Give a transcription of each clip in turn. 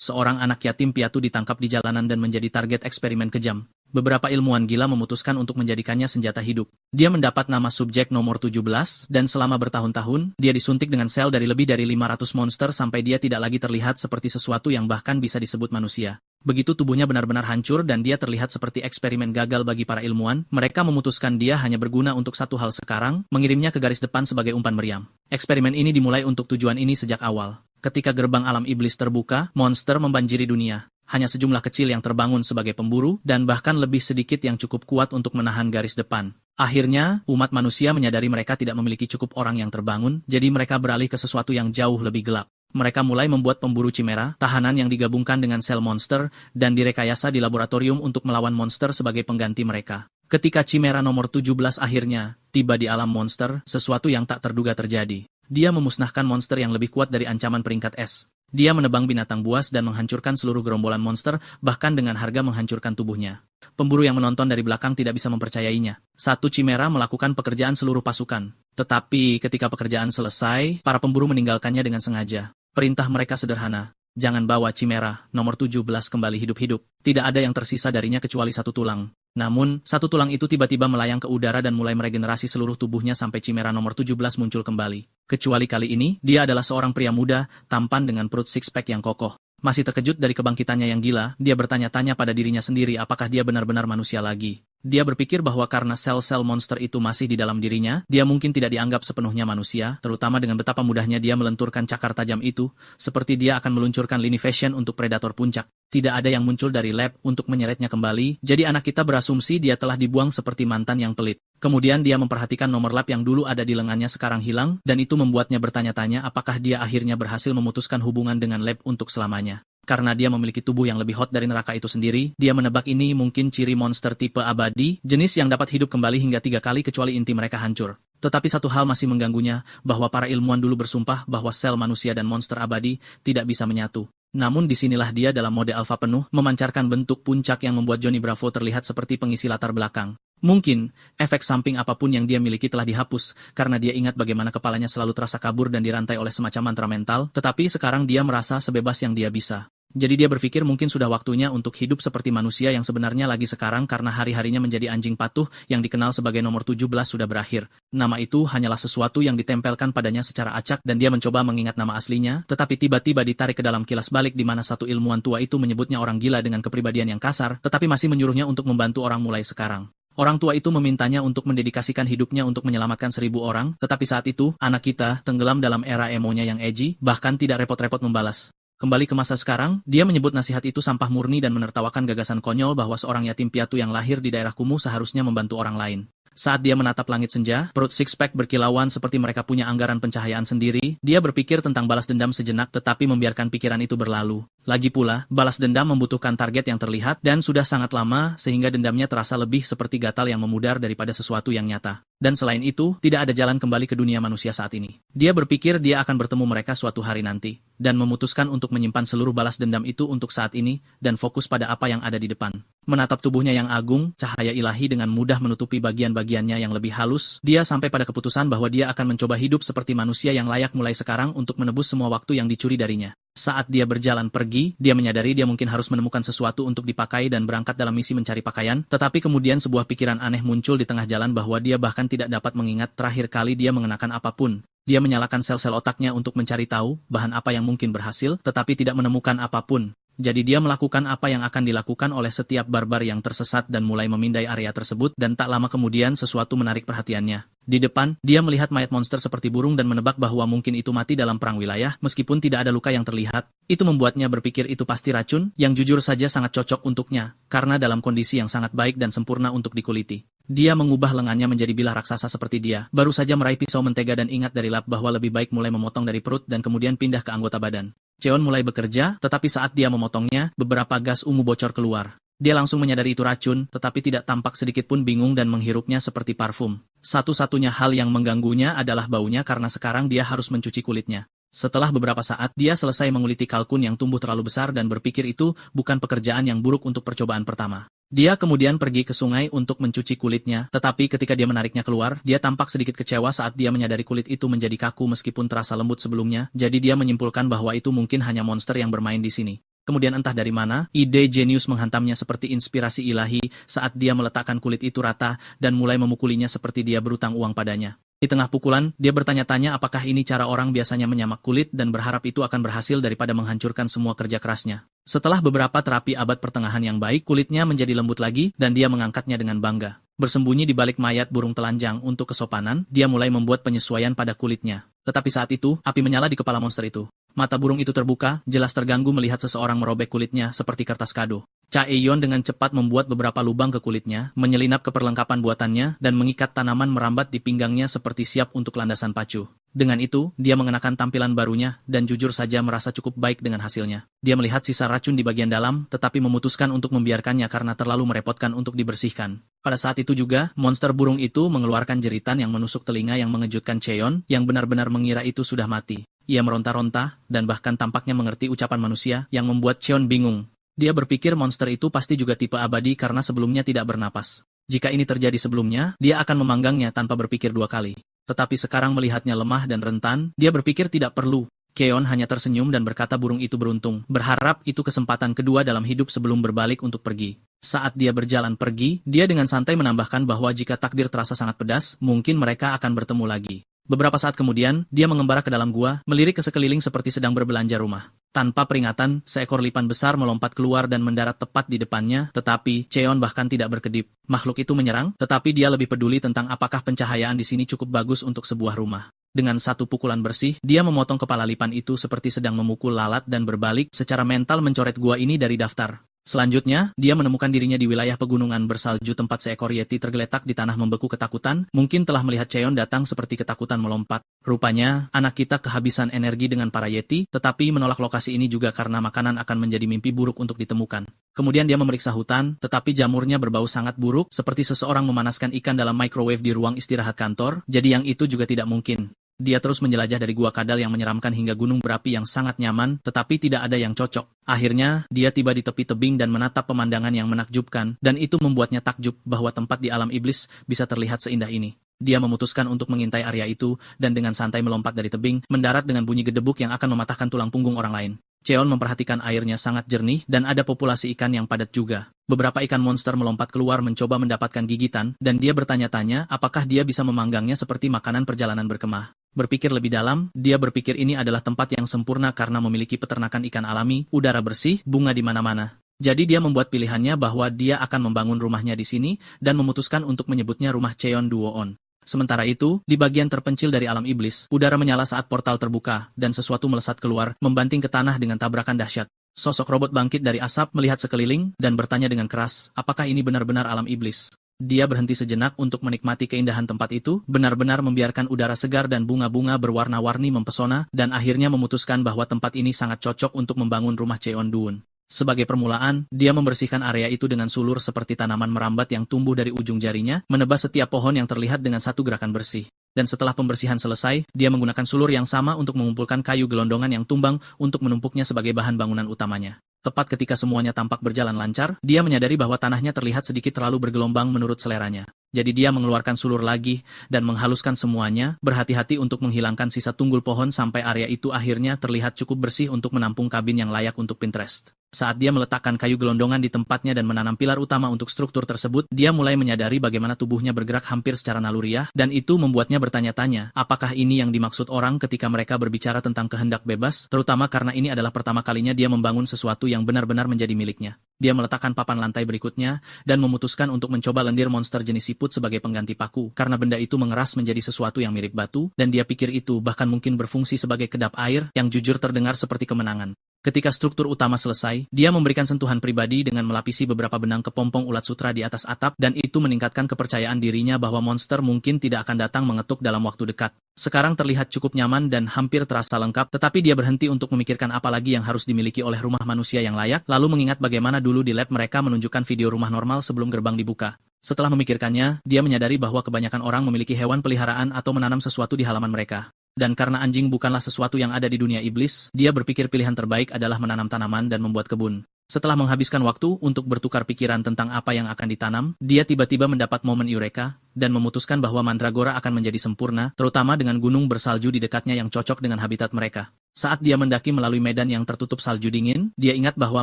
seorang anak yatim piatu ditangkap di jalanan dan menjadi target eksperimen kejam. Beberapa ilmuwan gila memutuskan untuk menjadikannya senjata hidup. Dia mendapat nama subjek nomor 17, dan selama bertahun-tahun, dia disuntik dengan sel dari lebih dari 500 monster sampai dia tidak lagi terlihat seperti sesuatu yang bahkan bisa disebut manusia. Begitu tubuhnya benar-benar hancur dan dia terlihat seperti eksperimen gagal bagi para ilmuwan, mereka memutuskan dia hanya berguna untuk satu hal sekarang, mengirimnya ke garis depan sebagai umpan meriam. Eksperimen ini dimulai untuk tujuan ini sejak awal. Ketika gerbang alam iblis terbuka, monster membanjiri dunia. Hanya sejumlah kecil yang terbangun sebagai pemburu, dan bahkan lebih sedikit yang cukup kuat untuk menahan garis depan. Akhirnya, umat manusia menyadari mereka tidak memiliki cukup orang yang terbangun, jadi mereka beralih ke sesuatu yang jauh lebih gelap. Mereka mulai membuat pemburu chimera, tahanan yang digabungkan dengan sel monster, dan direkayasa di laboratorium untuk melawan monster sebagai pengganti mereka. Ketika chimera nomor 17 akhirnya tiba di alam monster, sesuatu yang tak terduga terjadi. Dia memusnahkan monster yang lebih kuat dari ancaman peringkat S. Dia menebang binatang buas dan menghancurkan seluruh gerombolan monster, bahkan dengan harga menghancurkan tubuhnya. Pemburu yang menonton dari belakang tidak bisa mempercayainya. Satu chimera melakukan pekerjaan seluruh pasukan. Tetapi ketika pekerjaan selesai, para pemburu meninggalkannya dengan sengaja. Perintah mereka sederhana. Jangan bawa chimera nomor 17 kembali hidup-hidup. Tidak ada yang tersisa darinya kecuali satu tulang. Namun, satu tulang itu tiba-tiba melayang ke udara dan mulai meregenerasi seluruh tubuhnya sampai chimera nomor 17 muncul kembali. Kecuali kali ini, dia adalah seorang pria muda, tampan dengan perut six-pack yang kokoh. Masih terkejut dari kebangkitannya yang gila, dia bertanya-tanya pada dirinya sendiri apakah dia benar-benar manusia lagi. Dia berpikir bahwa karena sel-sel monster itu masih di dalam dirinya, dia mungkin tidak dianggap sepenuhnya manusia, terutama dengan betapa mudahnya dia melenturkan cakar tajam itu, seperti dia akan meluncurkan lini fashion untuk predator puncak. Tidak ada yang muncul dari lab untuk menyeretnya kembali, jadi anak kita berasumsi dia telah dibuang seperti mantan yang pelit. Kemudian dia memperhatikan nomor lab yang dulu ada di lengannya sekarang hilang, dan itu membuatnya bertanya-tanya apakah dia akhirnya berhasil memutuskan hubungan dengan lab untuk selamanya. Karena dia memiliki tubuh yang lebih hot dari neraka itu sendiri, dia menebak ini mungkin ciri monster tipe abadi, jenis yang dapat hidup kembali hingga 3 kali kecuali inti mereka hancur. Tetapi satu hal masih mengganggunya, bahwa para ilmuwan dulu bersumpah bahwa sel manusia dan monster abadi tidak bisa menyatu. Namun disinilah dia dalam mode alfa penuh, memancarkan bentuk puncak yang membuat Johnny Bravo terlihat seperti pengisi latar belakang. Mungkin, efek samping apapun yang dia miliki telah dihapus, karena dia ingat bagaimana kepalanya selalu terasa kabur dan dirantai oleh semacam mantra mental, tetapi sekarang dia merasa sebebas yang dia bisa. Jadi dia berpikir mungkin sudah waktunya untuk hidup seperti manusia yang sebenarnya lagi sekarang karena hari-harinya menjadi anjing patuh yang dikenal sebagai nomor 17 sudah berakhir. Nama itu hanyalah sesuatu yang ditempelkan padanya secara acak dan dia mencoba mengingat nama aslinya, tetapi tiba-tiba ditarik ke dalam kilas balik di mana satu ilmuwan tua itu menyebutnya orang gila dengan kepribadian yang kasar, tetapi masih menyuruhnya untuk membantu orang mulai sekarang. Orang tua itu memintanya untuk mendedikasikan hidupnya untuk menyelamatkan 1000 orang, tetapi saat itu, anak kita tenggelam dalam era emonya yang edgy, bahkan tidak repot-repot membalas. Kembali ke masa sekarang, dia menyebut nasihat itu sampah murni dan menertawakan gagasan konyol bahwa seorang yatim piatu yang lahir di daerah kumuh seharusnya membantu orang lain. Saat dia menatap langit senja, perut six-pack berkilauan seperti mereka punya anggaran pencahayaan sendiri, dia berpikir tentang balas dendam sejenak tetapi membiarkan pikiran itu berlalu. Lagi pula, balas dendam membutuhkan target yang terlihat dan sudah sangat lama sehingga dendamnya terasa lebih seperti gatal yang memudar daripada sesuatu yang nyata. Dan selain itu, tidak ada jalan kembali ke dunia manusia saat ini. Dia berpikir dia akan bertemu mereka suatu hari nanti, dan memutuskan untuk menyimpan seluruh balas dendam itu untuk saat ini, dan fokus pada apa yang ada di depan. Menatap tubuhnya yang agung, cahaya ilahi dengan mudah menutupi bagian-bagiannya yang lebih halus, dia sampai pada keputusan bahwa dia akan mencoba hidup seperti manusia yang layak mulai sekarang untuk menebus semua waktu yang dicuri darinya. Saat dia berjalan pergi, dia menyadari dia mungkin harus menemukan sesuatu untuk dipakai dan berangkat dalam misi mencari pakaian, tetapi kemudian sebuah pikiran aneh muncul di tengah jalan bahwa dia bahkan tidak dapat mengingat terakhir kali dia mengenakan apapun. Dia menyalakan sel-sel otaknya untuk mencari tahu bahan apa yang mungkin berhasil, tetapi tidak menemukan apapun. Jadi dia melakukan apa yang akan dilakukan oleh setiap barbar yang tersesat dan mulai memindai area tersebut dan tak lama kemudian sesuatu menarik perhatiannya. Di depan, dia melihat mayat monster seperti burung dan menebak bahwa mungkin itu mati dalam perang wilayah meskipun tidak ada luka yang terlihat. Itu membuatnya berpikir itu pasti racun, yang jujur saja sangat cocok untuknya, karena dalam kondisi yang sangat baik dan sempurna untuk dikuliti. Dia mengubah lengannya menjadi bilah raksasa seperti dia, baru saja meraih pisau mentega dan ingat dari lab bahwa lebih baik mulai memotong dari perut dan kemudian pindah ke anggota badan. Cheon mulai bekerja, tetapi saat dia memotongnya, beberapa gas ungu bocor keluar. Dia langsung menyadari itu racun, tetapi tidak tampak sedikit pun bingung dan menghirupnya seperti parfum. Satu-satunya hal yang mengganggunya adalah baunya karena sekarang dia harus mencuci kulitnya. Setelah beberapa saat, dia selesai menguliti kalkun yang tumbuh terlalu besar dan berpikir itu bukan pekerjaan yang buruk untuk percobaan pertama. Dia kemudian pergi ke sungai untuk mencuci kulitnya, tetapi ketika dia menariknya keluar, dia tampak sedikit kecewa saat dia menyadari kulit itu menjadi kaku meskipun terasa lembut sebelumnya, jadi dia menyimpulkan bahwa itu mungkin hanya monster yang bermain di sini. Kemudian entah dari mana, ide jenius menghantamnya seperti inspirasi ilahi saat dia meletakkan kulit itu rata dan mulai memukulinya seperti dia berutang uang padanya. Di tengah pukulan, dia bertanya-tanya apakah ini cara orang biasanya menyamak kulit dan berharap itu akan berhasil daripada menghancurkan semua kerja kerasnya. Setelah beberapa terapi abad pertengahan yang baik, kulitnya menjadi lembut lagi dan dia mengangkatnya dengan bangga. Bersembunyi di balik mayat burung telanjang untuk kesopanan, dia mulai membuat penyesuaian pada kulitnya. Tetapi saat itu, api menyala di kepala monster itu. Mata burung itu terbuka, jelas terganggu melihat seseorang merobek kulitnya seperti kertas kado. Cha Eyon dengan cepat membuat beberapa lubang ke kulitnya, menyelinap ke perlengkapan buatannya, dan mengikat tanaman merambat di pinggangnya seperti siap untuk landasan pacu. Dengan itu, dia mengenakan tampilan barunya, dan jujur saja merasa cukup baik dengan hasilnya. Dia melihat sisa racun di bagian dalam, tetapi memutuskan untuk membiarkannya karena terlalu merepotkan untuk dibersihkan. Pada saat itu juga, monster burung itu mengeluarkan jeritan yang menusuk telinga yang mengejutkan Cheon, yang benar-benar mengira itu sudah mati. Ia meronta-ronta, dan bahkan tampaknya mengerti ucapan manusia, yang membuat Cheon bingung. Dia berpikir monster itu pasti juga tipe abadi karena sebelumnya tidak bernapas. Jika ini terjadi sebelumnya, dia akan memanggangnya tanpa berpikir dua kali. Tetapi sekarang melihatnya lemah dan rentan, dia berpikir tidak perlu. Cheon hanya tersenyum dan berkata burung itu beruntung, berharap itu kesempatan kedua dalam hidup sebelum berbalik untuk pergi. Saat dia berjalan pergi, dia dengan santai menambahkan bahwa jika takdir terasa sangat pedas, mungkin mereka akan bertemu lagi. Beberapa saat kemudian, dia mengembara ke dalam gua, melirik ke sekeliling seperti sedang berbelanja rumah. Tanpa peringatan, seekor lipan besar melompat keluar dan mendarat tepat di depannya, tetapi Cheon bahkan tidak berkedip. Makhluk itu menyerang, tetapi dia lebih peduli tentang apakah pencahayaan di sini cukup bagus untuk sebuah rumah. Dengan satu pukulan bersih, dia memotong kepala lipan itu seperti sedang memukul lalat dan berbalik secara mental mencoret gua ini dari daftar. Selanjutnya, dia menemukan dirinya di wilayah pegunungan bersalju tempat seekor yeti tergeletak di tanah membeku ketakutan, mungkin telah melihat Cheon datang seperti ketakutan melompat. Rupanya, anak kita kehabisan energi dengan para yeti, tetapi menolak lokasi ini juga karena makanan akan menjadi mimpi buruk untuk ditemukan. Kemudian dia memeriksa hutan, tetapi jamurnya berbau sangat buruk, seperti seseorang memanaskan ikan dalam microwave di ruang istirahat kantor, jadi yang itu juga tidak mungkin. Dia terus menjelajah dari gua kadal yang menyeramkan hingga gunung berapi yang sangat nyaman, tetapi tidak ada yang cocok. Akhirnya, dia tiba di tepi tebing dan menatap pemandangan yang menakjubkan, dan itu membuatnya takjub bahwa tempat di alam iblis bisa terlihat seindah ini. Dia memutuskan untuk mengintai area itu, dan dengan santai melompat dari tebing, mendarat dengan bunyi gedebuk yang akan mematahkan tulang punggung orang lain. Cheon memperhatikan airnya sangat jernih, dan ada populasi ikan yang padat juga. Beberapa ikan monster melompat keluar mencoba mendapatkan gigitan, dan dia bertanya-tanya apakah dia bisa memanggangnya seperti makanan perjalanan berkemah. Berpikir lebih dalam, dia berpikir ini adalah tempat yang sempurna karena memiliki peternakan ikan alami, udara bersih, bunga di mana-mana. Jadi dia membuat pilihannya bahwa dia akan membangun rumahnya di sini, dan memutuskan untuk menyebutnya rumah Cheon Duoon. Sementara itu, di bagian terpencil dari alam iblis, udara menyala saat portal terbuka, dan sesuatu melesat keluar, membanting ke tanah dengan tabrakan dahsyat. Sosok robot bangkit dari asap melihat sekeliling, dan bertanya dengan keras, apakah ini benar-benar alam iblis? Dia berhenti sejenak untuk menikmati keindahan tempat itu, benar-benar membiarkan udara segar dan bunga-bunga berwarna-warni mempesona, dan akhirnya memutuskan bahwa tempat ini sangat cocok untuk membangun rumah Cheon Duun. Sebagai permulaan, dia membersihkan area itu dengan sulur seperti tanaman merambat yang tumbuh dari ujung jarinya, menebas setiap pohon yang terlihat dengan satu gerakan bersih. Dan setelah pembersihan selesai, dia menggunakan sulur yang sama untuk mengumpulkan kayu gelondongan yang tumbang untuk menumpuknya sebagai bahan bangunan utamanya. Tepat ketika semuanya tampak berjalan lancar, dia menyadari bahwa tanahnya terlihat sedikit terlalu bergelombang menurut seleranya. Jadi dia mengeluarkan sulur lagi, dan menghaluskan semuanya, berhati-hati untuk menghilangkan sisa tunggul pohon sampai area itu akhirnya terlihat cukup bersih untuk menampung kabin yang layak untuk Pinterest. Saat dia meletakkan kayu gelondongan di tempatnya dan menanam pilar utama untuk struktur tersebut, dia mulai menyadari bagaimana tubuhnya bergerak hampir secara naluriah, dan itu membuatnya bertanya-tanya, apakah ini yang dimaksud orang ketika mereka berbicara tentang kehendak bebas, terutama karena ini adalah pertama kalinya dia membangun sesuatu yang benar-benar menjadi miliknya. Dia meletakkan papan lantai berikutnya, dan memutuskan untuk mencoba lendir monster jenis siput sebagai pengganti paku, karena benda itu mengeras menjadi sesuatu yang mirip batu, dan dia pikir itu bahkan mungkin berfungsi sebagai kedap air, yang jujur terdengar seperti kemenangan. Ketika struktur utama selesai, dia memberikan sentuhan pribadi dengan melapisi beberapa benang kepompong ulat sutra di atas atap, dan itu meningkatkan kepercayaan dirinya bahwa monster mungkin tidak akan datang mengetuk dalam waktu dekat. Sekarang terlihat cukup nyaman dan hampir terasa lengkap, tetapi dia berhenti untuk memikirkan apa lagi yang harus dimiliki oleh rumah manusia yang layak, lalu mengingat bagaimana dulu di lab mereka menunjukkan video rumah normal sebelum gerbang dibuka. Setelah memikirkannya, dia menyadari bahwa kebanyakan orang memiliki hewan peliharaan atau menanam sesuatu di halaman mereka. Dan karena anjing bukanlah sesuatu yang ada di dunia iblis, dia berpikir pilihan terbaik adalah menanam tanaman dan membuat kebun. Setelah menghabiskan waktu untuk bertukar pikiran tentang apa yang akan ditanam, dia tiba-tiba mendapat momen eureka, dan memutuskan bahwa mandragora akan menjadi sempurna, terutama dengan gunung bersalju di dekatnya yang cocok dengan habitat mereka. Saat dia mendaki melalui medan yang tertutup salju dingin, dia ingat bahwa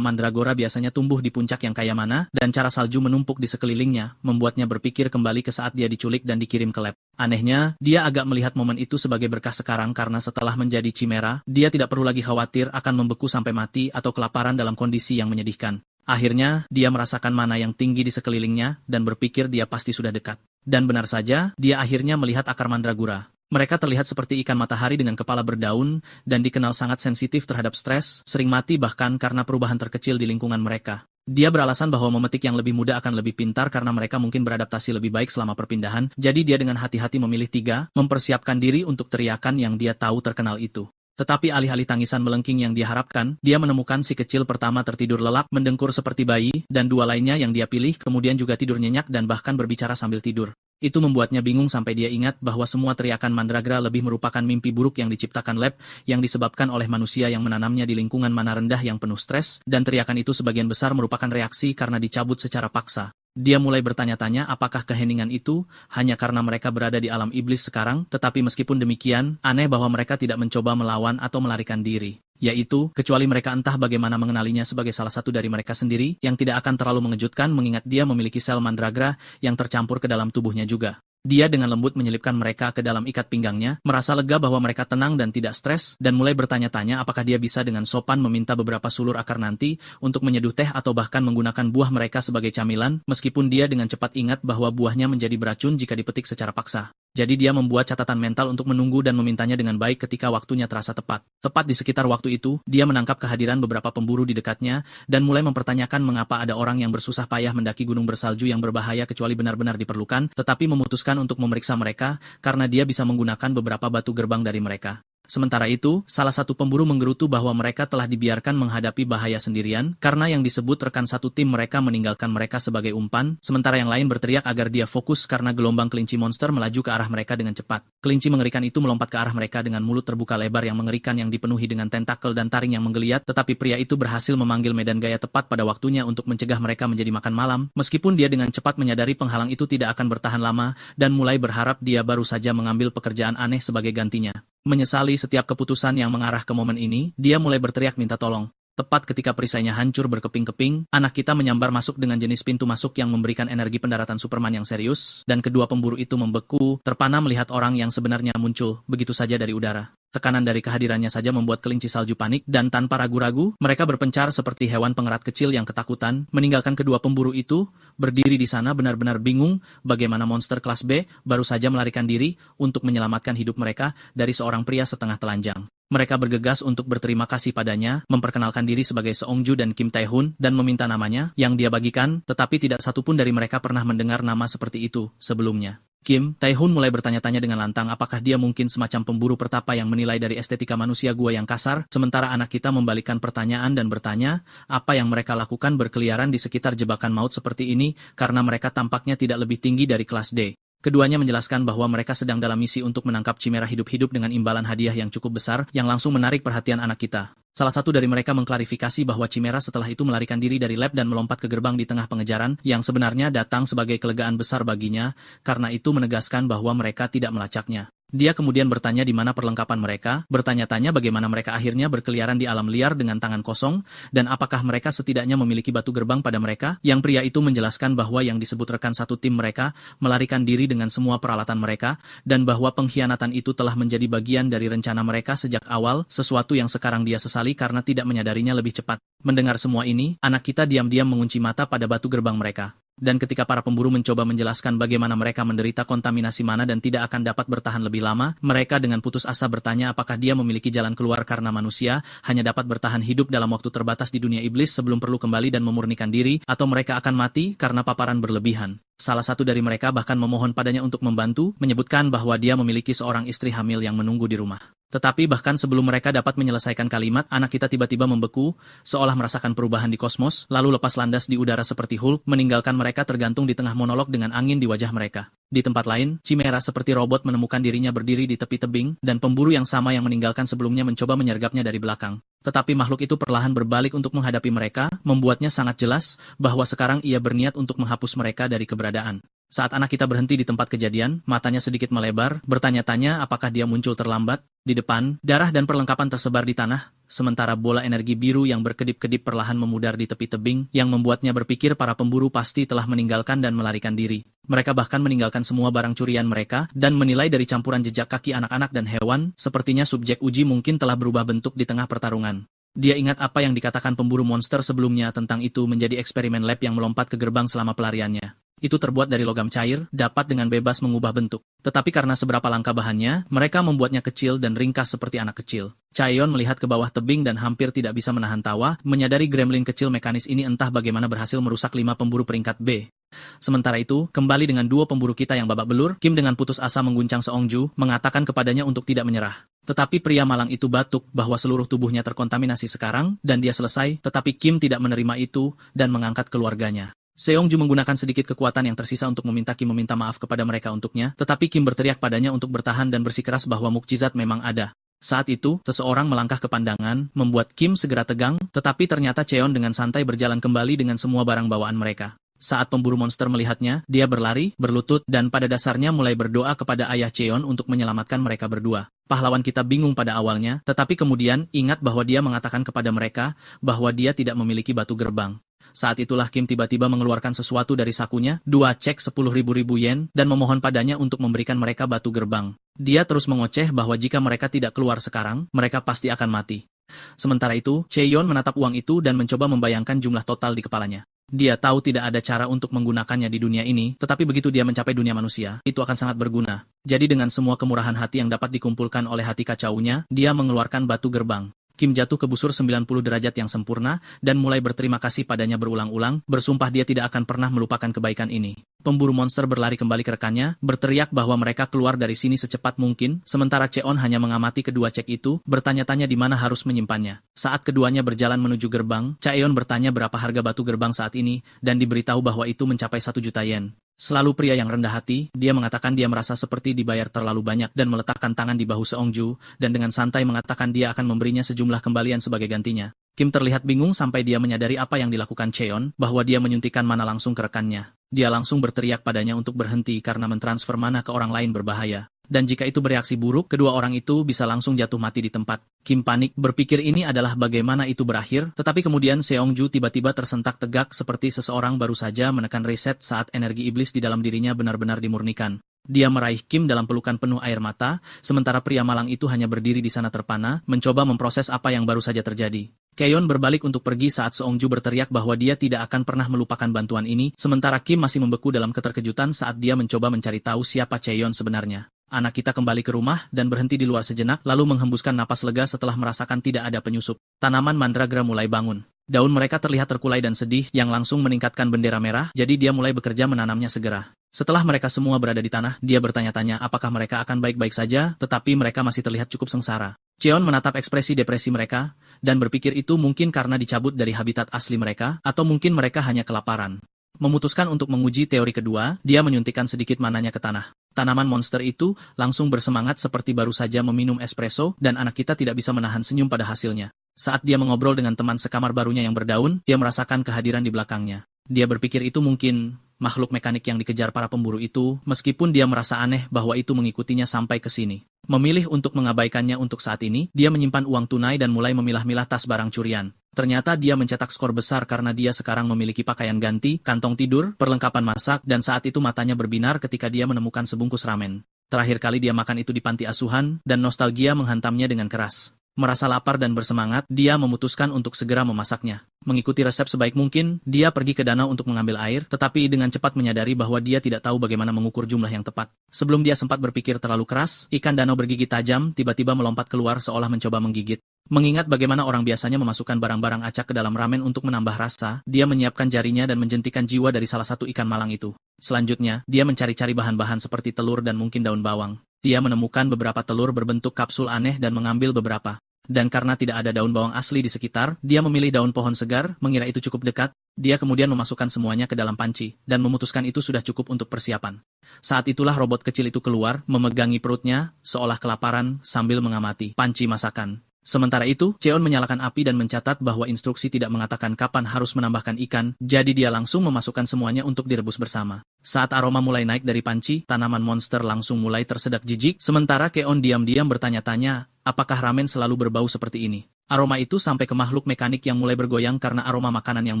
mandragora biasanya tumbuh di puncak yang kaya mana, dan cara salju menumpuk di sekelilingnya, membuatnya berpikir kembali ke saat dia diculik dan dikirim ke lab. Anehnya, dia agak melihat momen itu sebagai berkah sekarang karena setelah menjadi chimera, dia tidak perlu lagi khawatir akan membeku sampai mati atau kelaparan dalam kondisi yang menyedihkan. Akhirnya, dia merasakan mana yang tinggi di sekelilingnya, dan berpikir dia pasti sudah dekat. Dan benar saja, dia akhirnya melihat akar mandragora. Mereka terlihat seperti ikan matahari dengan kepala berdaun, dan dikenal sangat sensitif terhadap stres, sering mati bahkan karena perubahan terkecil di lingkungan mereka. Dia beralasan bahwa memetik yang lebih muda akan lebih pintar karena mereka mungkin beradaptasi lebih baik selama perpindahan, jadi dia dengan hati-hati memilih 3, mempersiapkan diri untuk teriakan yang dia tahu terkenal itu. Tetapi alih-alih tangisan melengking yang dia harapkan, dia menemukan si kecil pertama tertidur lelap, mendengkur seperti bayi, dan 2 lainnya yang dia pilih kemudian juga tidur nyenyak dan bahkan berbicara sambil tidur. Itu membuatnya bingung sampai dia ingat bahwa semua teriakan mandragora lebih merupakan mimpi buruk yang diciptakan lab, yang disebabkan oleh manusia yang menanamnya di lingkungan mana rendah yang penuh stres, dan teriakan itu sebagian besar merupakan reaksi karena dicabut secara paksa. Dia mulai bertanya-tanya apakah keheningan itu hanya karena mereka berada di alam iblis sekarang, tetapi meskipun demikian, aneh bahwa mereka tidak mencoba melawan atau melarikan diri. Yaitu, kecuali mereka entah bagaimana mengenalinya sebagai salah satu dari mereka sendiri, yang tidak akan terlalu mengejutkan mengingat dia memiliki sel mandragora yang tercampur ke dalam tubuhnya juga. Dia dengan lembut menyelipkan mereka ke dalam ikat pinggangnya, merasa lega bahwa mereka tenang dan tidak stres, dan mulai bertanya-tanya apakah dia bisa dengan sopan meminta beberapa sulur akar nanti untuk menyeduh teh atau bahkan menggunakan buah mereka sebagai camilan, meskipun dia dengan cepat ingat bahwa buahnya menjadi beracun jika dipetik secara paksa. Jadi dia membuat catatan mental untuk menunggu dan memintanya dengan baik ketika waktunya terasa tepat. Tepat di sekitar waktu itu, dia menangkap kehadiran beberapa pemburu di dekatnya, dan mulai mempertanyakan mengapa ada orang yang bersusah payah mendaki gunung bersalju yang berbahaya kecuali benar-benar diperlukan, tetapi memutuskan untuk memeriksa mereka, karena dia bisa menggunakan beberapa batu gerbang dari mereka. Sementara itu, salah satu pemburu menggerutu bahwa mereka telah dibiarkan menghadapi bahaya sendirian, karena yang disebut rekan satu tim mereka meninggalkan mereka sebagai umpan, sementara yang lain berteriak agar dia fokus karena gelombang kelinci monster melaju ke arah mereka dengan cepat. Kelinci mengerikan itu melompat ke arah mereka dengan mulut terbuka lebar yang mengerikan yang dipenuhi dengan tentakel dan taring yang menggeliat, tetapi pria itu berhasil memanggil medan gaya tepat pada waktunya untuk mencegah mereka menjadi makan malam, meskipun dia dengan cepat menyadari penghalang itu tidak akan bertahan lama, dan mulai berharap dia baru saja mengambil pekerjaan aneh sebagai gantinya. Menyesali setiap keputusan yang mengarah ke momen ini, dia mulai berteriak minta tolong. Tepat ketika perisainya hancur berkeping-keping, anak kita menyambar masuk dengan jenis pintu masuk yang memberikan energi pendaratan Superman yang serius, dan kedua pemburu itu membeku, terpana melihat orang yang sebenarnya muncul, begitu saja dari udara. Tekanan dari kehadirannya saja membuat kelinci salju panik, dan tanpa ragu-ragu, mereka berpencar seperti hewan pengerat kecil yang ketakutan, meninggalkan kedua pemburu itu, berdiri di sana benar-benar bingung bagaimana monster kelas B baru saja melarikan diri untuk menyelamatkan hidup mereka dari seorang pria setengah telanjang. Mereka bergegas untuk berterima kasih padanya, memperkenalkan diri sebagai Seongju dan Kim Tae-hun, dan meminta namanya, yang dia bagikan, tetapi tidak satupun dari mereka pernah mendengar nama seperti itu sebelumnya. Kim Tae-hun mulai bertanya-tanya dengan lantang apakah dia mungkin semacam pemburu pertapa yang menilai dari estetika manusia gua yang kasar, sementara anak kita membalikkan pertanyaan dan bertanya, apa yang mereka lakukan berkeliaran di sekitar jebakan maut seperti ini, karena mereka tampaknya tidak lebih tinggi dari kelas D. Keduanya menjelaskan bahwa mereka sedang dalam misi untuk menangkap chimera hidup-hidup dengan imbalan hadiah yang cukup besar, yang langsung menarik perhatian anak kita. Salah satu dari mereka mengklarifikasi bahwa chimera setelah itu melarikan diri dari lab dan melompat ke gerbang di tengah pengejaran, yang sebenarnya datang sebagai kelegaan besar baginya, karena itu menegaskan bahwa mereka tidak melacaknya. Dia kemudian bertanya di mana perlengkapan mereka, bertanya-tanya bagaimana mereka akhirnya berkeliaran di alam liar dengan tangan kosong, dan apakah mereka setidaknya memiliki batu gerbang pada mereka, yang pria itu menjelaskan bahwa yang disebut rekan satu tim mereka, melarikan diri dengan semua peralatan mereka, dan bahwa pengkhianatan itu telah menjadi bagian dari rencana mereka sejak awal, sesuatu yang sekarang dia sesali karena tidak menyadarinya lebih cepat. Mendengar semua ini, anak kita diam-diam mengunci mata pada batu gerbang mereka. Dan ketika para pemburu mencoba menjelaskan bagaimana mereka menderita kontaminasi mana dan tidak akan dapat bertahan lebih lama, mereka dengan putus asa bertanya apakah dia memiliki jalan keluar karena manusia hanya dapat bertahan hidup dalam waktu terbatas di dunia iblis sebelum perlu kembali dan memurnikan diri, atau mereka akan mati karena paparan berlebihan. Salah satu dari mereka bahkan memohon padanya untuk membantu, menyebutkan bahwa dia memiliki seorang istri hamil yang menunggu di rumah. Tetapi bahkan sebelum mereka dapat menyelesaikan kalimat, anak kita tiba-tiba membeku, seolah merasakan perubahan di kosmos, lalu lepas landas di udara seperti Hulk, meninggalkan mereka tergantung di tengah monolog dengan angin di wajah mereka. Di tempat lain, chimera seperti robot menemukan dirinya berdiri di tepi tebing, dan pemburu yang sama yang meninggalkan sebelumnya mencoba menyergapnya dari belakang. Tetapi makhluk itu perlahan berbalik untuk menghadapi mereka, membuatnya sangat jelas bahwa sekarang ia berniat untuk menghapus mereka dari keberadaan. Saat anak kita berhenti di tempat kejadian, matanya sedikit melebar, bertanya-tanya apakah dia muncul terlambat. Di depan, darah dan perlengkapan tersebar di tanah, sementara bola energi biru yang berkedip-kedip perlahan memudar di tepi tebing, yang membuatnya berpikir para pemburu pasti telah meninggalkan dan melarikan diri. Mereka bahkan meninggalkan semua barang curian mereka, dan menilai dari campuran jejak kaki anak-anak dan hewan, sepertinya subjek uji mungkin telah berubah bentuk di tengah pertarungan. Dia ingat apa yang dikatakan pemburu monster sebelumnya tentang itu menjadi eksperimen lab yang melompat ke gerbang selama pelariannya. Itu terbuat dari logam cair, dapat dengan bebas mengubah bentuk. Tetapi karena seberapa langka bahannya, mereka membuatnya kecil dan ringkas seperti anak kecil. Chaeyon melihat ke bawah tebing dan hampir tidak bisa menahan tawa, menyadari gremlin kecil mekanis ini entah bagaimana berhasil merusak 5 pemburu peringkat B. Sementara itu, kembali dengan 2 pemburu kita yang babak belur, Kim dengan putus asa mengguncang Seongju, mengatakan kepadanya untuk tidak menyerah. Tetapi pria malang itu batuk bahwa seluruh tubuhnya terkontaminasi sekarang, dan dia selesai, tetapi Kim tidak menerima itu, dan mengangkat keluarganya. Seongju menggunakan sedikit kekuatan yang tersisa untuk meminta Kim meminta maaf kepada mereka untuknya, tetapi Kim berteriak padanya untuk bertahan dan bersikeras bahwa mukjizat memang ada. Saat itu, seseorang melangkah ke pandangan, membuat Kim segera tegang, tetapi ternyata Cheon dengan santai berjalan kembali dengan semua barang bawaan mereka. Saat pemburu monster melihatnya, dia berlari, berlutut, dan pada dasarnya mulai berdoa kepada ayah Cheon untuk menyelamatkan mereka berdua. Pahlawan kita bingung pada awalnya, tetapi kemudian ingat bahwa dia mengatakan kepada mereka bahwa dia tidak memiliki batu gerbang. Saat itulah Kim tiba-tiba mengeluarkan sesuatu dari sakunya, 2 cek 10.000 yen, dan memohon padanya untuk memberikan mereka batu gerbang. Dia terus mengoceh bahwa jika mereka tidak keluar sekarang, mereka pasti akan mati. Sementara itu, Cheon menatap uang itu dan mencoba membayangkan jumlah total di kepalanya. Dia tahu tidak ada cara untuk menggunakannya di dunia ini, tetapi begitu dia mencapai dunia manusia, itu akan sangat berguna. Jadi dengan semua kemurahan hati yang dapat dikumpulkan oleh hati kacaunya, dia mengeluarkan batu gerbang. Kim jatuh ke busur 90 derajat yang sempurna, dan mulai berterima kasih padanya berulang-ulang, bersumpah dia tidak akan pernah melupakan kebaikan ini. Pemburu monster berlari kembali ke rekannya, berteriak bahwa mereka keluar dari sini secepat mungkin, sementara Cheon hanya mengamati kedua cek itu, bertanya-tanya di mana harus menyimpannya. Saat keduanya berjalan menuju gerbang, Cheon bertanya berapa harga batu gerbang saat ini, dan diberitahu bahwa itu mencapai 1 juta yen. Selalu pria yang rendah hati, dia mengatakan dia merasa seperti dibayar terlalu banyak dan meletakkan tangan di bahu Seongju, dan dengan santai mengatakan dia akan memberinya sejumlah kembalian sebagai gantinya. Kim terlihat bingung sampai dia menyadari apa yang dilakukan Cheon, bahwa dia menyuntikkan mana langsung ke rekannya. Dia langsung berteriak padanya untuk berhenti karena mentransfer mana ke orang lain berbahaya. Dan jika itu bereaksi buruk, kedua orang itu bisa langsung jatuh mati di tempat. Kim panik, berpikir ini adalah bagaimana itu berakhir, tetapi kemudian Seongju tiba-tiba tersentak tegak seperti seseorang baru saja menekan reset saat energi iblis di dalam dirinya benar-benar dimurnikan. Dia meraih Kim dalam pelukan penuh air mata, sementara pria malang itu hanya berdiri di sana terpana, mencoba memproses apa yang baru saja terjadi. Cheon berbalik untuk pergi saat Seongju berteriak bahwa dia tidak akan pernah melupakan bantuan ini, sementara Kim masih membeku dalam keterkejutan saat dia mencoba mencari tahu siapa Cheon sebenarnya. Anak kita kembali ke rumah dan berhenti di luar sejenak, lalu menghembuskan napas lega setelah merasakan tidak ada penyusup. Tanaman mandragora mulai bangun. Daun mereka terlihat terkulai dan sedih, yang langsung meningkatkan bendera merah, jadi dia mulai bekerja menanamnya segera. Setelah mereka semua berada di tanah, dia bertanya-tanya apakah mereka akan baik-baik saja, tetapi mereka masih terlihat cukup sengsara. Cheon menatap ekspresi depresi mereka, dan berpikir itu mungkin karena dicabut dari habitat asli mereka, atau mungkin mereka hanya kelaparan. Memutuskan untuk menguji teori kedua, dia menyuntikkan sedikit mananya ke tanah. Tanaman monster itu langsung bersemangat seperti baru saja meminum espresso, dan anak kita tidak bisa menahan senyum pada hasilnya. Saat dia mengobrol dengan teman sekamar barunya yang berdaun, dia merasakan kehadiran di belakangnya. Dia berpikir itu mungkin makhluk mekanik yang dikejar para pemburu itu, meskipun dia merasa aneh bahwa itu mengikutinya sampai ke sini. Memilih untuk mengabaikannya untuk saat ini, dia menyimpan uang tunai dan mulai memilah-milah tas barang curian. Ternyata dia mencetak skor besar karena dia sekarang memiliki pakaian ganti, kantong tidur, perlengkapan masak, dan saat itu matanya berbinar ketika dia menemukan sebungkus ramen. Terakhir kali dia makan itu di panti asuhan, dan nostalgia menghantamnya dengan keras. Merasa lapar dan bersemangat, dia memutuskan untuk segera memasaknya. Mengikuti resep sebaik mungkin, dia pergi ke danau untuk mengambil air, tetapi dengan cepat menyadari bahwa dia tidak tahu bagaimana mengukur jumlah yang tepat. Sebelum dia sempat berpikir terlalu keras, ikan danau bergigi tajam tiba-tiba melompat keluar seolah mencoba menggigit. Mengingat bagaimana orang biasanya memasukkan barang-barang acak ke dalam ramen untuk menambah rasa, dia menyiapkan jarinya dan menjentikan jiwa dari salah satu ikan malang itu. Selanjutnya, dia mencari-cari bahan-bahan seperti telur dan mungkin daun bawang. Dia menemukan beberapa telur berbentuk kapsul aneh dan mengambil beberapa. Dan karena tidak ada daun bawang asli di sekitar, dia memilih daun pohon segar, mengira itu cukup dekat. Dia kemudian memasukkan semuanya ke dalam panci, dan memutuskan itu sudah cukup untuk persiapan. Saat itulah robot kecil itu keluar, memegangi perutnya, seolah kelaparan, sambil mengamati panci masakan. Sementara itu, Cheon menyalakan api dan mencatat bahwa instruksi tidak mengatakan kapan harus menambahkan ikan, jadi dia langsung memasukkan semuanya untuk direbus bersama. Saat aroma mulai naik dari panci, tanaman monster langsung mulai tersedak jijik, sementara Cheon diam-diam bertanya-tanya, apakah ramen selalu berbau seperti ini? Aroma itu sampai ke makhluk mekanik yang mulai bergoyang karena aroma makanan yang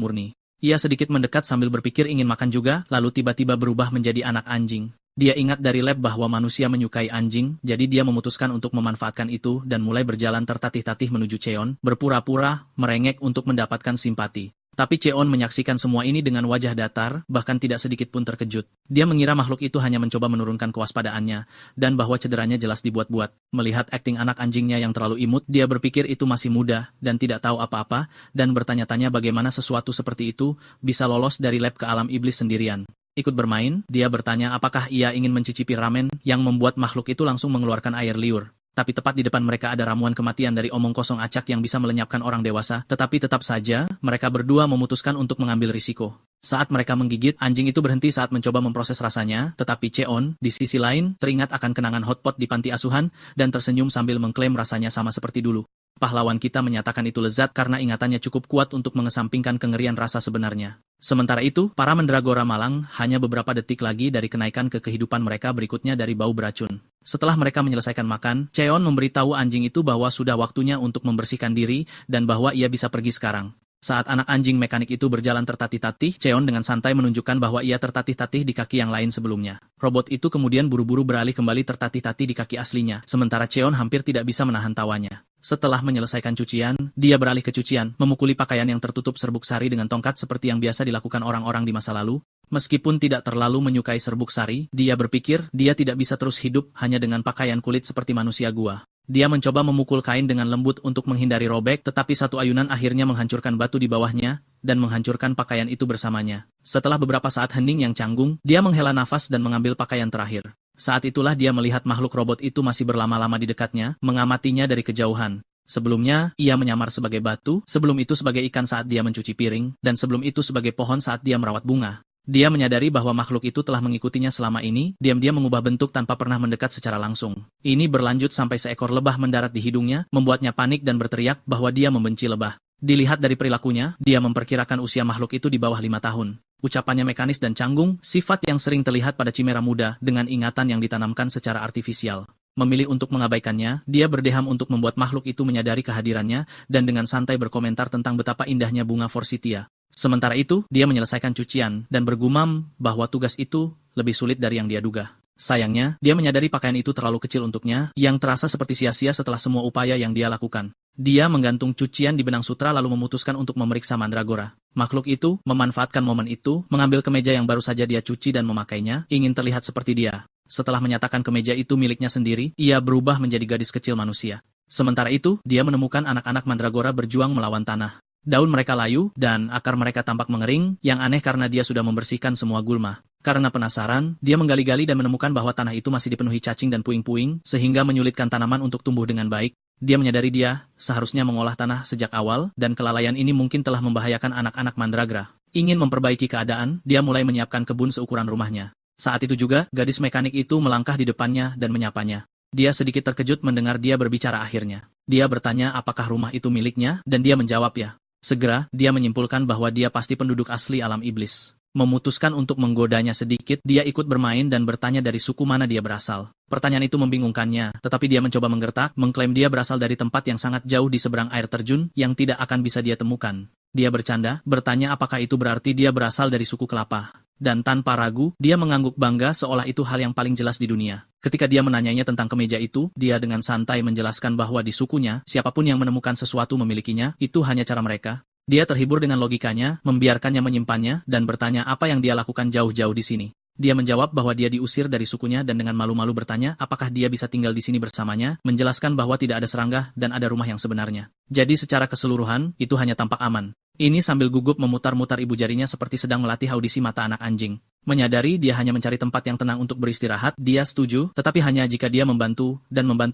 murni. Ia sedikit mendekat sambil berpikir ingin makan juga, lalu tiba-tiba berubah menjadi anak anjing. Dia ingat dari lab bahwa manusia menyukai anjing, jadi dia memutuskan untuk memanfaatkan itu dan mulai berjalan tertatih-tatih menuju Cheon, berpura-pura, merengek untuk mendapatkan simpati. Tapi Cheon menyaksikan semua ini dengan wajah datar, bahkan tidak sedikit pun terkejut. Dia mengira makhluk itu hanya mencoba menurunkan kewaspadaannya, dan bahwa cederanya jelas dibuat-buat. Melihat akting anak anjingnya yang terlalu imut, dia berpikir itu masih muda, dan tidak tahu apa-apa, dan bertanya-tanya bagaimana sesuatu seperti itu bisa lolos dari lab ke alam iblis sendirian. Ikut bermain, dia bertanya apakah ia ingin mencicipi ramen, yang membuat makhluk itu langsung mengeluarkan air liur. Tapi tepat di depan mereka ada ramuan kematian dari omong kosong acak yang bisa melenyapkan orang dewasa, tetapi tetap saja, mereka berdua memutuskan untuk mengambil risiko. Saat mereka menggigit, anjing itu berhenti saat mencoba memproses rasanya, tetapi Cheon, di sisi lain, teringat akan kenangan hotpot di panti asuhan, dan tersenyum sambil mengklaim rasanya sama seperti dulu. Pahlawan kita menyatakan itu lezat karena ingatannya cukup kuat untuk mengesampingkan kengerian rasa sebenarnya. Sementara itu, para mandragora malang hanya beberapa detik lagi dari kenaikan ke kehidupan mereka berikutnya dari bau beracun. Setelah mereka menyelesaikan makan, Cheon memberitahu anjing itu bahwa sudah waktunya untuk membersihkan diri dan bahwa ia bisa pergi sekarang. Saat anak anjing mekanik itu berjalan tertatih-tatih, Cheon dengan santai menunjukkan bahwa ia tertatih-tatih di kaki yang lain sebelumnya. Robot itu kemudian buru-buru beralih kembali tertatih-tatih di kaki aslinya, sementara Cheon hampir tidak bisa menahan tawanya. Setelah menyelesaikan cucian, dia beralih ke cucian, memukuli pakaian yang tertutup serbuk sari dengan tongkat seperti yang biasa dilakukan orang-orang di masa lalu. Meskipun tidak terlalu menyukai serbuk sari, dia berpikir dia tidak bisa terus hidup hanya dengan pakaian kulit seperti manusia gua. Dia mencoba memukul kain dengan lembut untuk menghindari robek, tetapi satu ayunan akhirnya menghancurkan batu di bawahnya, dan menghancurkan pakaian itu bersamanya. Setelah beberapa saat hening yang canggung, dia menghela nafas dan mengambil pakaian terakhir. Saat itulah dia melihat makhluk robot itu masih berlama-lama di dekatnya, mengamatinya dari kejauhan. Sebelumnya, ia menyamar sebagai batu, sebelum itu sebagai ikan saat dia mencuci piring, dan sebelum itu sebagai pohon saat dia merawat bunga. Dia menyadari bahwa makhluk itu telah mengikutinya selama ini, diam-diam mengubah bentuk tanpa pernah mendekat secara langsung. Ini berlanjut sampai seekor lebah mendarat di hidungnya, membuatnya panik dan berteriak bahwa dia membenci lebah. Dilihat dari perilakunya, dia memperkirakan usia makhluk itu di bawah 5 tahun. Ucapannya mekanis dan canggung, sifat yang sering terlihat pada chimera muda dengan ingatan yang ditanamkan secara artifisial. Memilih untuk mengabaikannya, dia berdeham untuk membuat makhluk itu menyadari kehadirannya, dan dengan santai berkomentar tentang betapa indahnya bunga forsythia. Sementara itu, dia menyelesaikan cucian, dan bergumam bahwa tugas itu lebih sulit dari yang dia duga. Sayangnya, dia menyadari pakaian itu terlalu kecil untuknya, yang terasa seperti sia-sia setelah semua upaya yang dia lakukan. Dia menggantung cucian di benang sutra lalu memutuskan untuk memeriksa mandragora. Makhluk itu memanfaatkan momen itu, mengambil kemeja yang baru saja dia cuci dan memakainya, ingin terlihat seperti dia. Setelah menyatakan kemeja itu miliknya sendiri, ia berubah menjadi gadis kecil manusia. Sementara itu, dia menemukan anak-anak mandragora berjuang melawan tanah. Daun mereka layu, dan akar mereka tampak mengering, yang aneh karena dia sudah membersihkan semua gulma. Karena penasaran, dia menggali-gali dan menemukan bahwa tanah itu masih dipenuhi cacing dan puing-puing, sehingga menyulitkan tanaman untuk tumbuh dengan baik. Dia menyadari dia seharusnya mengolah tanah sejak awal, dan kelalaian ini mungkin telah membahayakan anak-anak mandragora. Ingin memperbaiki keadaan, dia mulai menyiapkan kebun seukuran rumahnya. Saat itu juga, gadis mekanik itu melangkah di depannya dan menyapanya. Dia sedikit terkejut mendengar dia berbicara akhirnya. Dia bertanya apakah rumah itu miliknya, dan dia menjawab ya. Segera, dia menyimpulkan bahwa dia pasti penduduk asli alam iblis. Memutuskan untuk menggodanya sedikit, dia ikut bermain dan bertanya dari suku mana dia berasal. Pertanyaan itu membingungkannya, tetapi dia mencoba menggertak, mengklaim dia berasal dari tempat yang sangat jauh di seberang air terjun, yang tidak akan bisa dia temukan. Dia bercanda, bertanya apakah itu berarti dia berasal dari suku kelapa. Dan tanpa ragu, dia mengangguk bangga seolah itu hal yang paling jelas di dunia. Ketika dia menanyanya tentang kemeja itu, dia dengan santai menjelaskan bahwa di sukunya, siapapun yang menemukan sesuatu memilikinya, itu hanya cara mereka. Dia terhibur dengan logikanya, membiarkannya menyimpannya, dan bertanya apa yang dia lakukan jauh-jauh di sini. Dia menjawab bahwa dia diusir dari sukunya dan dengan malu-malu bertanya apakah dia bisa tinggal di sini bersamanya, menjelaskan bahwa tidak ada serangga dan ada rumah yang sebenarnya. Jadi secara keseluruhan, itu hanya tampak aman. Ini sambil gugup memutar-mutar ibu jarinya seperti sedang melatih audisi mata anak anjing. Menyadari dia hanya mencari tempat yang tenang untuk beristirahat, dia setuju, tetapi hanya jika dia membantu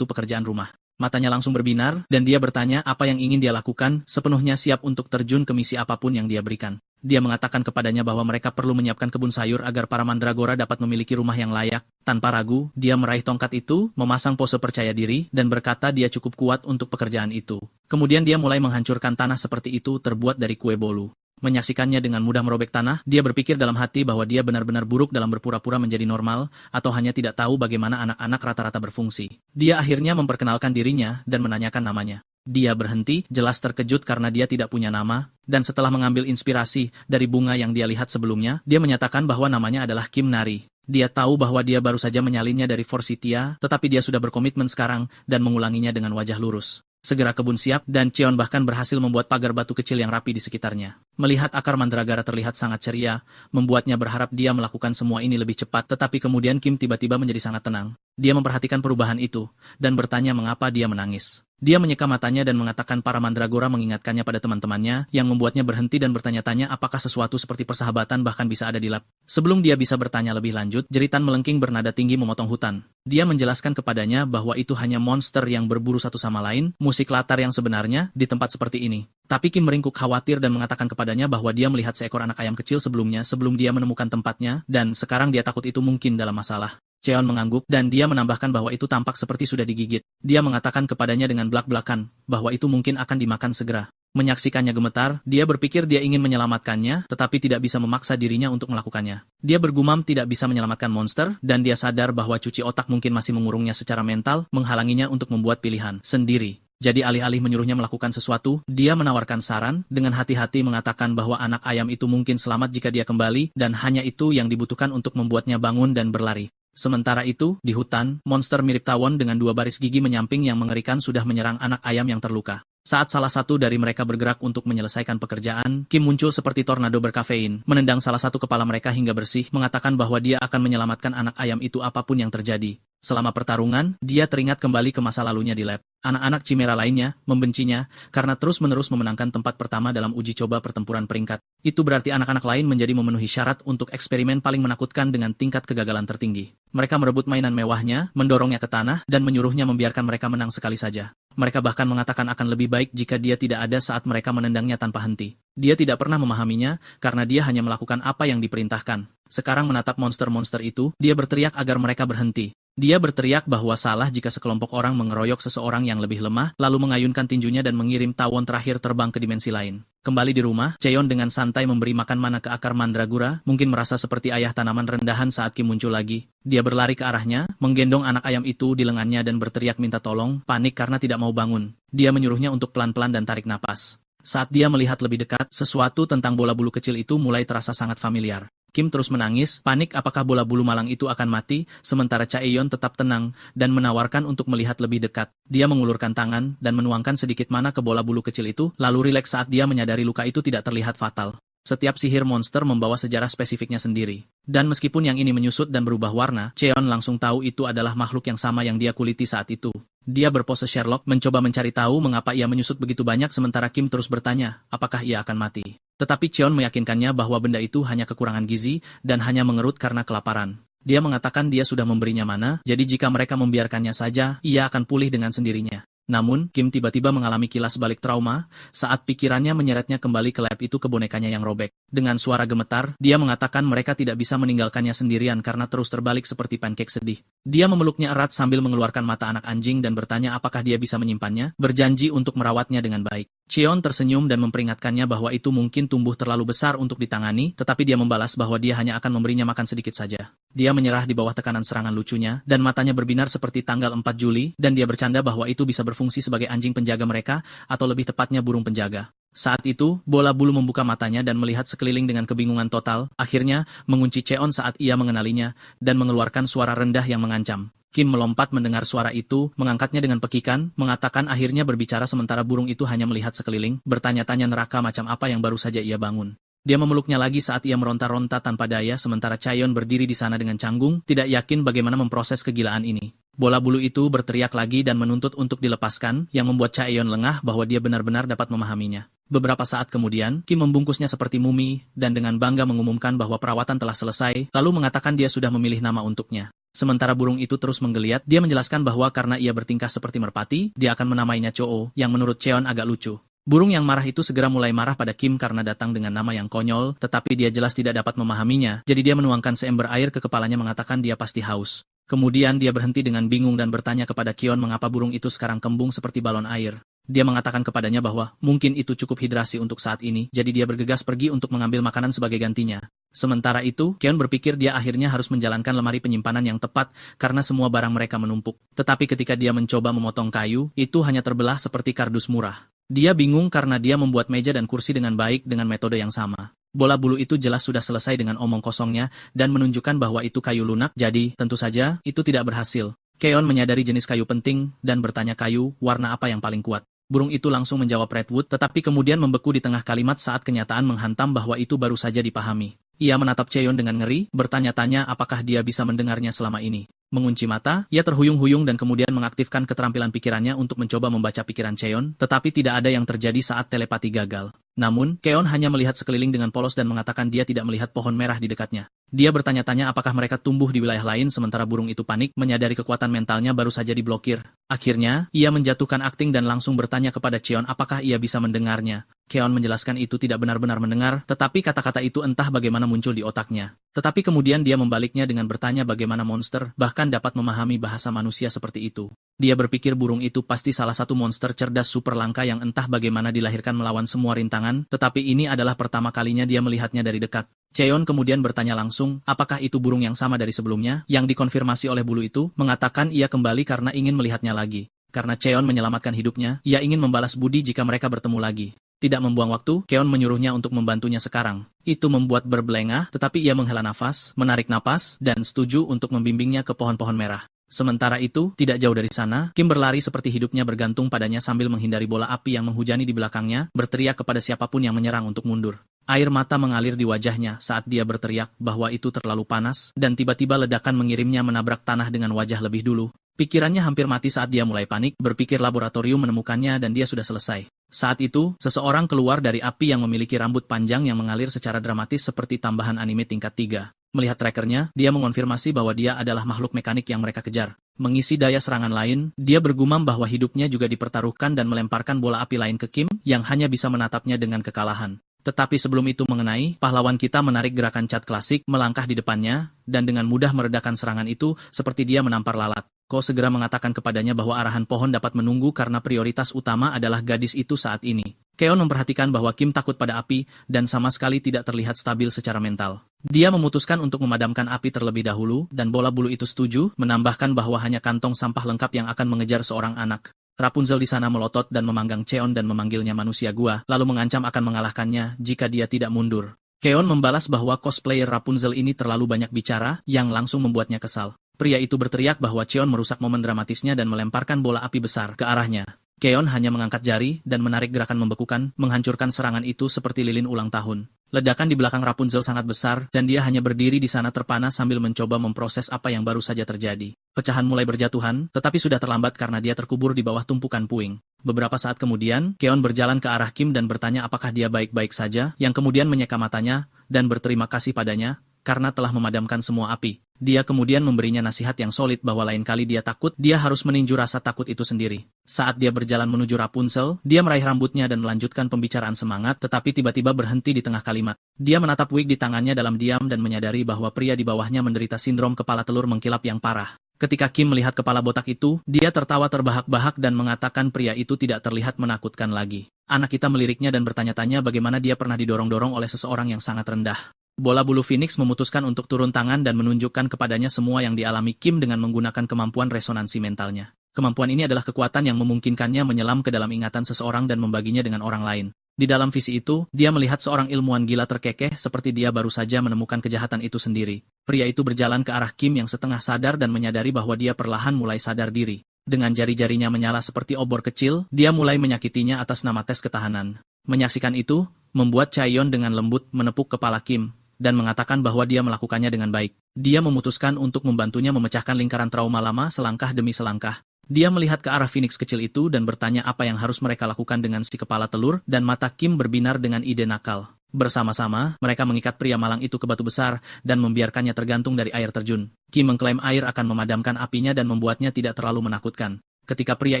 pekerjaan rumah. Matanya langsung berbinar, dan dia bertanya apa yang ingin dia lakukan, sepenuhnya siap untuk terjun ke misi apapun yang dia berikan. dia mengatakan kepadanya bahwa mereka perlu menyiapkan kebun sayur agar para mandragora dapat memiliki rumah yang layak. Tanpa ragu, dia meraih tongkat itu, memasang pose percaya diri, dan berkata dia cukup kuat untuk pekerjaan itu. Kemudian dia mulai menghancurkan tanah seperti itu terbuat dari kue bolu. Menyaksikannya dengan mudah merobek tanah, dia berpikir dalam hati bahwa dia benar-benar buruk dalam berpura-pura menjadi normal, atau hanya tidak tahu bagaimana anak-anak rata-rata berfungsi. Dia akhirnya memperkenalkan dirinya dan menanyakan namanya. Dia berhenti, jelas terkejut karena dia tidak punya nama, dan setelah mengambil inspirasi dari bunga yang dia lihat sebelumnya, dia menyatakan bahwa namanya adalah Kim Nari. Dia tahu bahwa dia baru saja menyalinnya dari Forsythia, tetapi dia sudah berkomitmen sekarang dan mengulanginya dengan wajah lurus. Segera kebun siap, dan Cheon bahkan berhasil membuat pagar batu kecil yang rapi di sekitarnya. Melihat akar mandragara terlihat sangat ceria, membuatnya berharap dia melakukan semua ini lebih cepat, tetapi kemudian Kim tiba-tiba menjadi sangat tenang. Dia memperhatikan perubahan itu, dan bertanya mengapa dia menangis. Dia menyeka matanya dan mengatakan para mandragora mengingatkannya pada teman-temannya, yang membuatnya berhenti dan bertanya-tanya apakah sesuatu seperti persahabatan bahkan bisa ada di lab. Sebelum dia bisa bertanya lebih lanjut, jeritan melengking bernada tinggi memotong hutan. Dia menjelaskan kepadanya bahwa itu hanya monster yang berburu satu sama lain, musik latar yang sebenarnya, di tempat seperti ini. Tapi Kim meringkuk khawatir dan mengatakan kepadanya bahwa dia melihat seekor anak ayam kecil sebelumnya sebelum dia menemukan tempatnya, dan sekarang dia takut itu mungkin dalam masalah. Cheon mengangguk, dan dia menambahkan bahwa itu tampak seperti sudah digigit. Dia mengatakan kepadanya dengan belak-belakan, bahwa itu mungkin akan dimakan segera. Menyaksikannya gemetar, dia berpikir dia ingin menyelamatkannya, tetapi tidak bisa memaksa dirinya untuk melakukannya. Dia bergumam tidak bisa menyelamatkan monster, dan dia sadar bahwa cuci otak mungkin masih mengurungnya secara mental, menghalanginya untuk membuat pilihan sendiri. Jadi alih-alih menyuruhnya melakukan sesuatu, dia menawarkan saran, dengan hati-hati mengatakan bahwa anak ayam itu mungkin selamat jika dia kembali, dan hanya itu yang dibutuhkan untuk membuatnya bangun dan berlari. Sementara itu, di hutan, monster mirip tawon dengan dua baris gigi menyamping yang mengerikan sudah menyerang anak ayam yang terluka. Saat salah satu dari mereka bergerak untuk menyelesaikan pekerjaan, Kim muncul seperti tornado berkafein, menendang salah satu kepala mereka hingga bersih, mengatakan bahwa dia akan menyelamatkan anak ayam itu apapun yang terjadi. Selama pertarungan, dia teringat kembali ke masa lalunya di lab. Anak-anak Chimera lainnya membencinya karena terus-menerus memenangkan tempat pertama dalam uji coba pertempuran peringkat. Itu berarti anak-anak lain menjadi memenuhi syarat untuk eksperimen paling menakutkan dengan tingkat kegagalan tertinggi. Mereka merebut mainan mewahnya, mendorongnya ke tanah, dan menyuruhnya membiarkan mereka menang sekali saja. Mereka bahkan mengatakan akan lebih baik jika dia tidak ada saat mereka menendangnya tanpa henti. Dia tidak pernah memahaminya, karena dia hanya melakukan apa yang diperintahkan. Sekarang menatap monster-monster itu, dia berteriak agar mereka berhenti. Dia berteriak bahwa salah jika sekelompok orang mengeroyok seseorang yang lebih lemah, lalu mengayunkan tinjunya dan mengirim tawon terakhir terbang ke dimensi lain. Kembali di rumah, Cheon dengan santai memberi makan mana ke akar mandragora, mungkin merasa seperti ayah tanaman rendahan saat Kim muncul lagi. Dia berlari ke arahnya, menggendong anak ayam itu di lengannya dan berteriak minta tolong, panik karena tidak mau bangun. Dia menyuruhnya untuk pelan-pelan dan tarik napas. Saat dia melihat lebih dekat, sesuatu tentang bola bulu kecil itu mulai terasa sangat familiar. Kim terus menangis, panik apakah bola bulu malang itu akan mati, sementara Chaeyeon tetap tenang, dan menawarkan untuk melihat lebih dekat. Dia mengulurkan tangan, dan menuangkan sedikit mana ke bola bulu kecil itu, lalu rileks saat dia menyadari luka itu tidak terlihat fatal. Setiap sihir monster membawa sejarah spesifiknya sendiri. Dan meskipun yang ini menyusut dan berubah warna, Cheon langsung tahu itu adalah makhluk yang sama yang dia kuliti saat itu. Dia berpose Sherlock, mencoba mencari tahu mengapa ia menyusut begitu banyak sementara Kim terus bertanya, apakah ia akan mati. Tetapi Cheon meyakinkannya bahwa benda itu hanya kekurangan gizi, dan hanya mengerut karena kelaparan. Dia mengatakan dia sudah memberinya mana, jadi jika mereka membiarkannya saja, ia akan pulih dengan sendirinya. Namun, Kim tiba-tiba mengalami kilas balik trauma, saat pikirannya menyeretnya kembali ke lab itu ke bonekanya yang robek. Dengan suara gemetar, dia mengatakan mereka tidak bisa meninggalkannya sendirian karena terus terbalik seperti pancake sedih. Dia memeluknya erat sambil mengeluarkan mata anak anjing dan bertanya apakah dia bisa menyimpannya, berjanji untuk merawatnya dengan baik. Cheon tersenyum dan memperingatkannya bahwa itu mungkin tumbuh terlalu besar untuk ditangani, tetapi dia membalas bahwa dia hanya akan memberinya makan sedikit saja. Dia menyerah di bawah tekanan serangan lucunya, dan matanya berbinar seperti tanggal 4 Juli, dan dia bercanda bahwa itu bisa berfungsi sebagai anjing penjaga mereka, atau lebih tepatnya burung penjaga. Saat itu, bola bulu membuka matanya dan melihat sekeliling dengan kebingungan total, akhirnya mengunci Cheon saat ia mengenalinya, dan mengeluarkan suara rendah yang mengancam. Kim melompat mendengar suara itu, mengangkatnya dengan pekikan, mengatakan akhirnya berbicara sementara burung itu hanya melihat sekeliling, bertanya-tanya neraka macam apa yang baru saja ia bangun. Dia memeluknya lagi saat ia meronta-ronta tanpa daya sementara Chaeyeon berdiri di sana dengan canggung, tidak yakin bagaimana memproses kegilaan ini. Bola bulu itu berteriak lagi dan menuntut untuk dilepaskan, yang membuat Chaeyeon lengah bahwa dia benar-benar dapat memahaminya. Beberapa saat kemudian, Kim membungkusnya seperti mumi, dan dengan bangga mengumumkan bahwa perawatan telah selesai, lalu mengatakan dia sudah memilih nama untuknya. Sementara burung itu terus menggeliat, dia menjelaskan bahwa karena ia bertingkah seperti merpati, dia akan menamainya Choo, yang menurut Cheon agak lucu. Burung yang marah itu segera mulai marah pada Kim karena datang dengan nama yang konyol, tetapi dia jelas tidak dapat memahaminya, jadi dia menuangkan seember air ke kepalanya mengatakan dia pasti haus. Kemudian dia berhenti dengan bingung dan bertanya kepada Kyon mengapa burung itu sekarang kembung seperti balon air. Dia mengatakan kepadanya bahwa mungkin itu cukup hidrasi untuk saat ini, jadi dia bergegas pergi untuk mengambil makanan sebagai gantinya. Sementara itu, Kyon berpikir dia akhirnya harus menjalankan lemari penyimpanan yang tepat karena semua barang mereka menumpuk. Tetapi ketika dia mencoba memotong kayu, itu hanya terbelah seperti kardus murah. Dia bingung karena dia membuat meja dan kursi dengan baik dengan metode yang sama. Bola bulu itu jelas sudah selesai dengan omong kosongnya dan menunjukkan bahwa itu kayu lunak, jadi tentu saja itu tidak berhasil. Keon menyadari jenis kayu penting dan bertanya kayu, warna apa yang paling kuat. Burung itu langsung menjawab redwood tetapi kemudian membeku di tengah kalimat saat kenyataan menghantam bahwa itu baru saja dipahami. Ia menatap Cheon dengan ngeri, bertanya-tanya apakah dia bisa mendengarnya selama ini. Mengunci mata, ia terhuyung-huyung dan kemudian mengaktifkan keterampilan pikirannya untuk mencoba membaca pikiran Cheon, tetapi tidak ada yang terjadi saat telepati gagal. Namun, Keon hanya melihat sekeliling dengan polos dan mengatakan dia tidak melihat pohon merah di dekatnya. Dia bertanya-tanya apakah mereka tumbuh di wilayah lain sementara burung itu panik, menyadari kekuatan mentalnya baru saja diblokir. Akhirnya, ia menjatuhkan akting dan langsung bertanya kepada Cheon apakah ia bisa mendengarnya. Keon menjelaskan itu tidak benar-benar mendengar, tetapi kata-kata itu entah bagaimana muncul di otaknya. Tetapi kemudian dia membaliknya dengan bertanya bagaimana monster bahkan dapat memahami bahasa manusia seperti itu. Dia berpikir burung itu pasti salah satu monster cerdas super langka yang entah bagaimana dilahirkan melawan semua rintangan, tetapi ini adalah pertama kalinya dia melihatnya dari dekat. Cheon kemudian bertanya langsung, apakah itu burung yang sama dari sebelumnya, yang dikonfirmasi oleh bulu itu, mengatakan ia kembali karena ingin melihatnya lagi. Karena Cheon menyelamatkan hidupnya, ia ingin membalas budi jika mereka bertemu lagi. Tidak membuang waktu, Keon menyuruhnya untuk membantunya sekarang. Itu membuat berbelengah, tetapi ia menghela nafas, menarik napas, dan setuju untuk membimbingnya ke pohon-pohon merah. Sementara itu, tidak jauh dari sana, Kim berlari seperti hidupnya bergantung padanya sambil menghindari bola api yang menghujani di belakangnya, berteriak kepada siapapun yang menyerang untuk mundur. Air mata mengalir di wajahnya saat dia berteriak bahwa itu terlalu panas, dan tiba-tiba ledakan mengirimnya menabrak tanah dengan wajah lebih dulu. Pikirannya hampir mati saat dia mulai panik, berpikir laboratorium menemukannya dan dia sudah selesai. Saat itu, seseorang keluar dari api yang memiliki rambut panjang yang mengalir secara dramatis seperti tambahan anime tingkat 3. Melihat trackernya, dia mengonfirmasi bahwa dia adalah makhluk mekanik yang mereka kejar. Mengisi daya serangan lain, dia bergumam bahwa hidupnya juga dipertaruhkan dan melemparkan bola api lain ke Kim, yang hanya bisa menatapnya dengan kekalahan. Tetapi sebelum itu mengenai, pahlawan kita menarik gerakan cat klasik, melangkah di depannya, dan dengan mudah meredakan serangan itu, seperti dia menampar lalat. Ko segera mengatakan kepadanya bahwa arahan pohon dapat menunggu karena prioritas utama adalah gadis itu saat ini. Keon memperhatikan bahwa Kim takut pada api, dan sama sekali tidak terlihat stabil secara mental. Dia memutuskan untuk memadamkan api terlebih dahulu, dan bola bulu itu setuju, menambahkan bahwa hanya kantong sampah lengkap yang akan mengejar seorang anak. Rapunzel di sana melotot dan memanggang Cheon dan memanggilnya manusia gua, lalu mengancam akan mengalahkannya jika dia tidak mundur. Keon membalas bahwa cosplayer Rapunzel ini terlalu banyak bicara, yang langsung membuatnya kesal. Pria itu berteriak bahwa Cheon merusak momen dramatisnya dan melemparkan bola api besar ke arahnya. Keon hanya mengangkat jari dan menarik gerakan membekukan, menghancurkan serangan itu seperti lilin ulang tahun. Ledakan di belakang Rapunzel sangat besar, dan dia hanya berdiri di sana terpana sambil mencoba memproses apa yang baru saja terjadi. Pecahan mulai berjatuhan, tetapi sudah terlambat karena dia terkubur di bawah tumpukan puing. Beberapa saat kemudian, Keon berjalan ke arah Kim dan bertanya apakah dia baik-baik saja, yang kemudian menyeka matanya, dan berterima kasih padanya, karena telah memadamkan semua api. Dia kemudian memberinya nasihat yang solid bahwa lain kali dia takut, dia harus meninju rasa takut itu sendiri. Saat dia berjalan menuju Rapunzel, dia meraih rambutnya dan melanjutkan pembicaraan semangat, tetapi tiba-tiba berhenti di tengah kalimat. Dia menatap wig di tangannya dalam diam dan menyadari bahwa pria di bawahnya menderita sindrom kepala telur mengkilap yang parah. Ketika Kim melihat kepala botak itu, dia tertawa terbahak-bahak dan mengatakan pria itu tidak terlihat menakutkan lagi. Anak kita meliriknya dan bertanya-tanya bagaimana dia pernah didorong-dorong oleh seseorang yang sangat rendah. Bola bulu Phoenix memutuskan untuk turun tangan dan menunjukkan kepadanya semua yang dialami Kim dengan menggunakan kemampuan resonansi mentalnya. Kemampuan ini adalah kekuatan yang memungkinkannya menyelam ke dalam ingatan seseorang dan membaginya dengan orang lain. Di dalam visi itu, dia melihat seorang ilmuwan gila terkekeh seperti dia baru saja menemukan kejahatan itu sendiri. Pria itu berjalan ke arah Kim yang setengah sadar dan menyadari bahwa dia perlahan mulai sadar diri. Dengan jari-jarinya menyala seperti obor kecil, dia mulai menyakitinya atas nama tes ketahanan. Menyaksikan itu, membuat Chaeyon dengan lembut menepuk kepala Kim dan mengatakan bahwa dia melakukannya dengan baik. Dia memutuskan untuk membantunya memecahkan lingkaran trauma lama selangkah demi selangkah. Dia melihat ke arah Phoenix kecil itu dan bertanya apa yang harus mereka lakukan dengan si kepala telur, dan mata Kim berbinar dengan ide nakal. Bersama-sama, mereka mengikat pria malang itu ke batu besar dan membiarkannya tergantung dari air terjun. Kim mengklaim air akan memadamkan apinya dan membuatnya tidak terlalu menakutkan. Ketika pria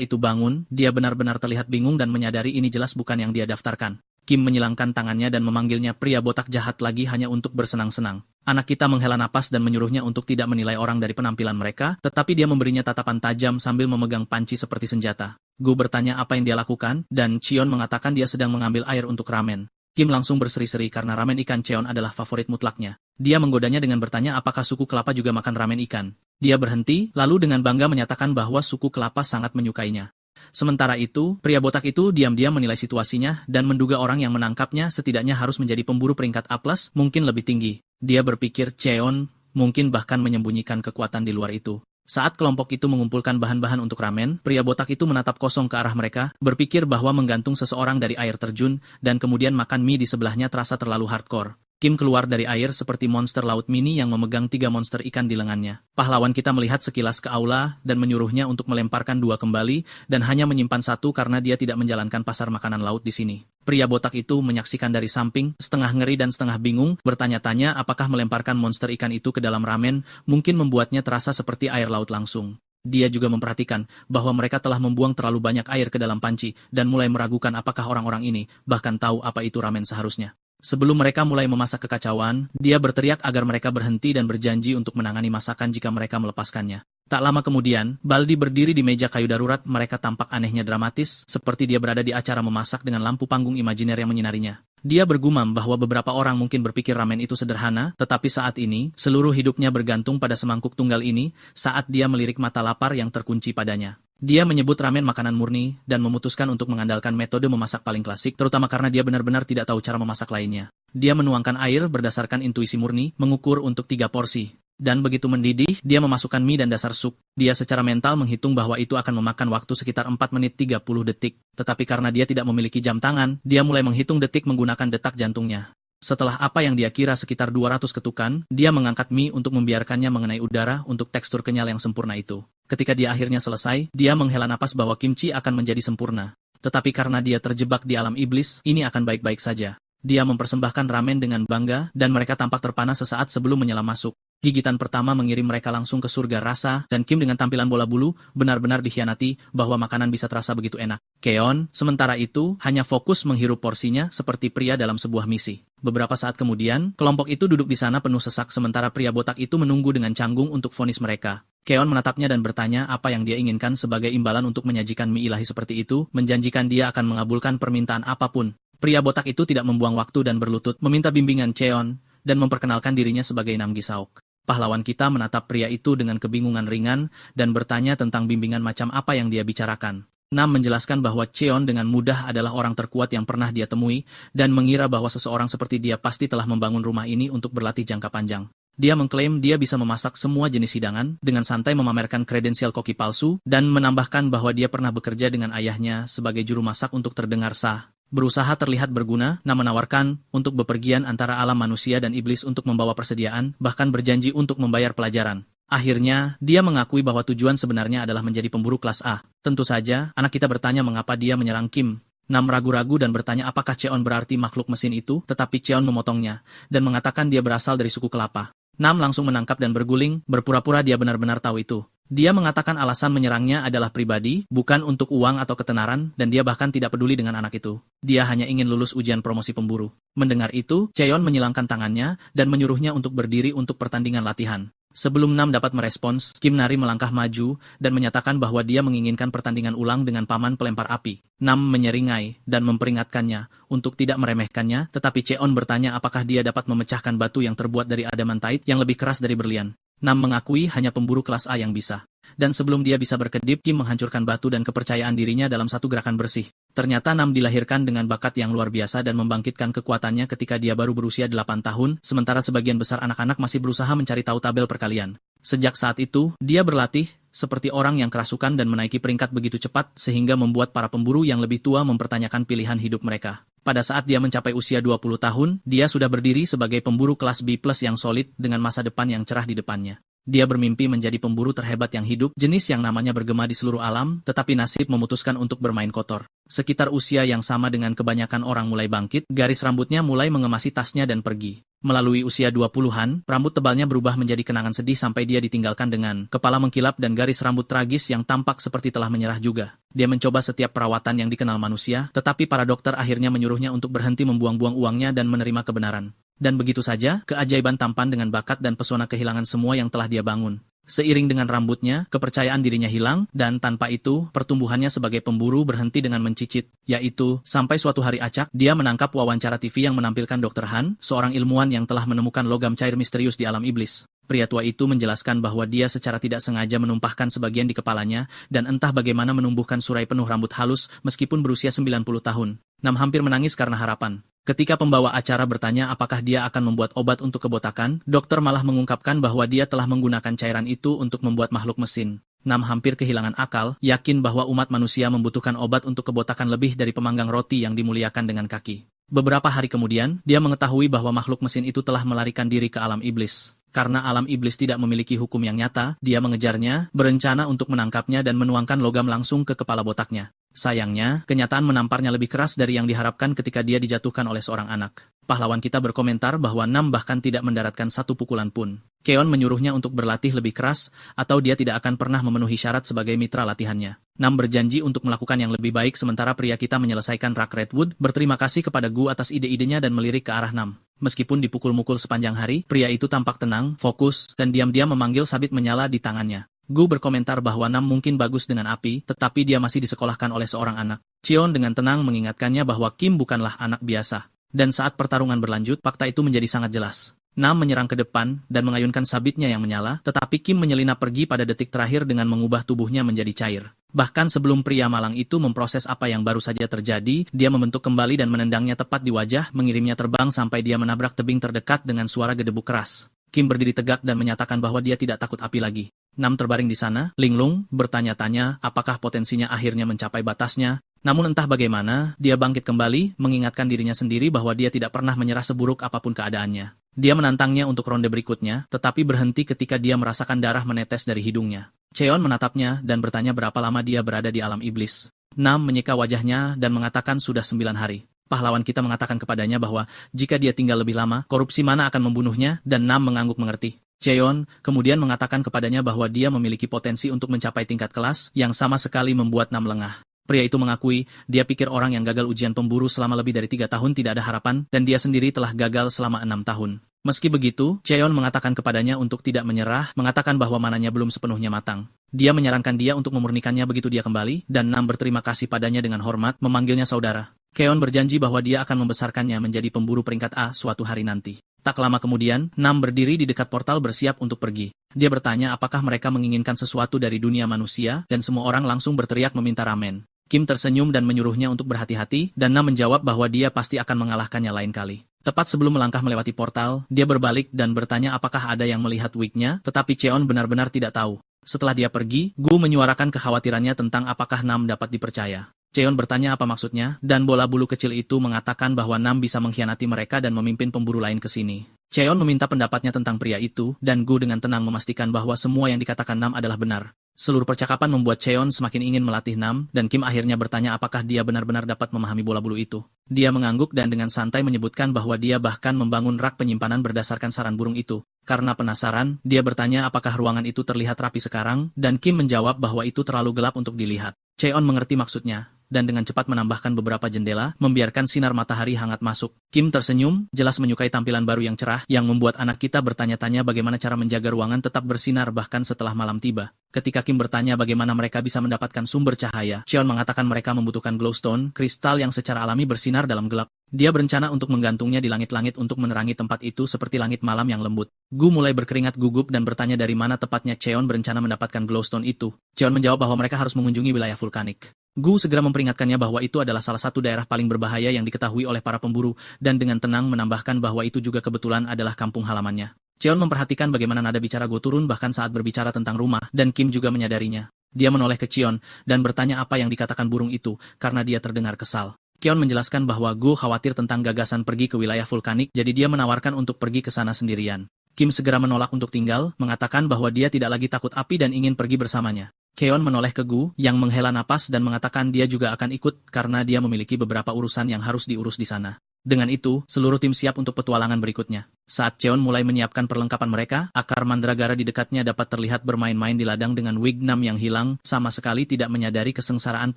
itu bangun, dia benar-benar terlihat bingung dan menyadari ini jelas bukan yang dia daftarkan. Kim menyilangkan tangannya dan memanggilnya pria botak jahat lagi hanya untuk bersenang-senang. Anak kita menghela napas dan menyuruhnya untuk tidak menilai orang dari penampilan mereka, tetapi dia memberinya tatapan tajam sambil memegang panci seperti senjata. Gu bertanya apa yang dia lakukan, dan Cheon mengatakan dia sedang mengambil air untuk ramen. Kim langsung berseri-seri karena ramen ikan Cheon adalah favorit mutlaknya. Dia menggodanya dengan bertanya apakah suku kelapa juga makan ramen ikan. Dia berhenti, lalu dengan bangga menyatakan bahwa suku kelapa sangat menyukainya. Sementara itu, pria botak itu diam-diam menilai situasinya dan menduga orang yang menangkapnya setidaknya harus menjadi pemburu peringkat A+, mungkin lebih tinggi. Dia berpikir Cheon mungkin bahkan menyembunyikan kekuatan di luar itu. Saat kelompok itu mengumpulkan bahan-bahan untuk ramen, pria botak itu menatap kosong ke arah mereka, berpikir bahwa menggantung seseorang dari air terjun dan kemudian makan mie di sebelahnya terasa terlalu hardcore. Kim keluar dari air seperti monster laut mini yang memegang 3 monster ikan di lengannya. Pahlawan kita melihat sekilas ke aula dan menyuruhnya untuk melemparkan 2 kembali dan hanya menyimpan 1 karena dia tidak menjalankan pasar makanan laut di sini. Pria botak itu menyaksikan dari samping, setengah ngeri dan setengah bingung, bertanya-tanya apakah melemparkan monster ikan itu ke dalam ramen mungkin membuatnya terasa seperti air laut langsung. Dia juga memperhatikan bahwa mereka telah membuang terlalu banyak air ke dalam panci dan mulai meragukan apakah orang-orang ini bahkan tahu apa itu ramen seharusnya. Sebelum mereka mulai memasak kekacauan, dia berteriak agar mereka berhenti dan berjanji untuk menangani masakan jika mereka melepaskannya. Tak lama kemudian, Baldi berdiri di meja kayu darurat, mereka tampak anehnya dramatis, seperti dia berada di acara memasak dengan lampu panggung imajiner yang menyinarinya. Dia bergumam bahwa beberapa orang mungkin berpikir ramen itu sederhana, tetapi saat ini, seluruh hidupnya bergantung pada semangkuk tunggal ini, saat dia melirik mata lapar yang terkunci padanya. Dia menyebut ramen makanan murni, dan memutuskan untuk mengandalkan metode memasak paling klasik, terutama karena dia benar-benar tidak tahu cara memasak lainnya. Dia menuangkan air berdasarkan intuisi murni, mengukur untuk 3 porsi. Dan begitu mendidih, dia memasukkan mie dan dasar sup. Dia secara mental menghitung bahwa itu akan memakan waktu sekitar 4 menit 30 detik. Tetapi karena dia tidak memiliki jam tangan, dia mulai menghitung detik menggunakan detak jantungnya. Setelah apa yang dia kira sekitar 200 ketukan, dia mengangkat mie untuk membiarkannya mengenai udara untuk tekstur kenyal yang sempurna itu. Ketika dia akhirnya selesai, dia menghela napas bahwa kimchi akan menjadi sempurna. Tetapi karena dia terjebak di alam iblis, ini akan baik-baik saja. Dia mempersembahkan ramen dengan bangga, dan mereka tampak terpana sesaat sebelum menyelam masuk. Gigitan pertama mengirim mereka langsung ke surga rasa, dan Kim dengan tampilan bola bulu, benar-benar dikhianati bahwa makanan bisa terasa begitu enak. Keon, sementara itu, hanya fokus menghirup porsinya seperti pria dalam sebuah misi. Beberapa saat kemudian, kelompok itu duduk di sana penuh sesak sementara pria botak itu menunggu dengan canggung untuk vonis mereka. Keon menatapnya dan bertanya apa yang dia inginkan sebagai imbalan untuk menyajikan mie ilahi seperti itu, menjanjikan dia akan mengabulkan permintaan apapun. Pria botak itu tidak membuang waktu dan berlutut meminta bimbingan Cheon, dan memperkenalkan dirinya sebagai Nam Gisaok. Pahlawan kita menatap pria itu dengan kebingungan ringan dan bertanya tentang bimbingan macam apa yang dia bicarakan. Nam menjelaskan bahwa Cheon dengan mudah adalah orang terkuat yang pernah dia temui dan mengira bahwa seseorang seperti dia pasti telah membangun rumah ini untuk berlatih jangka panjang. Dia mengklaim dia bisa memasak semua jenis hidangan dengan santai memamerkan kredensial koki palsu dan menambahkan bahwa dia pernah bekerja dengan ayahnya sebagai juru masak untuk terdengar sah. Berusaha terlihat berguna, Nam menawarkan untuk bepergian antara alam manusia dan iblis untuk membawa persediaan, bahkan berjanji untuk membayar pelajaran. Akhirnya, dia mengakui bahwa tujuan sebenarnya adalah menjadi pemburu kelas A. Tentu saja, anak kita bertanya mengapa dia menyerang Kim. Nam ragu-ragu dan bertanya apakah Cheon berarti makhluk mesin itu, tetapi Cheon memotongnya, dan mengatakan dia berasal dari suku kelapa. Nam langsung menangkap dan berguling, berpura-pura dia benar-benar tahu itu. Dia mengatakan alasan menyerangnya adalah pribadi, bukan untuk uang atau ketenaran, dan dia bahkan tidak peduli dengan anak itu. Dia hanya ingin lulus ujian promosi pemburu. Mendengar itu, Cheon menyilangkan tangannya, dan menyuruhnya untuk berdiri untuk pertandingan latihan. Sebelum Nam dapat merespons, Kim Nari melangkah maju, dan menyatakan bahwa dia menginginkan pertandingan ulang dengan paman pelempar api. Nam menyeringai, dan memperingatkannya, untuk tidak meremehkannya, tetapi Cheon bertanya apakah dia dapat memecahkan batu yang terbuat dari adamantite yang lebih keras dari berlian. Nam mengakui hanya pemburu kelas A yang bisa. Dan sebelum dia bisa berkedip, Kim menghancurkan batu dan kepercayaan dirinya dalam satu gerakan bersih. Ternyata Nam dilahirkan dengan bakat yang luar biasa dan membangkitkan kekuatannya ketika dia baru berusia 8 tahun, sementara sebagian besar anak-anak masih berusaha mencari tahu tabel perkalian. Sejak saat itu, dia berlatih seperti orang yang kerasukan dan menaiki peringkat begitu cepat sehingga membuat para pemburu yang lebih tua mempertanyakan pilihan hidup mereka. Pada saat dia mencapai usia 20 tahun, dia sudah berdiri sebagai pemburu kelas B+ yang solid dengan masa depan yang cerah di depannya. Dia bermimpi menjadi pemburu terhebat yang hidup, jenis yang namanya bergema di seluruh alam, tetapi nasib memutuskan untuk bermain kotor. Sekitar usia yang sama dengan kebanyakan orang mulai bangkit, garis rambutnya mulai mengemasi tasnya dan pergi. Melalui usia 20-an, rambut tebalnya berubah menjadi kenangan sedih sampai dia ditinggalkan dengan kepala mengkilap dan garis rambut tragis yang tampak seperti telah menyerah juga. Dia mencoba setiap perawatan yang dikenal manusia, tetapi para dokter akhirnya menyuruhnya untuk berhenti membuang-buang uangnya dan menerima kebenaran. Dan begitu saja, keajaiban tampan dengan bakat dan pesona kehilangan semua yang telah dia bangun. Seiring dengan rambutnya, kepercayaan dirinya hilang, dan tanpa itu, pertumbuhannya sebagai pemburu berhenti dengan mencicit, yaitu, sampai suatu hari acak, dia menangkap wawancara TV yang menampilkan Dr. Han, seorang ilmuwan yang telah menemukan logam cair misterius di alam iblis. Pria tua itu menjelaskan bahwa dia secara tidak sengaja menumpahkan sebagian di kepalanya, dan entah bagaimana menumbuhkan surai penuh rambut halus meskipun berusia 90 tahun. Nam hampir menangis karena harapan. Ketika pembawa acara bertanya apakah dia akan membuat obat untuk kebotakan, dokter malah mengungkapkan bahwa dia telah menggunakan cairan itu untuk membuat makhluk mesin. Nam hampir kehilangan akal, yakin bahwa umat manusia membutuhkan obat untuk kebotakan lebih dari pemanggang roti yang dimuliakan dengan kaki. Beberapa hari kemudian, dia mengetahui bahwa makhluk mesin itu telah melarikan diri ke alam iblis. Karena alam iblis tidak memiliki hukum yang nyata, dia mengejarnya, berencana untuk menangkapnya dan menuangkan logam langsung ke kepala botaknya. Sayangnya, kenyataan menamparnya lebih keras dari yang diharapkan ketika dia dijatuhkan oleh seorang anak. Pahlawan kita berkomentar bahwa Nam bahkan tidak mendaratkan satu pukulan pun. Keon menyuruhnya untuk berlatih lebih keras, atau dia tidak akan pernah memenuhi syarat sebagai mitra latihannya. Nam berjanji untuk melakukan yang lebih baik sementara pria kita menyelesaikan rak Redwood, berterima kasih kepada Gu atas ide-idenya dan melirik ke arah Nam. Meskipun dipukul-mukul sepanjang hari, pria itu tampak tenang, fokus, dan diam-diam memanggil sabit menyala di tangannya. Gu berkomentar bahwa Nam mungkin bagus dengan api, tetapi dia masih disekolahkan oleh seorang anak. Cheon dengan tenang mengingatkannya bahwa Kim bukanlah anak biasa. Dan saat pertarungan berlanjut, fakta itu menjadi sangat jelas. Nam menyerang ke depan dan mengayunkan sabitnya yang menyala, tetapi Kim menyelinap pergi pada detik terakhir dengan mengubah tubuhnya menjadi cair. Bahkan sebelum pria malang itu memproses apa yang baru saja terjadi, dia membentuk kembali dan menendangnya tepat di wajah, mengirimnya terbang sampai dia menabrak tebing terdekat dengan suara gedebuk keras. Kim berdiri tegak dan menyatakan bahwa dia tidak takut api lagi. Nam terbaring di sana, linglung, bertanya-tanya apakah potensinya akhirnya mencapai batasnya. Namun entah bagaimana, dia bangkit kembali, mengingatkan dirinya sendiri bahwa dia tidak pernah menyerah seburuk apapun keadaannya. Dia menantangnya untuk ronde berikutnya, tetapi berhenti ketika dia merasakan darah menetes dari hidungnya. Cheon menatapnya dan bertanya berapa lama dia berada di alam iblis. Nam menyeka wajahnya dan mengatakan sudah 9 hari. Pahlawan kita mengatakan kepadanya bahwa jika dia tinggal lebih lama, korupsi mana akan membunuhnya, dan Nam mengangguk mengerti. Cheon kemudian mengatakan kepadanya bahwa dia memiliki potensi untuk mencapai tingkat kelas yang sama sekali membuat Nam lengah. Pria itu mengakui, dia pikir orang yang gagal ujian pemburu selama lebih dari 3 tahun tidak ada harapan, dan dia sendiri telah gagal selama 6 tahun. Meski begitu, Cheon mengatakan kepadanya untuk tidak menyerah, mengatakan bahwa mananya belum sepenuhnya matang. Dia menyarankan dia untuk memurnikannya begitu dia kembali, dan Nam berterima kasih padanya dengan hormat, memanggilnya saudara. Cheon berjanji bahwa dia akan membesarkannya menjadi pemburu peringkat A suatu hari nanti. Tak lama kemudian, Nam berdiri di dekat portal bersiap untuk pergi. Dia bertanya apakah mereka menginginkan sesuatu dari dunia manusia, dan semua orang langsung berteriak meminta ramen. Kim tersenyum dan menyuruhnya untuk berhati-hati, dan Nam menjawab bahwa dia pasti akan mengalahkannya lain kali. Tepat sebelum melangkah melewati portal, dia berbalik dan bertanya apakah ada yang melihat wig-nya, tetapi Cheon benar-benar tidak tahu. Setelah dia pergi, Gu menyuarakan kekhawatirannya tentang apakah Nam dapat dipercaya. Cheon bertanya apa maksudnya, dan bola bulu kecil itu mengatakan bahwa Nam bisa mengkhianati mereka dan memimpin pemburu lain ke sini. Cheon meminta pendapatnya tentang pria itu, dan Gu dengan tenang memastikan bahwa semua yang dikatakan Nam adalah benar. Seluruh percakapan membuat Cheon semakin ingin melatih Nam, dan Kim akhirnya bertanya apakah dia benar-benar dapat memahami bola bulu itu. Dia mengangguk dan dengan santai menyebutkan bahwa dia bahkan membangun rak penyimpanan berdasarkan saran burung itu. Karena penasaran, dia bertanya apakah ruangan itu terlihat rapi sekarang, dan Kim menjawab bahwa itu terlalu gelap untuk dilihat. Cheon mengerti maksudnya, dan dengan cepat menambahkan beberapa jendela, membiarkan sinar matahari hangat masuk. Kim tersenyum, jelas menyukai tampilan baru yang cerah, yang membuat anak kita bertanya-tanya bagaimana cara menjaga ruangan tetap bersinar bahkan setelah malam tiba. Ketika Kim bertanya bagaimana mereka bisa mendapatkan sumber cahaya, Cheon mengatakan mereka membutuhkan glowstone, kristal yang secara alami bersinar dalam gelap. Dia berencana untuk menggantungnya di langit-langit untuk menerangi tempat itu seperti langit malam yang lembut. Gu mulai berkeringat gugup dan bertanya dari mana tepatnya Cheon berencana mendapatkan glowstone itu. Cheon menjawab bahwa mereka harus mengunjungi wilayah vulkanik. Gu segera memperingatkannya bahwa itu adalah salah satu daerah paling berbahaya yang diketahui oleh para pemburu, dan dengan tenang menambahkan bahwa itu juga kebetulan adalah kampung halamannya. Cheon memperhatikan bagaimana nada bicara Gu turun bahkan saat berbicara tentang rumah, dan Kim juga menyadarinya. Dia menoleh ke Cheon, dan bertanya apa yang dikatakan burung itu, karena dia terdengar kesal. Cheon menjelaskan bahwa Gu khawatir tentang gagasan pergi ke wilayah vulkanik, jadi dia menawarkan untuk pergi ke sana sendirian. Kim segera menolak untuk tinggal, mengatakan bahwa dia tidak lagi takut api dan ingin pergi bersamanya. Cheon menoleh ke Gu, yang menghela napas dan mengatakan dia juga akan ikut karena dia memiliki beberapa urusan yang harus diurus di sana. Dengan itu, seluruh tim siap untuk petualangan berikutnya. Saat Cheon mulai menyiapkan perlengkapan mereka, akar mandragara di dekatnya dapat terlihat bermain-main di ladang dengan Wignam yang hilang, sama sekali tidak menyadari kesengsaraan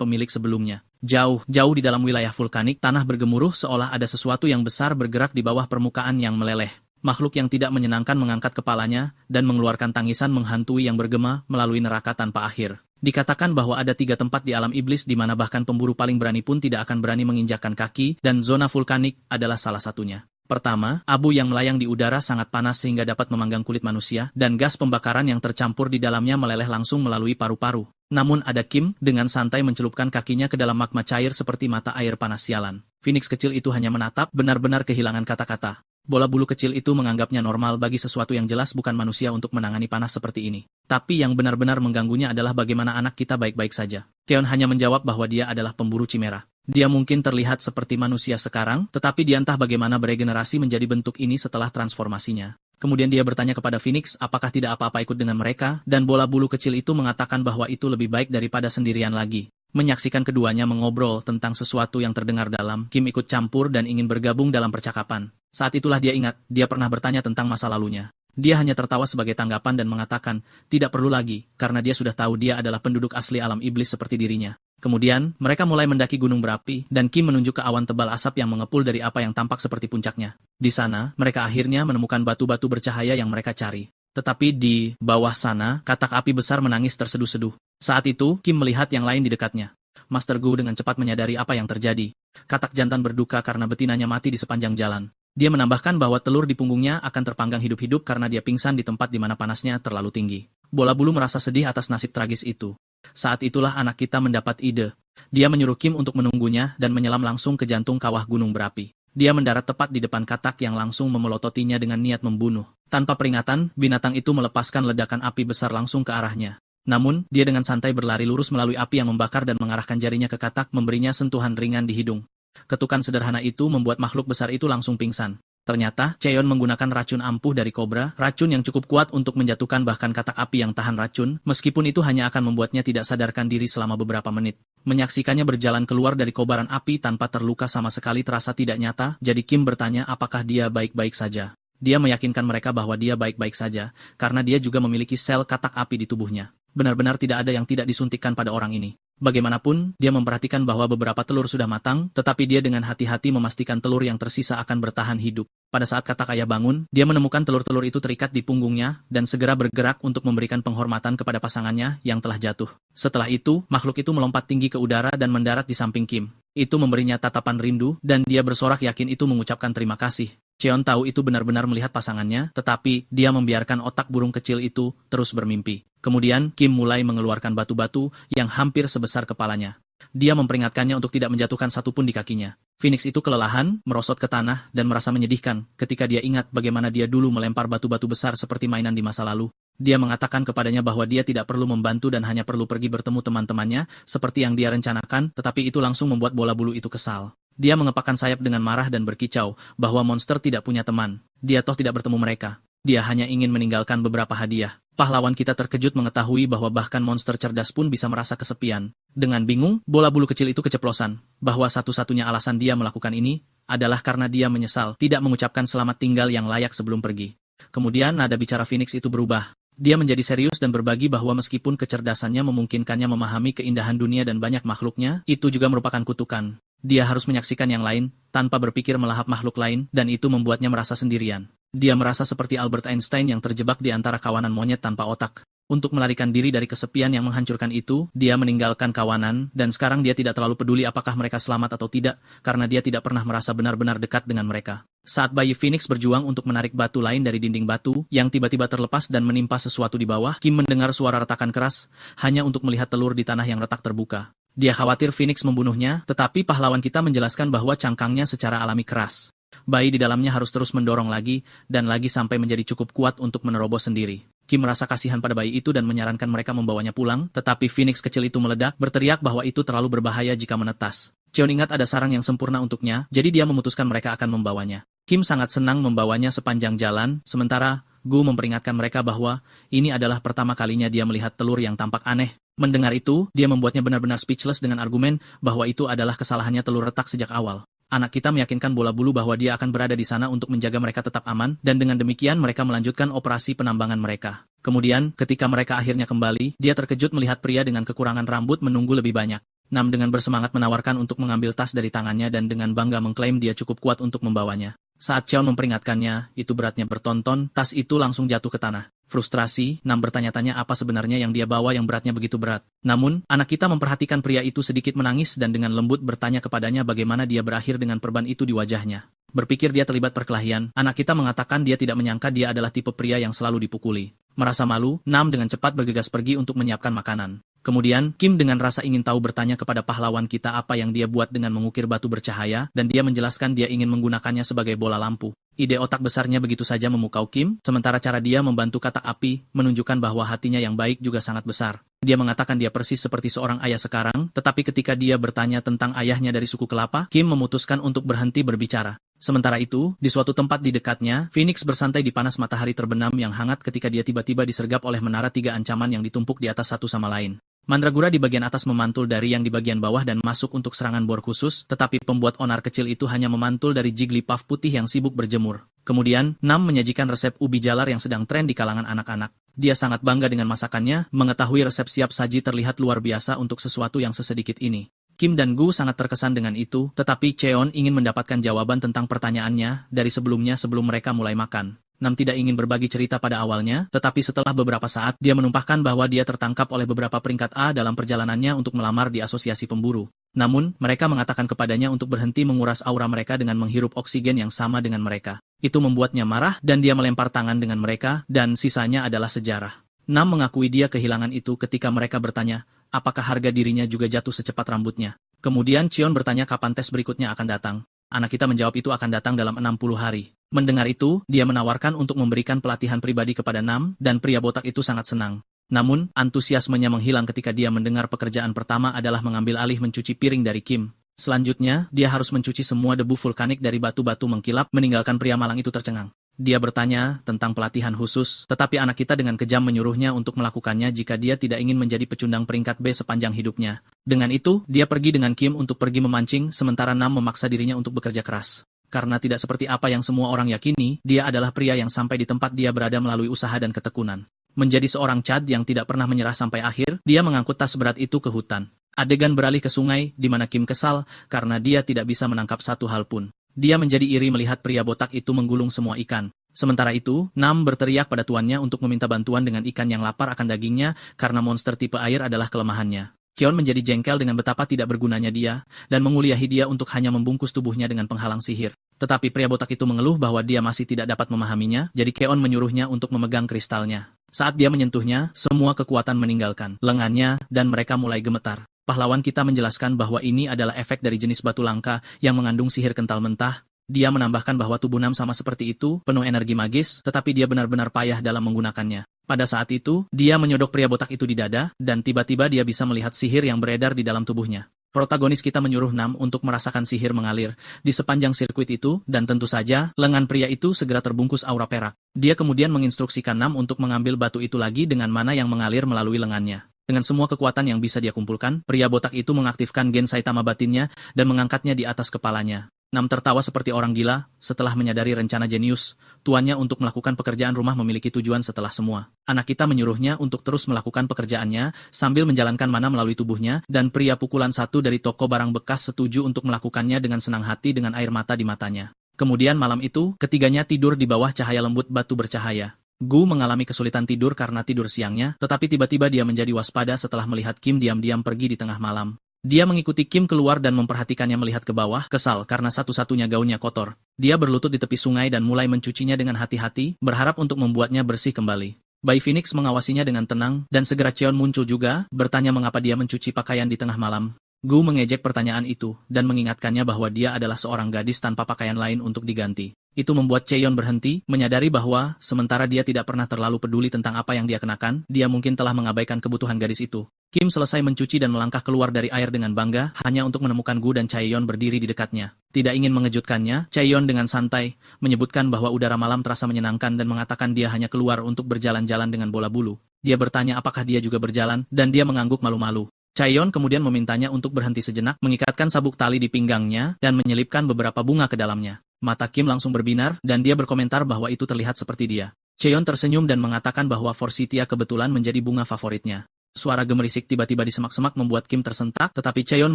pemilik sebelumnya. Jauh di dalam wilayah vulkanik, tanah bergemuruh seolah ada sesuatu yang besar bergerak di bawah permukaan yang meleleh. Makhluk yang tidak menyenangkan mengangkat kepalanya, dan mengeluarkan tangisan menghantui yang bergema melalui neraka tanpa akhir. Dikatakan bahwa ada 3 tempat di alam iblis di mana bahkan pemburu paling berani pun tidak akan berani menginjakkan kaki, dan zona vulkanik adalah salah satunya. Pertama, abu yang melayang di udara sangat panas sehingga dapat memanggang kulit manusia, dan gas pembakaran yang tercampur di dalamnya meleleh langsung melalui paru-paru. Namun ada Kim, dengan santai mencelupkan kakinya ke dalam magma cair seperti mata air panas sialan. Phoenix kecil itu hanya menatap, benar-benar kehilangan kata-kata. Bola bulu kecil itu menganggapnya normal bagi sesuatu yang jelas bukan manusia untuk menangani panas seperti ini. Tapi yang benar-benar mengganggunya adalah bagaimana anak kita baik-baik saja. Cheon hanya menjawab bahwa dia adalah pemburu chimera. Dia mungkin terlihat seperti manusia sekarang, tetapi dia entah bagaimana beregenerasi menjadi bentuk ini setelah transformasinya. Kemudian dia bertanya kepada Phoenix apakah tidak apa-apa ikut dengan mereka, dan bola bulu kecil itu mengatakan bahwa itu lebih baik daripada sendirian lagi. Menyaksikan keduanya mengobrol tentang sesuatu yang terdengar dalam, Kim ikut campur dan ingin bergabung dalam percakapan. Saat itulah dia ingat, dia pernah bertanya tentang masa lalunya. Dia hanya tertawa sebagai tanggapan dan mengatakan, tidak perlu lagi, karena dia sudah tahu dia adalah penduduk asli alam iblis seperti dirinya. Kemudian, mereka mulai mendaki gunung berapi, dan Kim menunjuk ke awan tebal asap yang mengepul dari apa yang tampak seperti puncaknya. Di sana, mereka akhirnya menemukan batu-batu bercahaya yang mereka cari. Tetapi di bawah sana, katak api besar menangis terseduh-seduh. Saat itu, Kim melihat yang lain di dekatnya. Master Gu dengan cepat menyadari apa yang terjadi. Katak jantan berduka karena betinanya mati di sepanjang jalan. Dia menambahkan bahwa telur di punggungnya akan terpanggang hidup-hidup karena dia pingsan di tempat di mana panasnya terlalu tinggi. Bola bulu merasa sedih atas nasib tragis itu. Saat itulah anak kita mendapat ide. Dia menyuruh Kim untuk menunggunya dan menyelam langsung ke jantung kawah gunung berapi. Dia mendarat tepat di depan katak yang langsung memelototinya dengan niat membunuh. Tanpa peringatan, binatang itu melepaskan ledakan api besar langsung ke arahnya. Namun, dia dengan santai berlari lurus melalui api yang membakar dan mengarahkan jarinya ke katak memberinya sentuhan ringan di hidung. Ketukan sederhana itu membuat makhluk besar itu langsung pingsan. Ternyata, Cheon menggunakan racun ampuh dari kobra, racun yang cukup kuat untuk menjatuhkan bahkan katak api yang tahan racun, meskipun itu hanya akan membuatnya tidak sadarkan diri selama beberapa menit. Menyaksikannya berjalan keluar dari kobaran api tanpa terluka sama sekali terasa tidak nyata, jadi Kim bertanya apakah dia baik-baik saja. Dia meyakinkan mereka bahwa dia baik-baik saja, karena dia juga memiliki sel katak api di tubuhnya. Benar-benar tidak ada yang tidak disuntikkan pada orang ini. Bagaimanapun, dia memperhatikan bahwa beberapa telur sudah matang, tetapi dia dengan hati-hati memastikan telur yang tersisa akan bertahan hidup. Pada saat katak ayah bangun, dia menemukan telur-telur itu terikat di punggungnya, dan segera bergerak untuk memberikan penghormatan kepada pasangannya yang telah jatuh. Setelah itu, makhluk itu melompat tinggi ke udara dan mendarat di samping Kim. Itu memberinya tatapan rindu, dan dia bersorak yakin itu mengucapkan terima kasih. Cheon tahu itu benar-benar melihat pasangannya, tetapi dia membiarkan otak burung kecil itu terus bermimpi. Kemudian, Kim mulai mengeluarkan batu-batu yang hampir sebesar kepalanya. Dia memperingatkannya untuk tidak menjatuhkan satupun di kakinya. Phoenix itu kelelahan, merosot ke tanah, dan merasa menyedihkan ketika dia ingat bagaimana dia dulu melempar batu-batu besar seperti mainan di masa lalu. Dia mengatakan kepadanya bahwa dia tidak perlu membantu dan hanya perlu pergi bertemu teman-temannya, seperti yang dia rencanakan, tetapi itu langsung membuat bola bulu itu kesal. Dia mengepakkan sayap dengan marah dan berkicau bahwa monster tidak punya teman. Dia toh tidak bertemu mereka. Dia hanya ingin meninggalkan beberapa hadiah. Pahlawan kita terkejut mengetahui bahwa bahkan monster cerdas pun bisa merasa kesepian. Dengan bingung, bola bulu kecil itu keceplosan, bahwa satu-satunya alasan dia melakukan ini adalah karena dia menyesal tidak mengucapkan selamat tinggal yang layak sebelum pergi. Kemudian nada bicara Phoenix itu berubah. Dia menjadi serius dan berbagi bahwa meskipun kecerdasannya memungkinkannya memahami keindahan dunia dan banyak makhluknya, itu juga merupakan kutukan. Dia harus menyaksikan yang lain, tanpa berpikir melahap makhluk lain, dan itu membuatnya merasa sendirian. Dia merasa seperti Albert Einstein yang terjebak di antara kawanan monyet tanpa otak. Untuk melarikan diri dari kesepian yang menghancurkan itu, dia meninggalkan kawanan, dan sekarang dia tidak terlalu peduli apakah mereka selamat atau tidak, karena dia tidak pernah merasa benar-benar dekat dengan mereka. Saat bayi Phoenix berjuang untuk menarik batu lain dari dinding batu, yang tiba-tiba terlepas dan menimpa sesuatu di bawah, Kim mendengar suara retakan keras, hanya untuk melihat telur di tanah yang retak terbuka. Dia khawatir Phoenix membunuhnya, tetapi pahlawan kita menjelaskan bahwa cangkangnya secara alami keras. Bayi di dalamnya harus terus mendorong lagi, dan lagi sampai menjadi cukup kuat untuk menerobos sendiri. Kim merasa kasihan pada bayi itu dan menyarankan mereka membawanya pulang, tetapi Phoenix kecil itu meledak, berteriak bahwa itu terlalu berbahaya jika menetas. Cheon ingat ada sarang yang sempurna untuknya, jadi dia memutuskan mereka akan membawanya. Kim sangat senang membawanya sepanjang jalan, sementara Gu memperingatkan mereka bahwa ini adalah pertama kalinya dia melihat telur yang tampak aneh. Mendengar itu, dia membuatnya benar-benar speechless dengan argumen bahwa itu adalah kesalahannya telur retak sejak awal. Anak kita meyakinkan bola bulu bahwa dia akan berada di sana untuk menjaga mereka tetap aman, dan dengan demikian mereka melanjutkan operasi penambangan mereka. Kemudian, ketika mereka akhirnya kembali, dia terkejut melihat pria dengan kekurangan rambut menunggu lebih banyak. Nam dengan bersemangat menawarkan untuk mengambil tas dari tangannya dan dengan bangga mengklaim dia cukup kuat untuk membawanya. Saat Cheon memperingatkannya, itu beratnya bertonton, tas itu langsung jatuh ke tanah. Frustrasi, Nam bertanya-tanya apa sebenarnya yang dia bawa yang beratnya begitu berat. Namun, anak kita memperhatikan pria itu sedikit menangis dan dengan lembut bertanya kepadanya bagaimana dia berakhir dengan perban itu di wajahnya. Berpikir dia terlibat perkelahian, anak kita mengatakan dia tidak menyangka dia adalah tipe pria yang selalu dipukuli. Merasa malu, Nam dengan cepat bergegas pergi untuk menyiapkan makanan. Kemudian, Kim dengan rasa ingin tahu bertanya kepada pahlawan kita apa yang dia buat dengan mengukir batu bercahaya, dan dia menjelaskan dia ingin menggunakannya sebagai bola lampu. Ide otak besarnya begitu saja memukau Kim, sementara cara dia membantu katak api, menunjukkan bahwa hatinya yang baik juga sangat besar. Dia mengatakan dia persis seperti seorang ayah sekarang, tetapi ketika dia bertanya tentang ayahnya dari suku kelapa, Kim memutuskan untuk berhenti berbicara. Sementara itu, di suatu tempat di dekatnya, Phoenix bersantai di panas matahari terbenam yang hangat ketika dia tiba-tiba disergap oleh menara 3 ancaman yang ditumpuk di atas satu sama lain. Mandragora di bagian atas memantul dari yang di bagian bawah dan masuk untuk serangan bor khusus, tetapi pembuat onar kecil itu hanya memantul dari Jigglypuff putih yang sibuk berjemur. Kemudian, Nam menyajikan resep ubi jalar yang sedang tren di kalangan anak-anak. Dia sangat bangga dengan masakannya, mengetahui resep siap saji terlihat luar biasa untuk sesuatu yang sesedikit ini. Kim dan Gu sangat terkesan dengan itu, tetapi Cheon ingin mendapatkan jawaban tentang pertanyaannya dari sebelumnya sebelum mereka mulai makan. Nam tidak ingin berbagi cerita pada awalnya, tetapi setelah beberapa saat, dia menumpahkan bahwa dia tertangkap oleh beberapa peringkat A dalam perjalanannya untuk melamar di asosiasi pemburu. Namun, mereka mengatakan kepadanya untuk berhenti menguras aura mereka dengan menghirup oksigen yang sama dengan mereka. Itu membuatnya marah, dan dia melempar tangan dengan mereka, dan sisanya adalah sejarah. Nam mengakui dia kehilangan itu ketika mereka bertanya, apakah harga dirinya juga jatuh secepat rambutnya. Kemudian Cheon bertanya kapan tes berikutnya akan datang. Anak kita menjawab itu akan datang dalam 60 hari. Mendengar itu, dia menawarkan untuk memberikan pelatihan pribadi kepada Nam, dan pria botak itu sangat senang. Namun, antusiasmenya menghilang ketika dia mendengar pekerjaan pertama adalah mengambil alih mencuci piring dari Kim. Selanjutnya, dia harus mencuci semua debu vulkanik dari batu-batu mengkilap, meninggalkan pria malang itu tercengang. Dia bertanya tentang pelatihan khusus, tetapi anak kita dengan kejam menyuruhnya untuk melakukannya jika dia tidak ingin menjadi pecundang peringkat B sepanjang hidupnya. Dengan itu, dia pergi dengan Kim untuk pergi memancing, sementara Nam memaksa dirinya untuk bekerja keras. Karena tidak seperti apa yang semua orang yakini, dia adalah pria yang sampai di tempat dia berada melalui usaha dan ketekunan. Menjadi seorang Chad yang tidak pernah menyerah sampai akhir, dia mengangkut tas berat itu ke hutan. Adegan beralih ke sungai, di mana Kim kesal, karena dia tidak bisa menangkap satu hal pun. Dia menjadi iri melihat pria botak itu menggulung semua ikan. Sementara itu, Nam berteriak pada tuannya untuk meminta bantuan dengan ikan yang lapar akan dagingnya, karena monster tipe air adalah kelemahannya. Cheon menjadi jengkel dengan betapa tidak bergunanya dia, dan menguliahi dia untuk hanya membungkus tubuhnya dengan penghalang sihir. Tetapi pria botak itu mengeluh bahwa dia masih tidak dapat memahaminya, jadi Cheon menyuruhnya untuk memegang kristalnya. Saat dia menyentuhnya, semua kekuatan meninggalkan lengannya, dan mereka mulai gemetar. Pahlawan kita menjelaskan bahwa ini adalah efek dari jenis batu langka yang mengandung sihir kental mentah. Dia menambahkan bahwa tubuh Nam sama seperti itu, penuh energi magis, tetapi dia benar-benar payah dalam menggunakannya. Pada saat itu, dia menyodok pria botak itu di dada, dan tiba-tiba dia bisa melihat sihir yang beredar di dalam tubuhnya. Protagonis kita menyuruh Nam untuk merasakan sihir mengalir di sepanjang sirkuit itu, dan tentu saja, lengan pria itu segera terbungkus aura perak. Dia kemudian menginstruksikan Nam untuk mengambil batu itu lagi dengan mana yang mengalir melalui lengannya. Dengan semua kekuatan yang bisa dia kumpulkan, pria botak itu mengaktifkan gen Saitama batinnya dan mengangkatnya di atas kepalanya. Nam tertawa seperti orang gila, setelah menyadari rencana jenius, tuannya untuk melakukan pekerjaan rumah memiliki tujuan setelah semua. Anak kita menyuruhnya untuk terus melakukan pekerjaannya, sambil menjalankan mana melalui tubuhnya, dan pria pukulan satu dari toko barang bekas setuju untuk melakukannya dengan senang hati dengan air mata di matanya. Kemudian malam itu, ketiganya tidur di bawah cahaya lembut batu bercahaya. Gu mengalami kesulitan tidur karena tidur siangnya, tetapi tiba-tiba dia menjadi waspada setelah melihat Kim diam-diam pergi di tengah malam. Dia mengikuti Kim keluar dan memperhatikannya melihat ke bawah, kesal karena satu-satunya gaunnya kotor. Dia berlutut di tepi sungai dan mulai mencucinya dengan hati-hati, berharap untuk membuatnya bersih kembali. Bayi Phoenix mengawasinya dengan tenang, dan segera Cheon muncul juga, bertanya mengapa dia mencuci pakaian di tengah malam. Gu mengejek pertanyaan itu, dan mengingatkannya bahwa dia adalah seorang gadis tanpa pakaian lain untuk diganti. Itu membuat Cheon berhenti, menyadari bahwa, sementara dia tidak pernah terlalu peduli tentang apa yang dia kenakan, dia mungkin telah mengabaikan kebutuhan gadis itu. Kim selesai mencuci dan melangkah keluar dari air dengan bangga, hanya untuk menemukan Gu dan Chaeyeon berdiri di dekatnya. Tidak ingin mengejutkannya, Chaeyeon dengan santai, menyebutkan bahwa udara malam terasa menyenangkan dan mengatakan dia hanya keluar untuk berjalan-jalan dengan bola bulu. Dia bertanya apakah dia juga berjalan, dan dia mengangguk malu-malu. Chaeyon kemudian memintanya untuk berhenti sejenak, mengikatkan sabuk tali di pinggangnya, dan menyelipkan beberapa bunga ke dalamnya. Mata Kim langsung berbinar, dan dia berkomentar bahwa itu terlihat seperti dia. Chaeyon tersenyum dan mengatakan bahwa Forsythia kebetulan menjadi bunga favoritnya. Suara gemerisik tiba-tiba di semak-semak membuat Kim tersentak, tetapi Chaeyon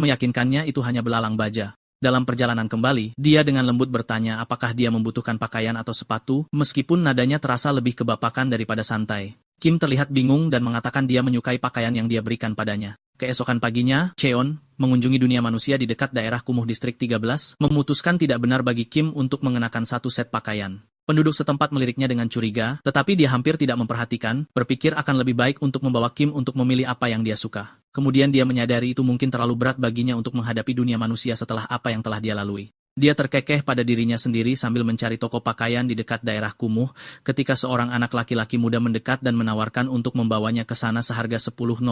meyakinkannya itu hanya belalang baja. Dalam perjalanan kembali, dia dengan lembut bertanya apakah dia membutuhkan pakaian atau sepatu, meskipun nadanya terasa lebih kebapakan daripada santai. Kim terlihat bingung dan mengatakan dia menyukai pakaian yang dia berikan padanya. Keesokan paginya, Cheon, mengunjungi dunia manusia di dekat daerah kumuh distrik 13, memutuskan tidak benar bagi Kim untuk mengenakan satu set pakaian. Penduduk setempat meliriknya dengan curiga, tetapi dia hampir tidak memperhatikan, berpikir akan lebih baik untuk membawa Kim untuk memilih apa yang dia suka. Kemudian dia menyadari itu mungkin terlalu berat baginya untuk menghadapi dunia manusia setelah apa yang telah dia lalui. Dia terkekeh pada dirinya sendiri sambil mencari toko pakaian di dekat daerah kumuh, ketika seorang anak laki-laki muda mendekat dan menawarkan untuk membawanya ke sana seharga 10.001,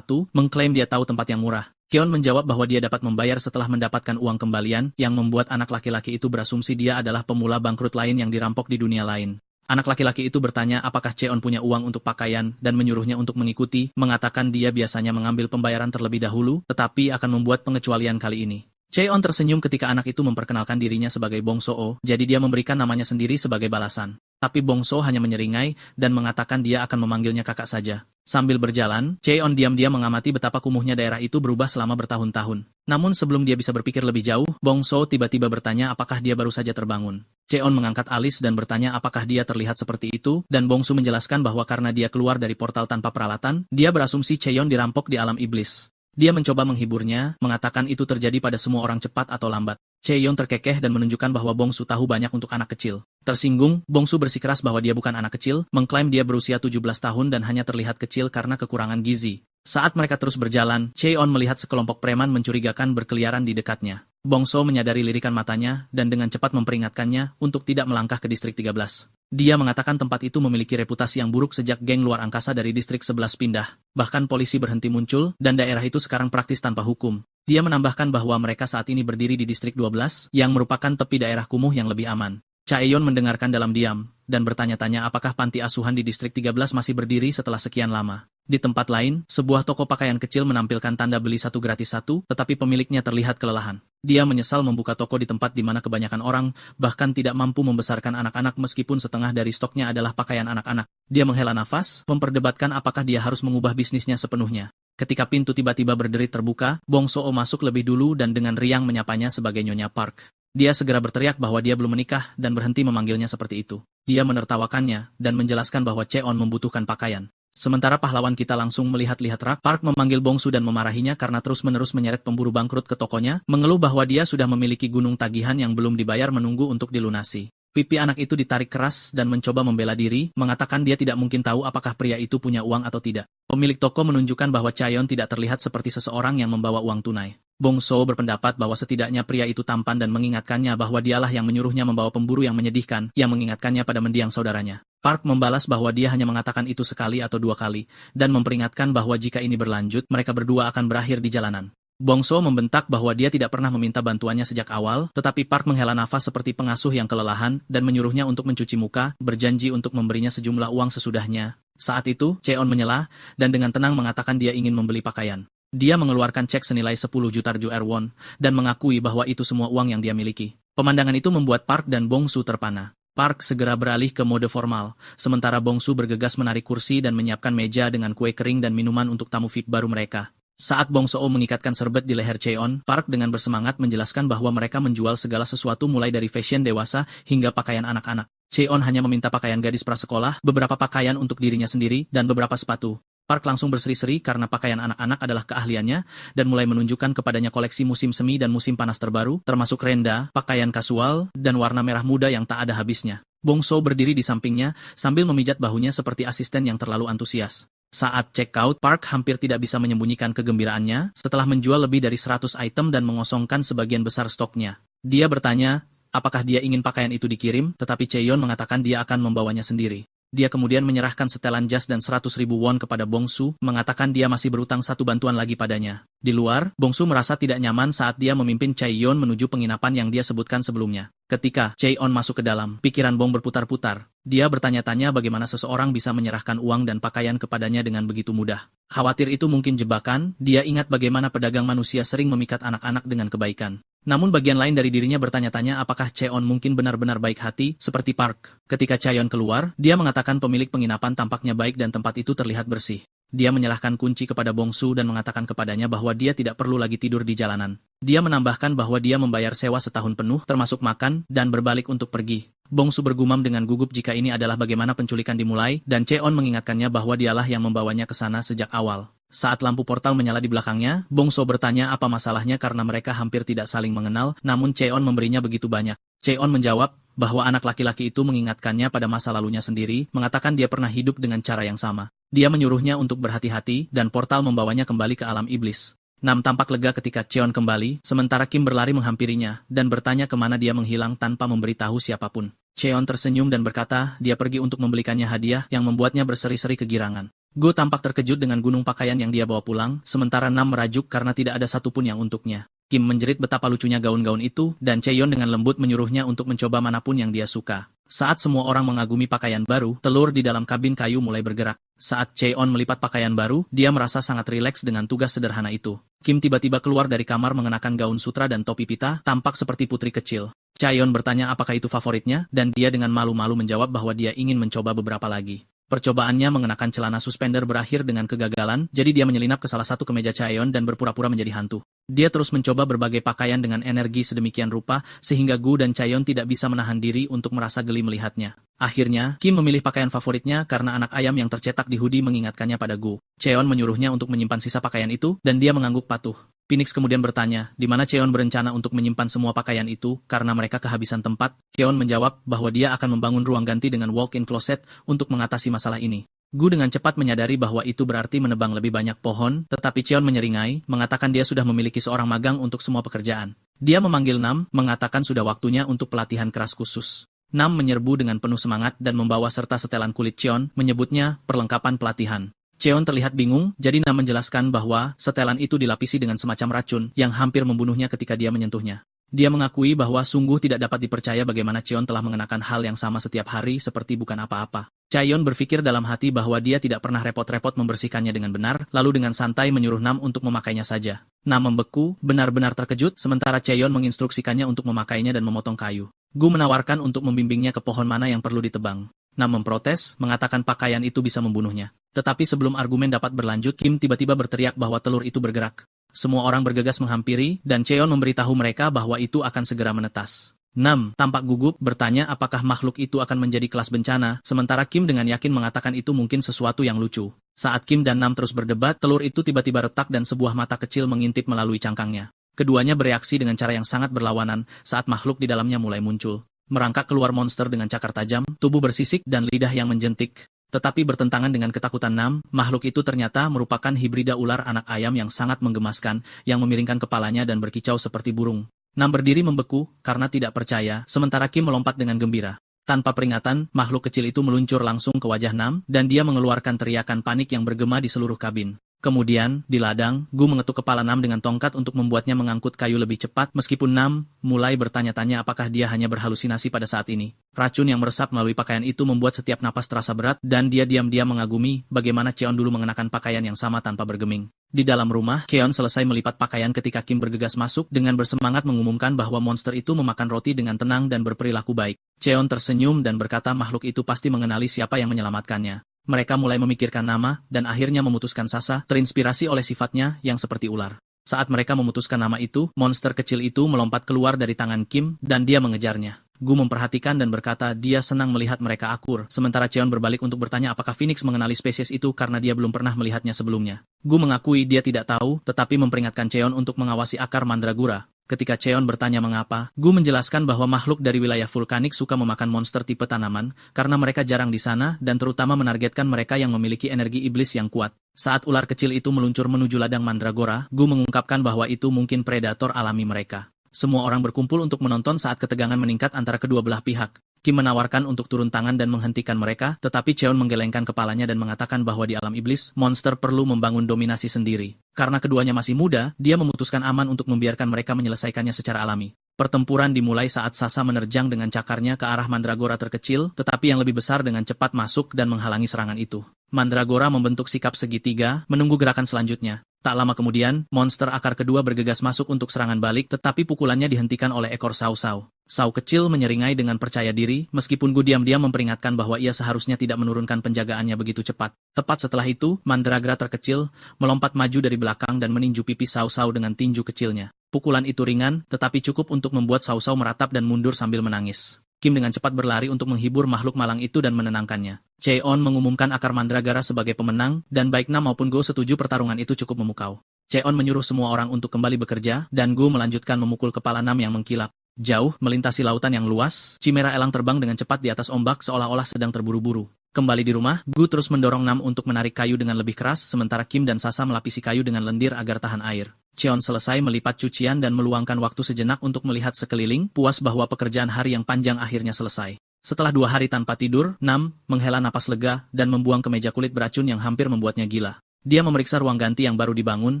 mengklaim dia tahu tempat yang murah. Keon menjawab bahwa dia dapat membayar setelah mendapatkan uang kembalian, yang membuat anak laki-laki itu berasumsi dia adalah pemula bangkrut lain yang dirampok di dunia lain. Anak laki-laki itu bertanya apakah Cheon punya uang untuk pakaian dan menyuruhnya untuk mengikuti, mengatakan dia biasanya mengambil pembayaran terlebih dahulu, tetapi akan membuat pengecualian kali ini. Cheon tersenyum ketika anak itu memperkenalkan dirinya sebagai Bong So, jadi dia memberikan namanya sendiri sebagai balasan. Tapi Bong So hanya menyeringai dan mengatakan dia akan memanggilnya kakak saja. Sambil berjalan, Cheon diam-diam mengamati betapa kumuhnya daerah itu berubah selama bertahun-tahun. Namun sebelum dia bisa berpikir lebih jauh, Bong So tiba-tiba bertanya apakah dia baru saja terbangun. Cheon mengangkat alis dan bertanya apakah dia terlihat seperti itu, dan Bong So menjelaskan bahwa karena dia keluar dari portal tanpa peralatan, dia berasumsi Cheon dirampok di alam iblis. Dia mencoba menghiburnya, mengatakan itu terjadi pada semua orang cepat atau lambat. Cheon terkekeh dan menunjukkan bahwa Bong So tahu banyak untuk anak kecil. Tersinggung, Bong So bersikeras bahwa dia bukan anak kecil, mengklaim dia berusia 17 tahun dan hanya terlihat kecil karena kekurangan gizi. Saat mereka terus berjalan, Cheon melihat sekelompok preman mencurigakan berkeliaran di dekatnya. Bong So menyadari lirikan matanya dan dengan cepat memperingatkannya untuk tidak melangkah ke distrik 13. Dia mengatakan tempat itu memiliki reputasi yang buruk sejak geng luar angkasa dari distrik 11 pindah. Bahkan polisi berhenti muncul dan daerah itu sekarang praktis tanpa hukum. Dia menambahkan bahwa mereka saat ini berdiri di distrik 12 yang merupakan tepi daerah kumuh yang lebih aman. Chaeyon mendengarkan dalam diam dan bertanya-tanya apakah panti asuhan di distrik 13 masih berdiri setelah sekian lama. Di tempat lain, sebuah toko pakaian kecil menampilkan tanda beli satu gratis satu, tetapi pemiliknya terlihat kelelahan. Dia menyesal membuka toko di tempat di mana kebanyakan orang bahkan tidak mampu membesarkan anak-anak meskipun setengah dari stoknya adalah pakaian anak-anak. Dia menghela nafas, memperdebatkan apakah dia harus mengubah bisnisnya sepenuhnya. Ketika pintu tiba-tiba berderit terbuka, Bong So masuk lebih dulu dan dengan riang menyapanya sebagai Nyonya Park. Dia segera berteriak bahwa dia belum menikah dan berhenti memanggilnya seperti itu. Dia menertawakannya dan menjelaskan bahwa Cheon membutuhkan pakaian. Sementara pahlawan kita langsung melihat-lihat rak, Park memanggil Bong So dan memarahinya karena terus-menerus menyeret pemburu bangkrut ke tokonya, mengeluh bahwa dia sudah memiliki gunung tagihan yang belum dibayar menunggu untuk dilunasi. Pipi anak itu ditarik keras dan mencoba membela diri, mengatakan dia tidak mungkin tahu apakah pria itu punya uang atau tidak. Pemilik toko menunjukkan bahwa Chaeyon tidak terlihat seperti seseorang yang membawa uang tunai. Bong So berpendapat bahwa setidaknya pria itu tampan dan mengingatkannya bahwa dialah yang menyuruhnya membawa pemburu yang menyedihkan, yang mengingatkannya pada mendiang saudaranya. Park membalas bahwa dia hanya mengatakan itu sekali atau dua kali, dan memperingatkan bahwa jika ini berlanjut, mereka berdua akan berakhir di jalanan. Bong So membentak bahwa dia tidak pernah meminta bantuannya sejak awal, tetapi Park menghela nafas seperti pengasuh yang kelelahan dan menyuruhnya untuk mencuci muka, berjanji untuk memberinya sejumlah uang sesudahnya. Saat itu, Cheon menyela, dan dengan tenang mengatakan dia ingin membeli pakaian. Dia mengeluarkan cek senilai 10 juta won, dan mengakui bahwa itu semua uang yang dia miliki. Pemandangan itu membuat Park dan Bong So terpana. Park segera beralih ke mode formal, sementara Bong So bergegas menarik kursi dan menyiapkan meja dengan kue kering dan minuman untuk tamu VIP baru mereka. Saat Bong So mengikatkan serbet di leher Cheon, Park dengan bersemangat menjelaskan bahwa mereka menjual segala sesuatu mulai dari fashion dewasa hingga pakaian anak-anak. Cheon hanya meminta pakaian gadis prasekolah, beberapa pakaian untuk dirinya sendiri, dan beberapa sepatu. Park langsung berseri-seri karena pakaian anak-anak adalah keahliannya, dan mulai menunjukkan kepadanya koleksi musim semi dan musim panas terbaru, termasuk renda, pakaian kasual, dan warna merah muda yang tak ada habisnya. Bong So berdiri di sampingnya, sambil memijat bahunya seperti asisten yang terlalu antusias. Saat check out, Park hampir tidak bisa menyembunyikan kegembiraannya, setelah menjual lebih dari 100 item dan mengosongkan sebagian besar stoknya. Dia bertanya, apakah dia ingin pakaian itu dikirim, tetapi Cheon mengatakan dia akan membawanya sendiri. Dia kemudian menyerahkan setelan jas dan 100.000 won kepada Bong So, mengatakan dia masih berutang satu bantuan lagi padanya. Di luar, Bong So merasa tidak nyaman saat dia memimpin Chaeyon menuju penginapan yang dia sebutkan sebelumnya. Ketika Chaeyon masuk ke dalam, pikiran Bong berputar-putar. Dia bertanya-tanya bagaimana seseorang bisa menyerahkan uang dan pakaian kepadanya dengan begitu mudah. Khawatir itu mungkin jebakan, dia ingat bagaimana pedagang manusia sering memikat anak-anak dengan kebaikan. Namun bagian lain dari dirinya bertanya-tanya apakah Cheon mungkin benar-benar baik hati, seperti Park. Ketika Cheon keluar, dia mengatakan pemilik penginapan tampaknya baik dan tempat itu terlihat bersih. Dia menyerahkan kunci kepada Bongsu dan mengatakan kepadanya bahwa dia tidak perlu lagi tidur di jalanan. Dia menambahkan bahwa dia membayar sewa setahun penuh, termasuk makan, dan berbalik untuk pergi. Bongsu bergumam dengan gugup jika ini adalah bagaimana penculikan dimulai, dan Cheon mengingatkannya bahwa dialah yang membawanya ke sana sejak awal. Saat lampu portal menyala di belakangnya, Bongso bertanya apa masalahnya karena mereka hampir tidak saling mengenal, namun Cheon memberinya begitu banyak. Cheon menjawab bahwa anak laki-laki itu mengingatkannya pada masa lalunya sendiri, mengatakan dia pernah hidup dengan cara yang sama. Dia menyuruhnya untuk berhati-hati, dan portal membawanya kembali ke alam iblis. Nam tampak lega ketika Cheon kembali, sementara Kim berlari menghampirinya, dan bertanya kemana dia menghilang tanpa memberitahu siapapun. Cheon tersenyum dan berkata, dia pergi untuk membelikannya hadiah yang membuatnya berseri-seri kegirangan. Go tampak terkejut dengan gunung pakaian yang dia bawa pulang, sementara Nam merajuk karena tidak ada satupun yang untuknya. Kim menjerit betapa lucunya gaun-gaun itu, dan Cheon dengan lembut menyuruhnya untuk mencoba manapun yang dia suka. Saat semua orang mengagumi pakaian baru, telur di dalam kabin kayu mulai bergerak. Saat Cheon melipat pakaian baru, dia merasa sangat rileks dengan tugas sederhana itu. Kim tiba-tiba keluar dari kamar mengenakan gaun sutra dan topi pita, tampak seperti putri kecil. Cheon bertanya apakah itu favoritnya, dan dia dengan malu-malu menjawab bahwa dia ingin mencoba beberapa lagi. Percobaannya mengenakan celana suspender berakhir dengan kegagalan, jadi dia menyelinap ke salah satu kemeja Cheon dan berpura-pura menjadi hantu. Dia terus mencoba berbagai pakaian dengan energi sedemikian rupa, sehingga Gu dan Cheon tidak bisa menahan diri untuk merasa geli melihatnya. Akhirnya, Kim memilih pakaian favoritnya karena anak ayam yang tercetak di hoodie mengingatkannya pada Gu. Cheon menyuruhnya untuk menyimpan sisa pakaian itu, dan dia mengangguk patuh. Phoenix kemudian bertanya, di mana Cheon berencana untuk menyimpan semua pakaian itu karena mereka kehabisan tempat. Cheon menjawab bahwa dia akan membangun ruang ganti dengan walk-in closet untuk mengatasi masalah ini. Gu dengan cepat menyadari bahwa itu berarti menebang lebih banyak pohon, tetapi Cheon menyeringai, mengatakan dia sudah memiliki seorang magang untuk semua pekerjaan. Dia memanggil Nam, mengatakan sudah waktunya untuk pelatihan keras khusus. Nam menyerbu dengan penuh semangat dan membawa serta setelan kulit Cheon, menyebutnya perlengkapan pelatihan. Cheon terlihat bingung, jadi Nam menjelaskan bahwa setelan itu dilapisi dengan semacam racun yang hampir membunuhnya ketika dia menyentuhnya. Dia mengakui bahwa sungguh tidak dapat dipercaya bagaimana Cheon telah mengenakan hal yang sama setiap hari seperti bukan apa-apa. Cheon berpikir dalam hati bahwa dia tidak pernah repot-repot membersihkannya dengan benar, lalu dengan santai menyuruh Nam untuk memakainya saja. Nam membeku, benar-benar terkejut, sementara Cheon menginstruksikannya untuk memakainya dan memotong kayu. Gu menawarkan untuk membimbingnya ke pohon mana yang perlu ditebang. Nam memprotes, mengatakan pakaian itu bisa membunuhnya. Tetapi sebelum argumen dapat berlanjut, Kim tiba-tiba berteriak bahwa telur itu bergerak. Semua orang bergegas menghampiri, dan Cheon memberitahu mereka bahwa itu akan segera menetas. Nam tampak gugup, bertanya apakah makhluk itu akan menjadi kelas bencana, sementara Kim dengan yakin mengatakan itu mungkin sesuatu yang lucu. Saat Kim dan Nam terus berdebat, telur itu tiba-tiba retak dan sebuah mata kecil mengintip melalui cangkangnya. Keduanya bereaksi dengan cara yang sangat berlawanan saat makhluk di dalamnya mulai muncul. Merangkak keluar monster dengan cakar tajam, tubuh bersisik dan lidah yang menjentik. Tetapi bertentangan dengan ketakutan Nam, makhluk itu ternyata merupakan hibrida ular anak ayam yang sangat menggemaskan, yang memiringkan kepalanya dan berkicau seperti burung. Nam berdiri membeku, karena tidak percaya, sementara Kim melompat dengan gembira. Tanpa peringatan, makhluk kecil itu meluncur langsung ke wajah Nam, dan dia mengeluarkan teriakan panik yang bergema di seluruh kabin. Kemudian, di ladang, Gu mengetuk kepala Nam dengan tongkat untuk membuatnya mengangkut kayu lebih cepat meskipun Nam mulai bertanya-tanya apakah dia hanya berhalusinasi pada saat ini. Racun yang meresap melalui pakaian itu membuat setiap napas terasa berat dan dia diam-diam mengagumi bagaimana Cheon dulu mengenakan pakaian yang sama tanpa bergeming. Di dalam rumah, Cheon selesai melipat pakaian ketika Kim bergegas masuk dengan bersemangat mengumumkan bahwa monster itu memakan roti dengan tenang dan berperilaku baik. Cheon tersenyum dan berkata makhluk itu pasti mengenali siapa yang menyelamatkannya. Mereka mulai memikirkan nama, dan akhirnya memutuskan Sasa, terinspirasi oleh sifatnya yang seperti ular. Saat mereka memutuskan nama itu, monster kecil itu melompat keluar dari tangan Kim, dan dia mengejarnya. Gu memperhatikan dan berkata dia senang melihat mereka akur, sementara Cheon berbalik untuk bertanya apakah Phoenix mengenali spesies itu karena dia belum pernah melihatnya sebelumnya. Gu mengakui dia tidak tahu, tetapi memperingatkan Cheon untuk mengawasi akar mandragora. Ketika Cheon bertanya mengapa, Gu menjelaskan bahwa makhluk dari wilayah vulkanik suka memakan monster tipe tanaman, karena mereka jarang di sana dan terutama menargetkan mereka yang memiliki energi iblis yang kuat. Saat ular kecil itu meluncur menuju ladang mandragora, Gu mengungkapkan bahwa itu mungkin predator alami mereka. Semua orang berkumpul untuk menonton saat ketegangan meningkat antara kedua belah pihak. Kim menawarkan untuk turun tangan dan menghentikan mereka, tetapi Cheon menggelengkan kepalanya dan mengatakan bahwa di alam iblis, monster perlu membangun dominasi sendiri. Karena keduanya masih muda, dia memutuskan aman untuk membiarkan mereka menyelesaikannya secara alami. Pertempuran dimulai saat Sasa menerjang dengan cakarnya ke arah Mandragora terkecil, tetapi yang lebih besar dengan cepat masuk dan menghalangi serangan itu. Mandragora membentuk sikap segitiga, menunggu gerakan selanjutnya. Tak lama kemudian, monster akar kedua bergegas masuk untuk serangan balik, tetapi pukulannya dihentikan oleh ekor Sao-Sao. Sao kecil menyeringai dengan percaya diri, meskipun Gu diam-diam memperingatkan bahwa ia seharusnya tidak menurunkan penjagaannya begitu cepat. Tepat setelah itu, Mandragora terkecil melompat maju dari belakang dan meninju pipi Sao-Sao dengan tinju kecilnya. Pukulan itu ringan, tetapi cukup untuk membuat Sao-Sao meratap dan mundur sambil menangis. Kim dengan cepat berlari untuk menghibur makhluk malang itu dan menenangkannya. Cheon mengumumkan akar Mandragora sebagai pemenang, dan baik Nam maupun Go setuju pertarungan itu cukup memukau. Cheon menyuruh semua orang untuk kembali bekerja, dan Go melanjutkan memukul kepala Nam yang mengkilap. Jauh, melintasi lautan yang luas, Chimera elang terbang dengan cepat di atas ombak seolah-olah sedang terburu-buru. Kembali di rumah, Gu terus mendorong Nam untuk menarik kayu dengan lebih keras, sementara Kim dan Sasa melapisi kayu dengan lendir agar tahan air. Cheon selesai melipat cucian dan meluangkan waktu sejenak untuk melihat sekeliling, puas bahwa pekerjaan hari yang panjang akhirnya selesai. Setelah 2 hari tanpa tidur, Nam menghela napas lega dan membuang kemeja kulit beracun yang hampir membuatnya gila. Dia memeriksa ruang ganti yang baru dibangun,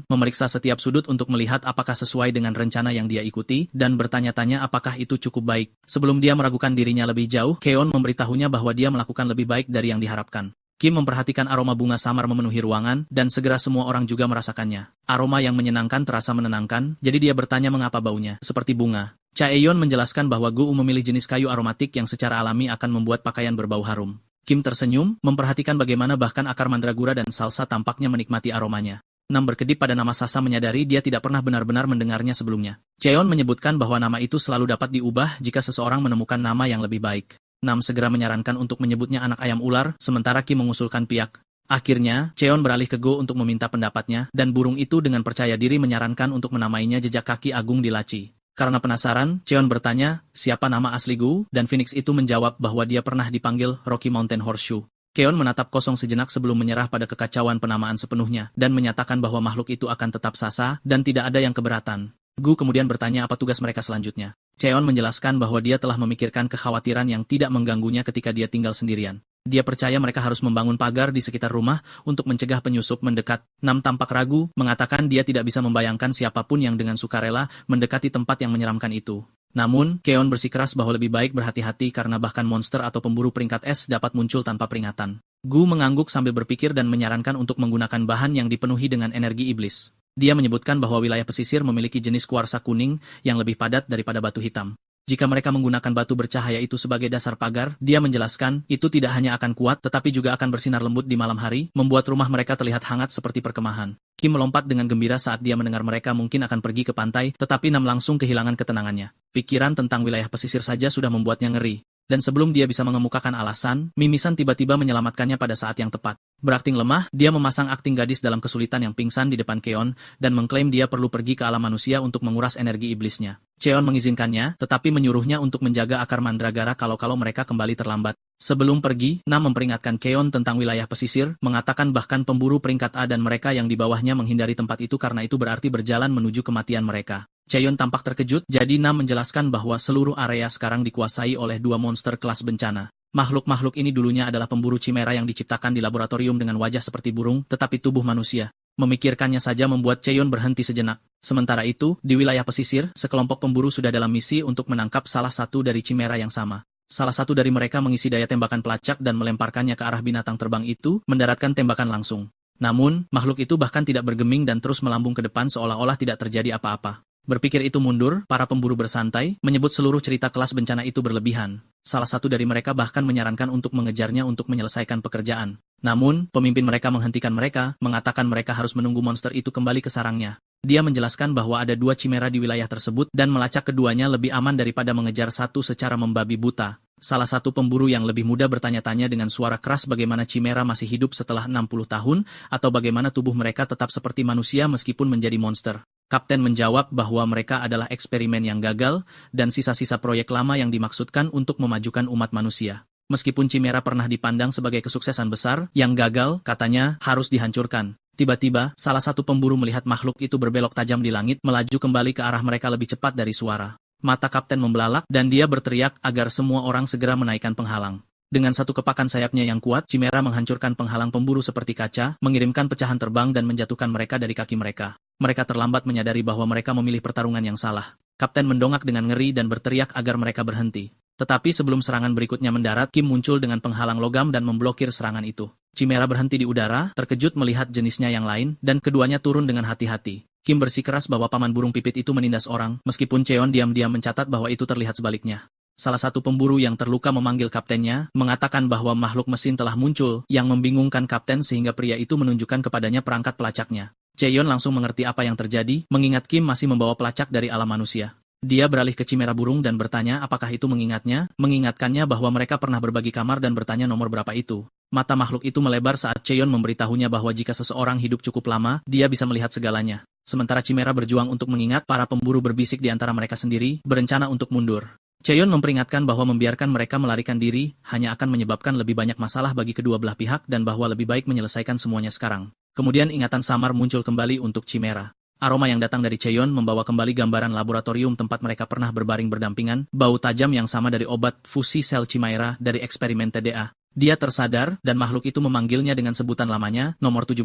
memeriksa setiap sudut untuk melihat apakah sesuai dengan rencana yang dia ikuti, dan bertanya-tanya apakah itu cukup baik. Sebelum dia meragukan dirinya lebih jauh, Keon memberitahunya bahwa dia melakukan lebih baik dari yang diharapkan. Kim memperhatikan aroma bunga samar memenuhi ruangan, dan segera semua orang juga merasakannya. Aroma yang menyenangkan terasa menenangkan, jadi dia bertanya mengapa baunya seperti bunga. Chaeyeon menjelaskan bahwa Gu memilih jenis kayu aromatik yang secara alami akan membuat pakaian berbau harum. Kim tersenyum, memperhatikan bagaimana bahkan akar mandragura dan salsa tampaknya menikmati aromanya. Nam berkedip pada nama Sasa menyadari dia tidak pernah benar-benar mendengarnya sebelumnya. Cheon menyebutkan bahwa nama itu selalu dapat diubah jika seseorang menemukan nama yang lebih baik. Nam segera menyarankan untuk menyebutnya anak ayam ular, sementara Kim mengusulkan piak. Akhirnya, Cheon beralih ke Go untuk meminta pendapatnya, dan burung itu dengan percaya diri menyarankan untuk menamainya jejak kaki agung di laci. Karena penasaran, Cheon bertanya, siapa nama asli Gu, dan Phoenix itu menjawab bahwa dia pernah dipanggil Rocky Mountain Horseshoe. Cheon menatap kosong sejenak sebelum menyerah pada kekacauan penamaan sepenuhnya, dan menyatakan bahwa makhluk itu akan tetap Sasa, dan tidak ada yang keberatan. Gu kemudian bertanya apa tugas mereka selanjutnya. Cheon menjelaskan bahwa dia telah memikirkan kekhawatiran yang tidak mengganggunya ketika dia tinggal sendirian. Dia percaya mereka harus membangun pagar di sekitar rumah untuk mencegah penyusup mendekat. Nam tampak ragu, mengatakan dia tidak bisa membayangkan siapapun yang dengan sukarela mendekati tempat yang menyeramkan itu. Namun, Cheon bersikeras bahwa lebih baik berhati-hati karena bahkan monster atau pemburu peringkat es dapat muncul tanpa peringatan. Gu mengangguk sambil berpikir dan menyarankan untuk menggunakan bahan yang dipenuhi dengan energi iblis. Dia menyebutkan bahwa wilayah pesisir memiliki jenis kuarsa kuning yang lebih padat daripada batu hitam. Jika mereka menggunakan batu bercahaya itu sebagai dasar pagar, dia menjelaskan, itu tidak hanya akan kuat tetapi juga akan bersinar lembut di malam hari, membuat rumah mereka terlihat hangat seperti perkemahan. Kim melompat dengan gembira saat dia mendengar mereka mungkin akan pergi ke pantai, tetapi Nam langsung kehilangan ketenangannya. Pikiran tentang wilayah pesisir saja sudah membuatnya ngeri. Dan sebelum dia bisa mengemukakan alasan, mimisan tiba-tiba menyelamatkannya pada saat yang tepat. Berakting lemah, dia memasang akting gadis dalam kesulitan yang pingsan di depan Cheon, dan mengklaim dia perlu pergi ke alam manusia untuk menguras energi iblisnya. Cheon mengizinkannya, tetapi menyuruhnya untuk menjaga akar mandragara kalau mereka kembali terlambat. Sebelum pergi, Nam memperingatkan Cheon tentang wilayah pesisir, mengatakan bahkan pemburu peringkat A dan mereka yang di bawahnya menghindari tempat itu karena itu berarti berjalan menuju kematian mereka. Cheon tampak terkejut, jadi Nam menjelaskan bahwa seluruh area sekarang dikuasai oleh 2 monster kelas bencana. Makhluk-makhluk ini dulunya adalah pemburu chimera yang diciptakan di laboratorium dengan wajah seperti burung, tetapi tubuh manusia. Memikirkannya saja membuat Cheon berhenti sejenak. Sementara itu, di wilayah pesisir, sekelompok pemburu sudah dalam misi untuk menangkap salah satu dari chimera yang sama. Salah satu dari mereka mengisi daya tembakan pelacak dan melemparkannya ke arah binatang terbang itu, mendaratkan tembakan langsung. Namun, makhluk itu bahkan tidak bergeming dan terus melambung ke depan seolah-olah tidak terjadi apa-apa. Berpikir itu mundur, para pemburu bersantai, menyebut seluruh cerita kelas bencana itu berlebihan. Salah satu dari mereka bahkan menyarankan untuk mengejarnya untuk menyelesaikan pekerjaan. Namun, pemimpin mereka menghentikan mereka, mengatakan mereka harus menunggu monster itu kembali ke sarangnya. Dia menjelaskan bahwa ada 2 chimera di wilayah tersebut dan melacak keduanya lebih aman daripada mengejar satu secara membabi buta. Salah satu pemburu yang lebih muda bertanya-tanya dengan suara keras bagaimana chimera masih hidup setelah 60 tahun, atau bagaimana tubuh mereka tetap seperti manusia meskipun menjadi monster. Kapten menjawab bahwa mereka adalah eksperimen yang gagal, dan sisa-sisa proyek lama yang dimaksudkan untuk memajukan umat manusia. Meskipun chimera pernah dipandang sebagai kesuksesan besar, yang gagal, katanya, harus dihancurkan. Tiba-tiba, salah satu pemburu melihat makhluk itu berbelok tajam di langit, melaju kembali ke arah mereka lebih cepat dari suara. Mata kapten membelalak, dan dia berteriak agar semua orang segera menaikkan penghalang. Dengan satu kepakan sayapnya yang kuat, chimera menghancurkan penghalang pemburu seperti kaca, mengirimkan pecahan terbang dan menjatuhkan mereka dari kaki mereka. Mereka terlambat menyadari bahwa mereka memilih pertarungan yang salah. Kapten mendongak dengan ngeri dan berteriak agar mereka berhenti. Tetapi sebelum serangan berikutnya mendarat, Kim muncul dengan penghalang logam dan memblokir serangan itu. Chimera berhenti di udara, terkejut melihat jenisnya yang lain, dan keduanya turun dengan hati-hati. Kim bersikeras bahwa paman burung pipit itu menindas orang, meskipun Cheon diam-diam mencatat bahwa itu terlihat sebaliknya. Salah satu pemburu yang terluka memanggil kaptennya, mengatakan bahwa makhluk mesin telah muncul, yang membingungkan kapten sehingga pria itu menunjukkan kepadanya perangkat pelacaknya. Cheon langsung mengerti apa yang terjadi, mengingat Kim masih membawa pelacak dari alam manusia. Dia beralih ke Chimera burung dan bertanya apakah itu mengingatkannya bahwa mereka pernah berbagi kamar dan bertanya nomor berapa itu. Mata makhluk itu melebar saat Cheon memberitahunya bahwa jika seseorang hidup cukup lama, dia bisa melihat segalanya. Sementara Chimera berjuang untuk mengingat, para pemburu berbisik di antara mereka sendiri, berencana untuk mundur. Cheon memperingatkan bahwa membiarkan mereka melarikan diri hanya akan menyebabkan lebih banyak masalah bagi kedua belah pihak dan bahwa lebih baik menyelesaikan semuanya sekarang. Kemudian ingatan samar muncul kembali untuk Chimera. Aroma yang datang dari Cheon membawa kembali gambaran laboratorium tempat mereka pernah berbaring berdampingan, bau tajam yang sama dari obat fusi sel Chimera dari eksperimen TDA. Dia tersadar, dan makhluk itu memanggilnya dengan sebutan lamanya, nomor 17.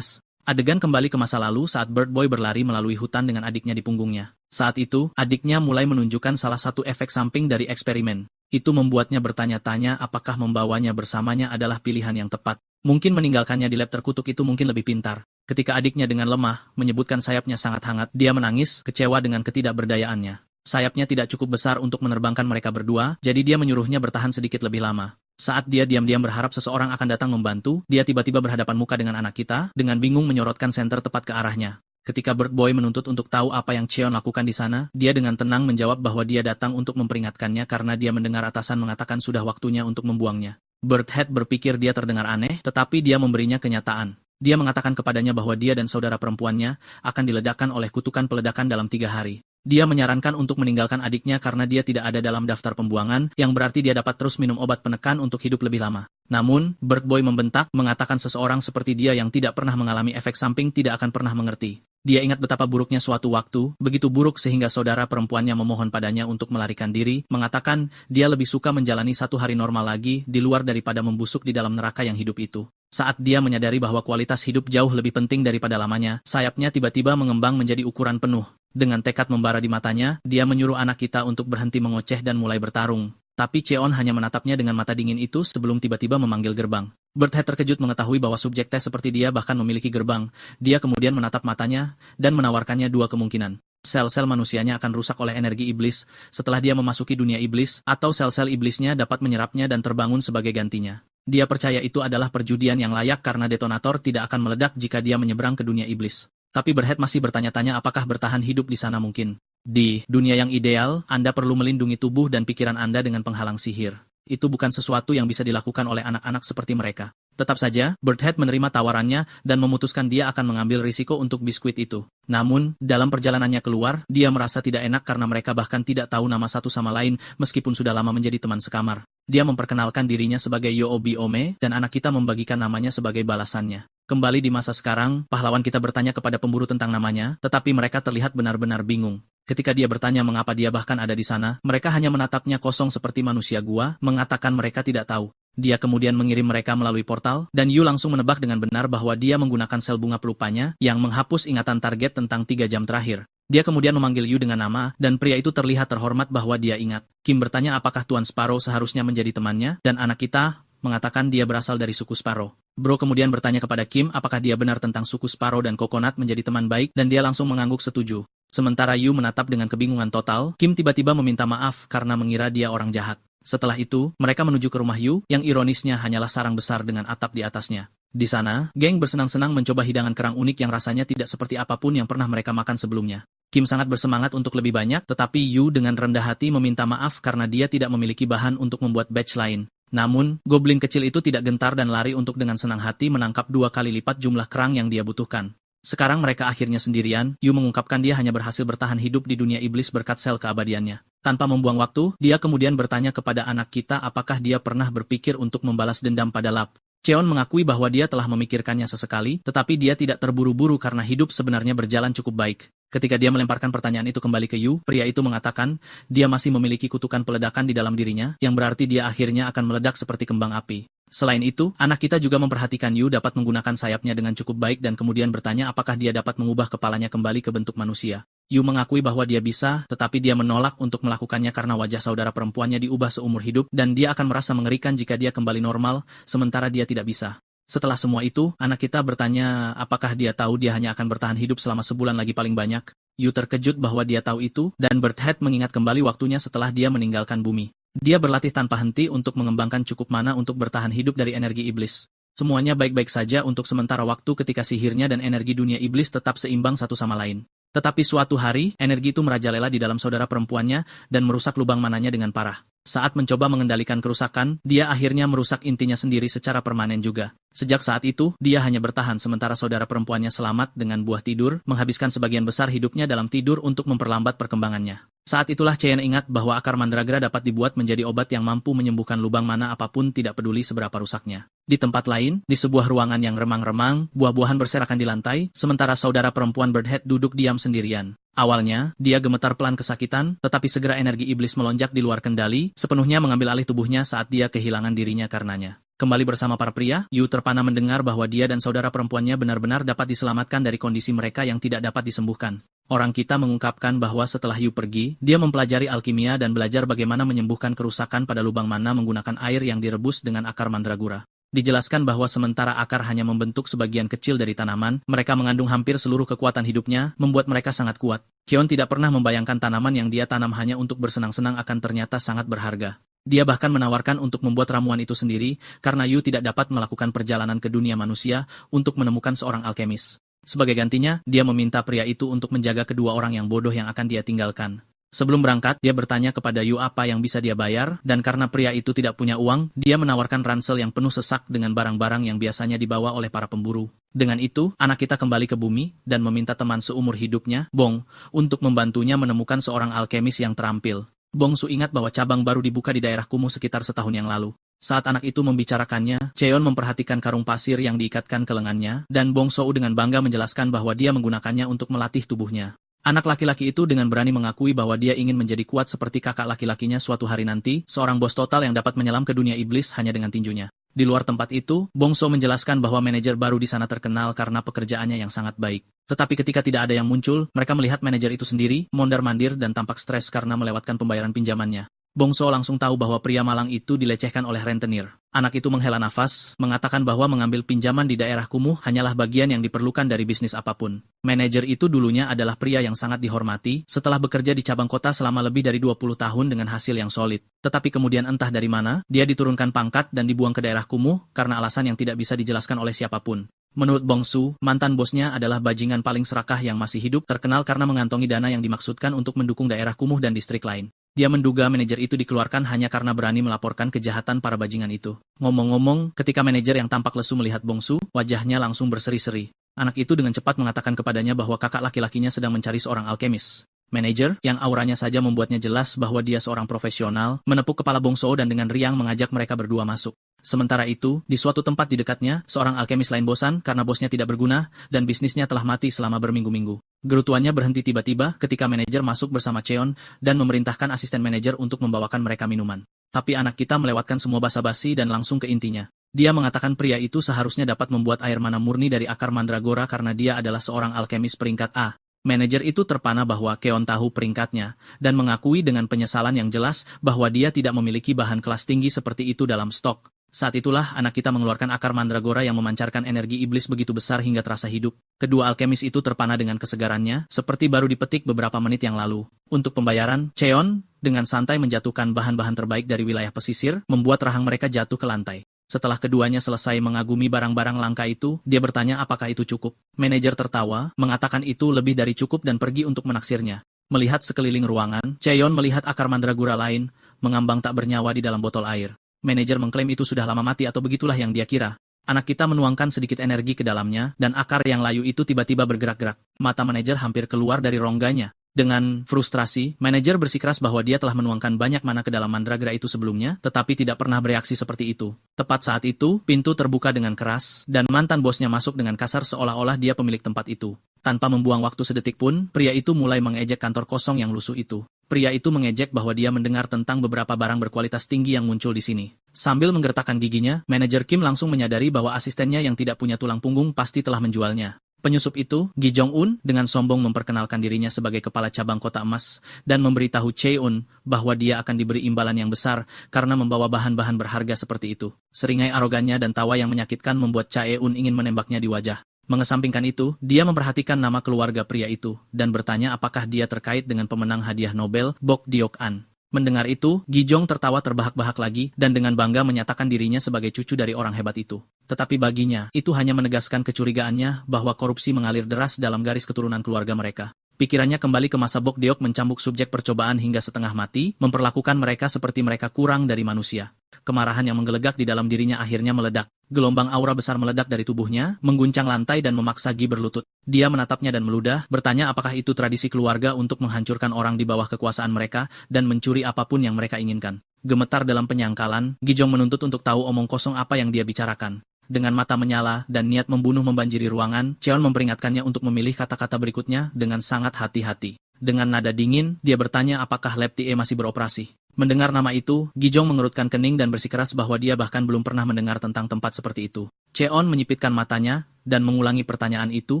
Adegan kembali ke masa lalu saat Bird Boy berlari melalui hutan dengan adiknya di punggungnya. Saat itu, adiknya mulai menunjukkan salah satu efek samping dari eksperimen. Itu membuatnya bertanya-tanya apakah membawanya bersamanya adalah pilihan yang tepat. Mungkin meninggalkannya di lab terkutuk itu mungkin lebih pintar. Ketika adiknya dengan lemah menyebutkan sayapnya sangat hangat, dia menangis, kecewa dengan ketidakberdayaannya. Sayapnya tidak cukup besar untuk menerbangkan mereka berdua, jadi dia menyuruhnya bertahan sedikit lebih lama. Saat dia diam-diam berharap seseorang akan datang membantu, dia tiba-tiba berhadapan muka dengan anak kita, dengan bingung menyorotkan senter tepat ke arahnya. Ketika Bird Boy menuntut untuk tahu apa yang Cheon lakukan di sana, dia dengan tenang menjawab bahwa dia datang untuk memperingatkannya karena dia mendengar atasan mengatakan sudah waktunya untuk membuangnya. Birdhead berpikir dia terdengar aneh, tetapi dia memberinya kenyataan. Dia mengatakan kepadanya bahwa dia dan saudara perempuannya akan diledakkan oleh kutukan peledakan dalam 3 hari. Dia menyarankan untuk meninggalkan adiknya karena dia tidak ada dalam daftar pembuangan, yang berarti dia dapat terus minum obat penekan untuk hidup lebih lama. Namun, Bird Boy membentak, mengatakan seseorang seperti dia yang tidak pernah mengalami efek samping tidak akan pernah mengerti. Dia ingat betapa buruknya suatu waktu, begitu buruk sehingga saudara perempuannya memohon padanya untuk melarikan diri, mengatakan dia lebih suka menjalani 1 hari normal lagi di luar daripada membusuk di dalam neraka yang hidup itu. Saat dia menyadari bahwa kualitas hidup jauh lebih penting daripada lamanya, sayapnya tiba-tiba mengembang menjadi ukuran penuh. Dengan tekad membara di matanya, dia menyuruh anak kita untuk berhenti mengoceh dan mulai bertarung. Tapi Cheon hanya menatapnya dengan mata dingin itu sebelum tiba-tiba memanggil gerbang. Birdhead terkejut mengetahui bahwa subjek tes seperti dia bahkan memiliki gerbang. Dia kemudian menatap matanya dan menawarkannya 2 kemungkinan. Sel-sel manusianya akan rusak oleh energi iblis setelah dia memasuki dunia iblis, atau sel-sel iblisnya dapat menyerapnya dan terbangun sebagai gantinya. Dia percaya itu adalah perjudian yang layak karena detonator tidak akan meledak jika dia menyeberang ke dunia iblis. Tapi Birdhead masih bertanya-tanya apakah bertahan hidup di sana mungkin. Di dunia yang ideal, Anda perlu melindungi tubuh dan pikiran Anda dengan penghalang sihir. Itu bukan sesuatu yang bisa dilakukan oleh anak-anak seperti mereka. Tetap saja, Birdhead menerima tawarannya dan memutuskan dia akan mengambil risiko untuk biskuit itu. Namun, dalam perjalanannya keluar, dia merasa tidak enak karena mereka bahkan tidak tahu nama satu sama lain meskipun sudah lama menjadi teman sekamar. Dia memperkenalkan dirinya sebagai Yoobi Ome dan anak kita membagikan namanya sebagai balasannya. Kembali di masa sekarang, pahlawan kita bertanya kepada pemburu tentang namanya, tetapi mereka terlihat benar-benar bingung. Ketika dia bertanya mengapa dia bahkan ada di sana, mereka hanya menatapnya kosong seperti manusia gua, mengatakan mereka tidak tahu. Dia kemudian mengirim mereka melalui portal, dan Yu langsung menebak dengan benar bahwa dia menggunakan sel bunga pelupanya, yang menghapus ingatan target tentang 3 jam terakhir. Dia kemudian memanggil Yu dengan nama, dan pria itu terlihat terhormat bahwa dia ingat. Kim bertanya apakah Tuan Sparrow seharusnya menjadi temannya, dan anak kita mengatakan dia berasal dari suku Sparrow. Bro kemudian bertanya kepada Kim apakah dia benar tentang suku Sparrow dan Coconut menjadi teman baik, dan dia langsung mengangguk setuju. Sementara Yu menatap dengan kebingungan total, Kim tiba-tiba meminta maaf karena mengira dia orang jahat. Setelah itu, mereka menuju ke rumah Yu, yang ironisnya hanyalah sarang besar dengan atap di atasnya. Di sana, geng bersenang-senang mencoba hidangan kerang unik yang rasanya tidak seperti apapun yang pernah mereka makan sebelumnya. Kim sangat bersemangat untuk lebih banyak, tetapi Yu dengan rendah hati meminta maaf karena dia tidak memiliki bahan untuk membuat batch lain. Namun, goblin kecil itu tidak gentar dan lari untuk dengan senang hati menangkap 2 kali lipat jumlah kerang yang dia butuhkan. Sekarang mereka akhirnya sendirian, Yu mengungkapkan dia hanya berhasil bertahan hidup di dunia iblis berkat sel keabadiannya. Tanpa membuang waktu, dia kemudian bertanya kepada anak kita apakah dia pernah berpikir untuk membalas dendam pada Lap. Cheon mengakui bahwa dia telah memikirkannya sesekali, tetapi dia tidak terburu-buru karena hidup sebenarnya berjalan cukup baik. Ketika dia melemparkan pertanyaan itu kembali ke Yu, pria itu mengatakan, dia masih memiliki kutukan peledakan di dalam dirinya, yang berarti dia akhirnya akan meledak seperti kembang api. Selain itu, anak kita juga memperhatikan Yu dapat menggunakan sayapnya dengan cukup baik dan kemudian bertanya apakah dia dapat mengubah kepalanya kembali ke bentuk manusia. Yu mengakui bahwa dia bisa, tetapi dia menolak untuk melakukannya karena wajah saudara perempuannya diubah seumur hidup dan dia akan merasa mengerikan jika dia kembali normal, sementara dia tidak bisa. Setelah semua itu, anak kita bertanya apakah dia tahu dia hanya akan bertahan hidup selama sebulan lagi paling banyak. Yu terkejut bahwa dia tahu itu, dan Birdhead mengingat kembali waktunya setelah dia meninggalkan bumi. Dia berlatih tanpa henti untuk mengembangkan cukup mana untuk bertahan hidup dari energi iblis. Semuanya baik-baik saja untuk sementara waktu ketika sihirnya dan energi dunia iblis tetap seimbang satu sama lain. Tetapi suatu hari, energi itu merajalela di dalam saudara perempuannya dan merusak lubang mananya dengan parah. Saat mencoba mengendalikan kerusakan, dia akhirnya merusak intinya sendiri secara permanen juga. Sejak saat itu, dia hanya bertahan sementara saudara perempuannya selamat dengan buah tidur, menghabiskan sebagian besar hidupnya dalam tidur untuk memperlambat perkembangannya. Saat itulah Cheyenne ingat bahwa akar mandragora dapat dibuat menjadi obat yang mampu menyembuhkan lubang mana apapun tidak peduli seberapa rusaknya. Di tempat lain, di sebuah ruangan yang remang-remang, buah-buahan berserakan di lantai, sementara saudara perempuan Birdhead duduk diam sendirian. Awalnya, dia gemetar pelan kesakitan, tetapi segera energi iblis melonjak di luar kendali, sepenuhnya mengambil alih tubuhnya saat dia kehilangan dirinya karenanya. Kembali bersama para pria, Yu terpana mendengar bahwa dia dan saudara perempuannya benar-benar dapat diselamatkan dari kondisi mereka yang tidak dapat disembuhkan. Orang kita mengungkapkan bahwa setelah Yu pergi, dia mempelajari alkimia dan belajar bagaimana menyembuhkan kerusakan pada lubang mana menggunakan air yang direbus dengan akar mandragora. Dijelaskan bahwa sementara akar hanya membentuk sebagian kecil dari tanaman, mereka mengandung hampir seluruh kekuatan hidupnya, membuat mereka sangat kuat. Keon tidak pernah membayangkan tanaman yang dia tanam hanya untuk bersenang-senang akan ternyata sangat berharga. Dia bahkan menawarkan untuk membuat ramuan itu sendiri, karena Yu tidak dapat melakukan perjalanan ke dunia manusia untuk menemukan seorang alkemis. Sebagai gantinya, dia meminta pria itu untuk menjaga kedua orang yang bodoh yang akan dia tinggalkan. Sebelum berangkat, dia bertanya kepada Yu apa yang bisa dia bayar, dan karena pria itu tidak punya uang, dia menawarkan ransel yang penuh sesak dengan barang-barang yang biasanya dibawa oleh para pemburu. Dengan itu, anak kita kembali ke bumi, dan meminta teman seumur hidupnya, Bong, untuk membantunya menemukan seorang alkemis yang terampil. Bong Su ingat bahwa cabang baru dibuka di daerah kumuh sekitar setahun yang lalu. Saat anak itu membicarakannya, Cheon memperhatikan karung pasir yang diikatkan ke lengannya, dan Bong Sou dengan bangga menjelaskan bahwa dia menggunakannya untuk melatih tubuhnya. Anak laki-laki itu dengan berani mengakui bahwa dia ingin menjadi kuat seperti kakak laki-lakinya suatu hari nanti, seorang bos total yang dapat menyelam ke dunia iblis hanya dengan tinjunya. Di luar tempat itu, Bong Sou menjelaskan bahwa manajer baru di sana terkenal karena pekerjaannya yang sangat baik. Tetapi ketika tidak ada yang muncul, mereka melihat manajer itu sendiri, mondar-mandir dan tampak stres karena melewatkan pembayaran pinjamannya. Bong Sou langsung tahu bahwa pria malang itu dilecehkan oleh rentenir. Anak itu menghela nafas, mengatakan bahwa mengambil pinjaman di daerah kumuh hanyalah bagian yang diperlukan dari bisnis apapun. Manajer itu dulunya adalah pria yang sangat dihormati, setelah bekerja di cabang kota selama lebih dari 20 tahun dengan hasil yang solid. Tetapi kemudian entah dari mana, dia diturunkan pangkat dan dibuang ke daerah kumuh karena alasan yang tidak bisa dijelaskan oleh siapapun. Menurut Bong Su, mantan bosnya adalah bajingan paling serakah yang masih hidup, terkenal karena mengantongi dana yang dimaksudkan untuk mendukung daerah kumuh dan distrik lain. Dia menduga manajer itu dikeluarkan hanya karena berani melaporkan kejahatan para bajingan itu. Ngomong-ngomong, ketika manajer yang tampak lesu melihat Bong Su, wajahnya langsung berseri-seri. Anak itu dengan cepat mengatakan kepadanya bahwa kakak laki-lakinya sedang mencari seorang alkemis. Manajer, yang auranya saja membuatnya jelas bahwa dia seorang profesional, menepuk kepala Bong Sou dan dengan riang mengajak mereka berdua masuk. Sementara itu, di suatu tempat di dekatnya, seorang alkemis lain bosan karena bosnya tidak berguna dan bisnisnya telah mati selama berminggu-minggu. Gerutuannya berhenti tiba-tiba ketika manajer masuk bersama Cheon dan memerintahkan asisten manajer untuk membawakan mereka minuman. Tapi anak kita melewatkan semua basa-basi dan langsung ke intinya. Dia mengatakan pria itu seharusnya dapat membuat air mana murni dari akar mandragora karena dia adalah seorang alkemis peringkat A. Manajer itu terpana bahwa Keon tahu peringkatnya, dan mengakui dengan penyesalan yang jelas bahwa dia tidak memiliki bahan kelas tinggi seperti itu dalam stok. Saat itulah anak kita mengeluarkan akar mandragora yang memancarkan energi iblis begitu besar hingga terasa hidup. Kedua alkemis itu terpana dengan kesegarannya, seperti baru dipetik beberapa menit yang lalu. Untuk pembayaran, Cheon, dengan santai menjatuhkan bahan-bahan terbaik dari wilayah pesisir, membuat rahang mereka jatuh ke lantai. Setelah keduanya selesai mengagumi barang-barang langka itu, dia bertanya apakah itu cukup. Manajer tertawa, mengatakan itu lebih dari cukup dan pergi untuk menaksirnya. Melihat sekeliling ruangan, Cheon melihat akar mandragora lain, mengambang tak bernyawa di dalam botol air. Manajer mengklaim itu sudah lama mati atau begitulah yang dia kira. Anak kita menuangkan sedikit energi ke dalamnya, dan akar yang layu itu tiba-tiba bergerak-gerak. Mata manajer hampir keluar dari rongganya. Dengan frustrasi, manajer bersikeras bahwa dia telah menuangkan banyak mana ke dalam mandragora itu sebelumnya, tetapi tidak pernah bereaksi seperti itu. Tepat saat itu, pintu terbuka dengan keras, dan mantan bosnya masuk dengan kasar seolah-olah dia pemilik tempat itu. Tanpa membuang waktu sedetik pun, pria itu mulai mengejek kantor kosong yang lusuh itu. Pria itu mengejek bahwa dia mendengar tentang beberapa barang berkualitas tinggi yang muncul di sini. Sambil menggertakkan giginya, manajer Kim langsung menyadari bahwa asistennya yang tidak punya tulang punggung pasti telah menjualnya. Penyusup itu, Gi Jong-un, dengan sombong memperkenalkan dirinya sebagai kepala cabang kota emas, dan memberitahu Cheon bahwa dia akan diberi imbalan yang besar karena membawa bahan-bahan berharga seperti itu. Seringai arogannya dan tawa yang menyakitkan membuat Chaeun ingin menembaknya di wajah. Mengesampingkan itu, dia memperhatikan nama keluarga pria itu, dan bertanya apakah dia terkait dengan pemenang hadiah Nobel, Bok Deok-an. Mendengar itu, Gi Jong tertawa terbahak-bahak lagi dan dengan bangga menyatakan dirinya sebagai cucu dari orang hebat itu. Tetapi baginya, itu hanya menegaskan kecurigaannya bahwa korupsi mengalir deras dalam garis keturunan keluarga mereka. Pikirannya kembali ke masa Bok Deok mencambuk subjek percobaan hingga setengah mati, memperlakukan mereka seperti mereka kurang dari manusia. Kemarahan yang menggelegak di dalam dirinya akhirnya meledak. Gelombang aura besar meledak dari tubuhnya, mengguncang lantai dan memaksa Gi berlutut. Dia menatapnya dan meludah, bertanya apakah itu tradisi keluarga untuk menghancurkan orang di bawah kekuasaan mereka dan mencuri apapun yang mereka inginkan. Gemetar dalam penyangkalan, Gi Jong menuntut untuk tahu omong kosong apa yang dia bicarakan. Dengan mata menyala dan niat membunuh membanjiri ruangan, Cheon memperingatkannya untuk memilih kata-kata berikutnya dengan sangat hati-hati. Dengan nada dingin, dia bertanya apakah Lab TE masih beroperasi. Mendengar nama itu, Gi Jong mengerutkan kening dan bersikeras bahwa dia bahkan belum pernah mendengar tentang tempat seperti itu. Cheon menyipitkan matanya dan mengulangi pertanyaan itu,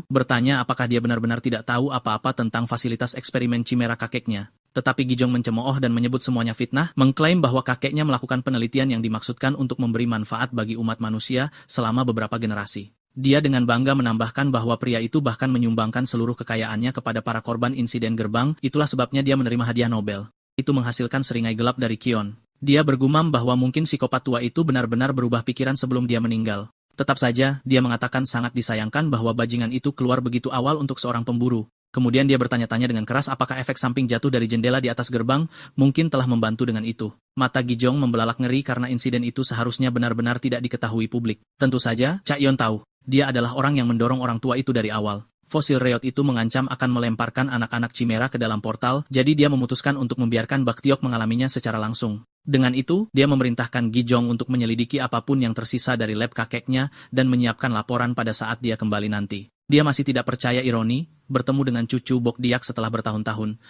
bertanya apakah dia benar-benar tidak tahu apa-apa tentang fasilitas eksperimen Chimera kakeknya. Tetapi Gi Jong mencemooh dan menyebut semuanya fitnah, mengklaim bahwa kakeknya melakukan penelitian yang dimaksudkan untuk memberi manfaat bagi umat manusia selama beberapa generasi. Dia dengan bangga menambahkan bahwa pria itu bahkan menyumbangkan seluruh kekayaannya kepada para korban insiden gerbang, itulah sebabnya dia menerima hadiah Nobel. Itu menghasilkan seringai gelap dari Kion. Dia bergumam bahwa mungkin psikopat tua itu benar-benar berubah pikiran sebelum dia meninggal. Tetap saja, dia mengatakan sangat disayangkan bahwa bajingan itu keluar begitu awal untuk seorang pemburu. Kemudian dia bertanya-tanya dengan keras apakah efek samping jatuh dari jendela di atas gerbang mungkin telah membantu dengan itu. Mata Gi Jong membelalak ngeri karena insiden itu seharusnya benar-benar tidak diketahui publik. Tentu saja, Chaeon tahu. Dia adalah orang yang mendorong orang tua itu dari awal. Fosil reot itu mengancam akan melemparkan anak-anak Chimera ke dalam portal, jadi dia memutuskan untuk membiarkan Baktiok mengalaminya secara langsung. Dengan itu, dia memerintahkan Gi Jong untuk menyelidiki apapun yang tersisa dari lab kakeknya dan menyiapkan laporan pada saat dia kembali nanti. Dia masih tidak percaya ironi, bertemu dengan cucu Bok Diak setelah bertahun-tahun.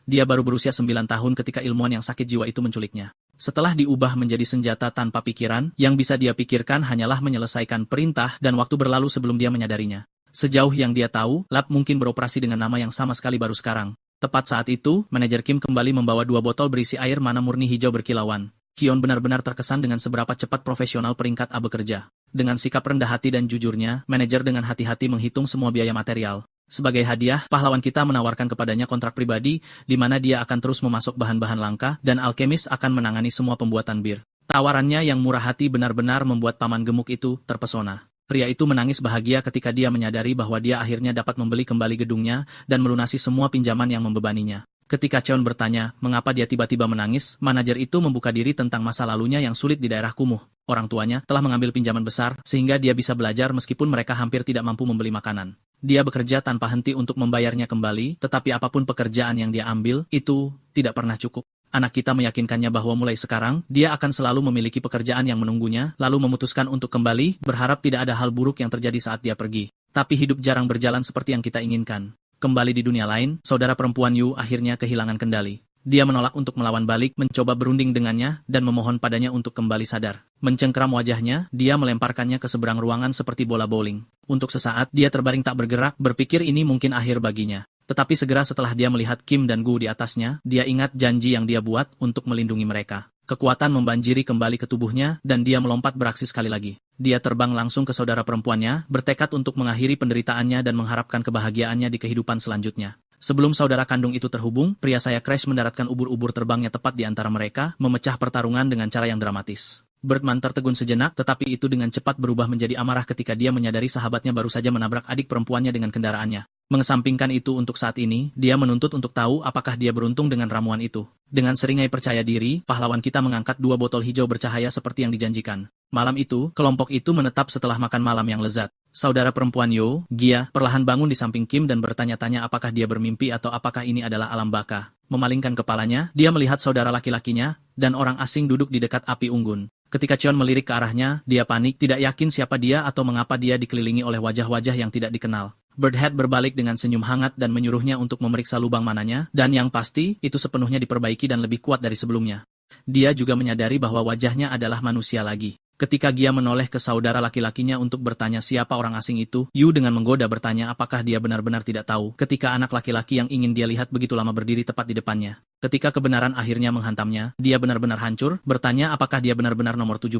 Dia baru berusia 9 tahun ketika ilmuwan yang sakit jiwa itu menculiknya. Setelah diubah menjadi senjata tanpa pikiran, yang bisa dia pikirkan hanyalah menyelesaikan perintah dan waktu berlalu sebelum dia menyadarinya. Sejauh yang dia tahu, lab mungkin beroperasi dengan nama yang sama sekali baru sekarang. Tepat saat itu, manajer Kim kembali membawa 2 botol berisi air mana murni hijau berkilauan. Kion benar-benar terkesan dengan seberapa cepat profesional peringkat A bekerja. Dengan sikap rendah hati dan jujurnya, manajer dengan hati-hati menghitung semua biaya material. Sebagai hadiah, pahlawan kita menawarkan kepadanya kontrak pribadi, di mana dia akan terus memasok bahan-bahan langka, dan alkemis akan menangani semua pembuatan bir. Tawarannya yang murah hati benar-benar membuat paman gemuk itu terpesona. Pria itu menangis bahagia ketika dia menyadari bahwa dia akhirnya dapat membeli kembali gedungnya dan melunasi semua pinjaman yang membebaninya. Ketika Cheon bertanya mengapa dia tiba-tiba menangis, manajer itu membuka diri tentang masa lalunya yang sulit di daerah kumuh. Orang tuanya telah mengambil pinjaman besar sehingga dia bisa belajar meskipun mereka hampir tidak mampu membeli makanan. Dia bekerja tanpa henti untuk membayarnya kembali, tetapi apapun pekerjaan yang dia ambil, itu tidak pernah cukup. Anak kita meyakinkannya bahwa mulai sekarang, dia akan selalu memiliki pekerjaan yang menunggunya, lalu memutuskan untuk kembali, berharap tidak ada hal buruk yang terjadi saat dia pergi. Tapi hidup jarang berjalan seperti yang kita inginkan. Kembali di dunia lain, saudara perempuan Yu akhirnya kehilangan kendali. Dia menolak untuk melawan balik, mencoba berunding dengannya, dan memohon padanya untuk kembali sadar. Mencengkeram wajahnya, dia melemparkannya ke seberang ruangan seperti bola bowling. Untuk sesaat, dia terbaring tak bergerak, berpikir ini mungkin akhir baginya. Tetapi segera setelah dia melihat Kim dan Gu di atasnya, dia ingat janji yang dia buat untuk melindungi mereka. Kekuatan membanjiri kembali ke tubuhnya, dan dia melompat beraksi sekali lagi. Dia terbang langsung ke saudara perempuannya, bertekad untuk mengakhiri penderitaannya dan mengharapkan kebahagiaannya di kehidupan selanjutnya. Sebelum saudara kandung itu terhubung, pria saya Crash mendaratkan ubur-ubur terbangnya tepat di antara mereka, memecah pertarungan dengan cara yang dramatis. Birdman tertegun sejenak, tetapi itu dengan cepat berubah menjadi amarah ketika dia menyadari sahabatnya baru saja menabrak adik perempuannya dengan kendaraannya. Mengesampingkan itu untuk saat ini, dia menuntut untuk tahu apakah dia beruntung dengan ramuan itu. Dengan seringai percaya diri, pahlawan kita mengangkat 2 botol hijau bercahaya seperti yang dijanjikan. Malam itu, kelompok itu menetap setelah makan malam yang lezat. Saudara perempuan Yo, Gia, perlahan bangun di samping Kim dan bertanya-tanya apakah dia bermimpi atau apakah ini adalah alam baka. Memalingkan kepalanya, dia melihat saudara laki-lakinya, dan orang asing duduk di dekat api unggun. Ketika Cheon melirik ke arahnya, dia panik, tidak yakin siapa dia atau mengapa dia dikelilingi oleh wajah-wajah yang tidak dikenal. Birdhead berbalik dengan senyum hangat dan menyuruhnya untuk memeriksa lubang mananya, dan yang pasti, itu sepenuhnya diperbaiki dan lebih kuat dari sebelumnya. Dia juga menyadari bahwa wajahnya adalah manusia lagi. Ketika Gia menoleh ke saudara laki-lakinya untuk bertanya siapa orang asing itu, Yu dengan menggoda bertanya apakah dia benar-benar tidak tahu ketika anak laki-laki yang ingin dia lihat begitu lama berdiri tepat di depannya. Ketika kebenaran akhirnya menghantamnya, dia benar-benar hancur, bertanya apakah dia benar-benar nomor 17.